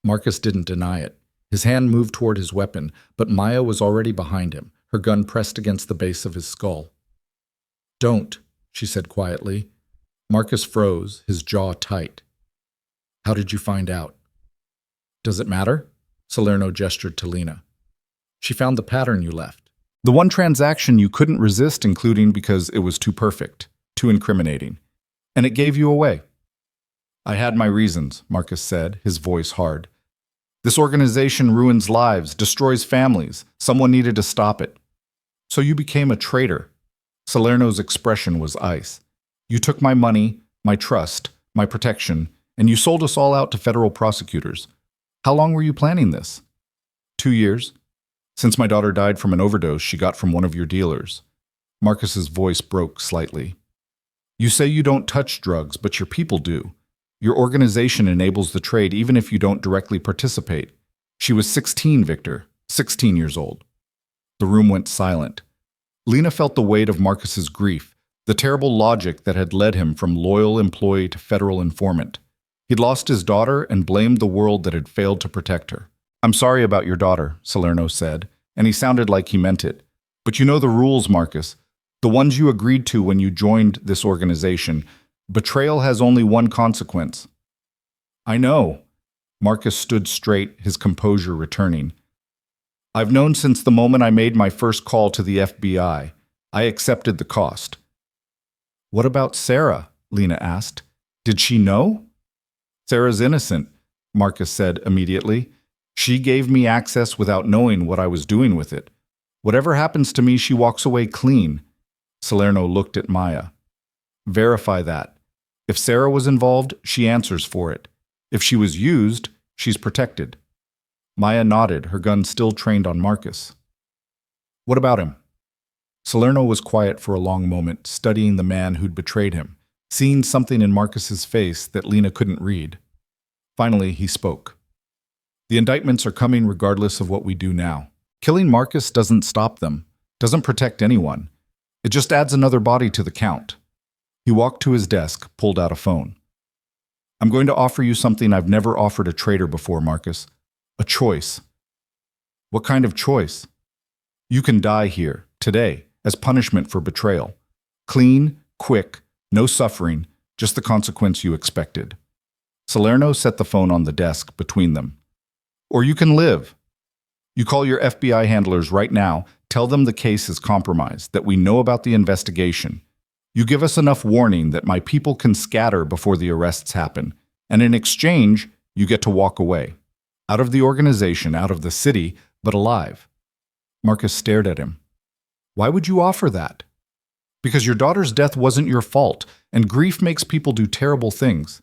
Marcus didn't deny it. His hand moved toward his weapon, but Maya was already behind him, her gun pressed against the base of his skull. Don't, she said quietly. Marcus froze, his jaw tight. How did you find out? Does it matter? Salerno gestured to Lena. She found the pattern you left. The one transaction you couldn't resist including because it was too perfect, too incriminating. And it gave you away. I had my reasons, Marcus said, his voice hard. This organization ruins lives, destroys families. Someone needed to stop it. So you became a traitor. Salerno's expression was ice. You took my money, my trust, my protection, and you sold us all out to federal prosecutors. How long were you planning this? 2 years. Since my daughter died from an overdose she got from one of your dealers. Marcus's voice broke slightly. You say you don't touch drugs, but your people do. Your organization enables the trade even if you don't directly participate. She was 16, Victor. 16 years old. The room went silent. Lena felt the weight of Marcus's grief, the terrible logic that had led him from loyal employee to federal informant. He'd lost his daughter and blamed the world that had failed to protect her. I'm sorry about your daughter, Salerno said, and he sounded like he meant it. But you know the rules, Marcus. The ones you agreed to when you joined this organization. Betrayal has only one consequence. I know. Marcus stood straight, his composure returning. I've known since the moment I made my first call to the FBI. I accepted the cost. What about Sarah? Lena asked. Did she know? Sarah's innocent, Marcus said immediately. She gave me access without knowing what I was doing with it. Whatever happens to me, she walks away clean. Salerno looked at Maya. Verify that. If Sarah was involved, she answers for it. If she was used, she's protected. Maya nodded, her gun still trained on Marcus. What about him? Salerno was quiet for a long moment, studying the man who'd betrayed him, seeing something in Marcus's face that Lena couldn't read. Finally, he spoke. The indictments are coming regardless of what we do now. Killing Marcus doesn't stop them, doesn't protect anyone. It just adds another body to the count. He walked to his desk, pulled out a phone. I'm going to offer you something I've never offered a traitor before, Marcus. A choice. What kind of choice? You can die here, today, as punishment for betrayal. Clean, quick, no suffering, just the consequence you expected. Salerno set the phone on the desk between them. Or you can live. You call your FBI handlers right now, Tell them the case is compromised, that we know about the investigation. You give us enough warning that my people can scatter before the arrests happen, and in exchange, you get to walk away. Out of the organization, out of the city, but alive." Marcus stared at him. "Why would you offer that?" "Because your daughter's death wasn't your fault, and grief makes people do terrible things.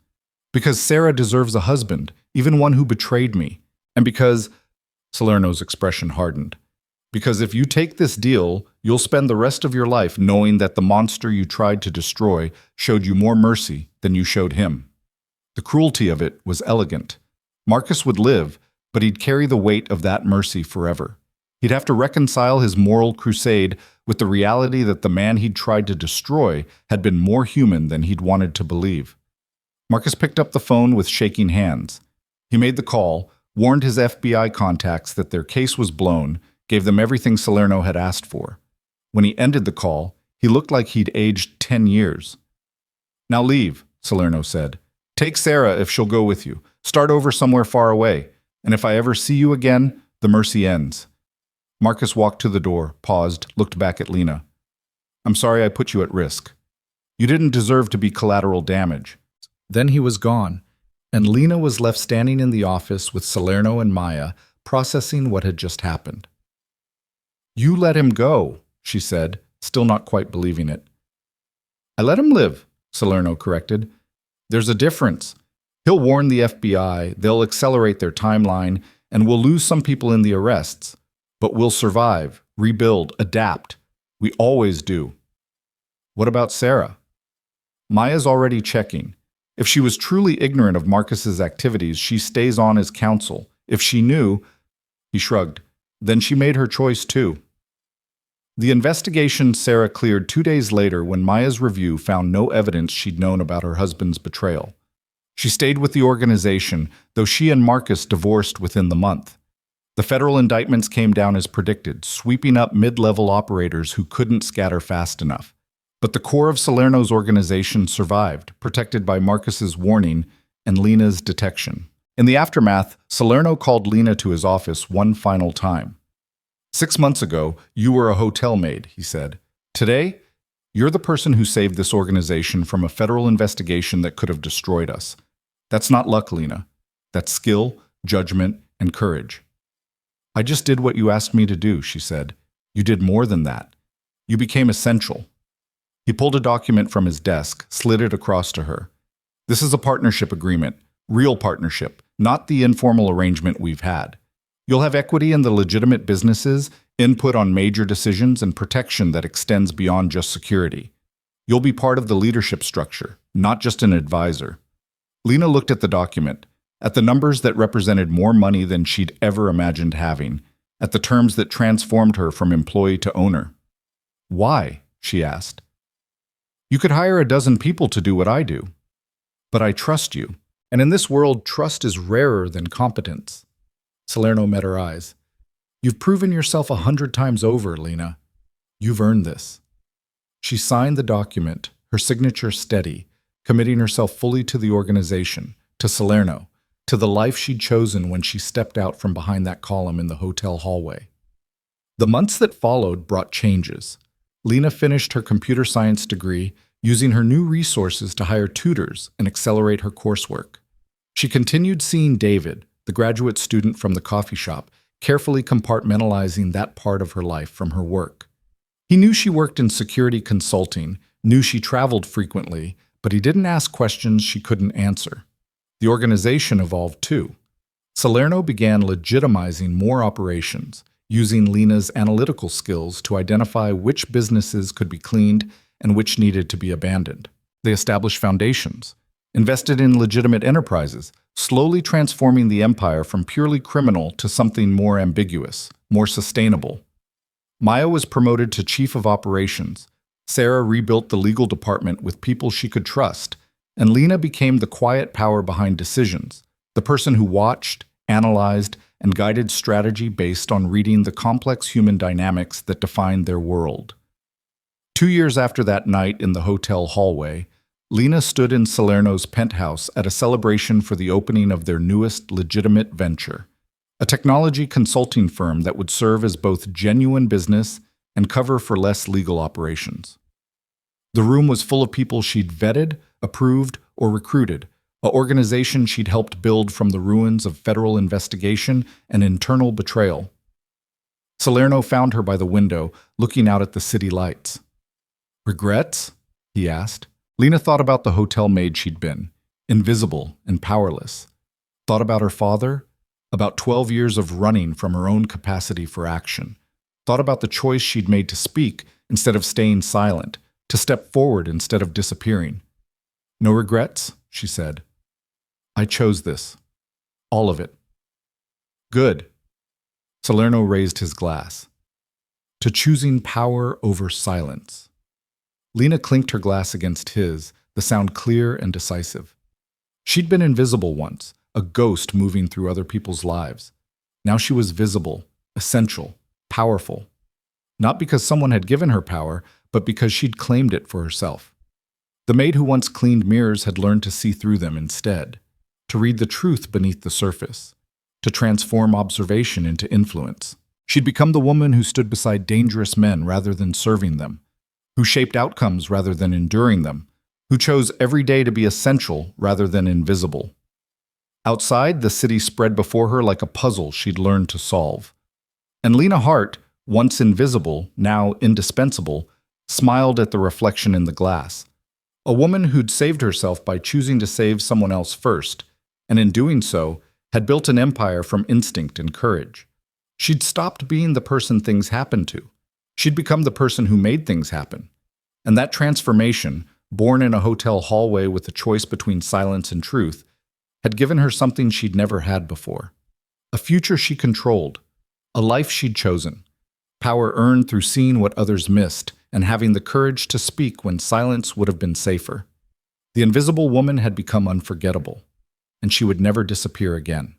Because Sarah deserves a husband, even one who betrayed me. And because—" Salerno's expression hardened. "Because if you take this deal, you'll spend the rest of your life knowing that the monster you tried to destroy showed you more mercy than you showed him." The cruelty of it was elegant. Marcus would live, but he'd carry the weight of that mercy forever. He'd have to reconcile his moral crusade with the reality that the man he'd tried to destroy had been more human than he'd wanted to believe. Marcus picked up the phone with shaking hands. He made the call, warned his FBI contacts that their case was blown, gave them everything Salerno had asked for. When he ended the call, he looked like he'd aged 10 years. "Now leave," Salerno said. "Take Sarah if she'll go with you. Start over somewhere far away. And if I ever see you again, the mercy ends." Marcus walked to the door, paused, looked back at Lena. "I'm sorry I put you at risk. You didn't deserve to be collateral damage." Then he was gone, and Lena was left standing in the office with Salerno and Maya, processing what had just happened. "You let him go," she said, still not quite believing it. "I let him live," Salerno corrected. "There's a difference. He'll warn the FBI, they'll accelerate their timeline, and we'll lose some people in the arrests. But we'll survive, rebuild, adapt. We always do." "What about Sarah?" "Maya's already checking. If she was truly ignorant of Marcus's activities, she stays on as counsel. If she knew—" He shrugged. "Then she made her choice too." The investigation Sarah cleared 2 days later when Maya's review found no evidence she'd known about her husband's betrayal. She stayed with the organization, though she and Marcus divorced within the month. The federal indictments came down as predicted, sweeping up mid-level operators who couldn't scatter fast enough. But the core of Salerno's organization survived, protected by Marcus's warning and Lena's detection. In the aftermath, Salerno called Lena to his office one final time. "6 months ago, you were a hotel maid," he said. "Today, you're the person who saved this organization from a federal investigation that could have destroyed us. That's not luck, Lena. That's skill, judgment, and courage." "I just did what you asked me to do," she said. "You did more than that. You became essential." He pulled a document from his desk, slid it across to her. "This is a partnership agreement, real partnership, not the informal arrangement we've had. You'll have equity in the legitimate businesses, input on major decisions, and protection that extends beyond just security. You'll be part of the leadership structure, not just an advisor." Lena looked at the document, at the numbers that represented more money than she'd ever imagined having, at the terms that transformed her from employee to owner. "Why?" she asked. "You could hire a dozen people to do what I do. But I trust you. And in this world, trust is rarer than competence." Salerno met her eyes. "You've proven yourself 100 times over, Lena. You've earned this." She signed the document, her signature steady, committing herself fully to the organization, to Salerno, to the life she'd chosen when she stepped out from behind that column in the hotel hallway. The months that followed brought changes. Lena finished her computer science degree, using her new resources to hire tutors and accelerate her coursework. She continued seeing David, the graduate student from the coffee shop, carefully compartmentalizing that part of her life from her work. He knew she worked in security consulting, knew she traveled frequently, but he didn't ask questions she couldn't answer. The organization evolved too. Salerno began legitimizing more operations, using Lena's analytical skills to identify which businesses could be cleaned and which needed to be abandoned. They established foundations, invested in legitimate enterprises, slowly transforming the empire from purely criminal to something more ambiguous, more sustainable. Maya was promoted to chief of operations. Sarah rebuilt the legal department with people she could trust, and Lena became the quiet power behind decisions, the person who watched, analyzed, and guided strategy based on reading the complex human dynamics that defined their world. 2 years after that night in the hotel hallway, Lena stood in Salerno's penthouse at a celebration for the opening of their newest legitimate venture. a technology consulting firm that would serve as both genuine business and cover for less legal operations. The room was full of people she'd vetted, approved, or recruited, an organization she'd helped build from the ruins of federal investigation and internal betrayal. Salerno found her by the window, looking out at the city lights. "Regrets?" he asked. Lena thought about the hotel maid she'd been, invisible and powerless. Thought about her father, about 12 years of running from her own capacity for action. Thought about the choice she'd made to speak instead of staying silent, to step forward instead of disappearing. "No regrets?" she said. "I chose this. All of it." "Good." Salerno raised his glass. "To choosing power over silence." Lena clinked her glass against his, the sound clear and decisive. She'd been invisible once, a ghost moving through other people's lives. Now she was visible, essential, powerful. Not because someone had given her power, but because she'd claimed it for herself. The maid who once cleaned mirrors had learned to see through them instead, to read the truth beneath the surface, to transform observation into influence. She'd become the woman who stood beside dangerous men rather than serving them, who shaped outcomes rather than enduring them, who chose every day to be essential rather than invisible. Outside, the city spread before her like a puzzle she'd learned to solve. And Lena Hart, once invisible, now indispensable, smiled at the reflection in the glass. A woman who'd saved herself by choosing to save someone else first, and in doing so, had built an empire from instinct and courage. She'd stopped being the person things happened to. She'd become the person who made things happen. And that transformation, born in a hotel hallway with a choice between silence and truth, had given her something she'd never had before. A future she controlled, a life she'd chosen, power earned through seeing what others missed and having the courage to speak when silence would have been safer. The invisible woman had become unforgettable, and she would never disappear again.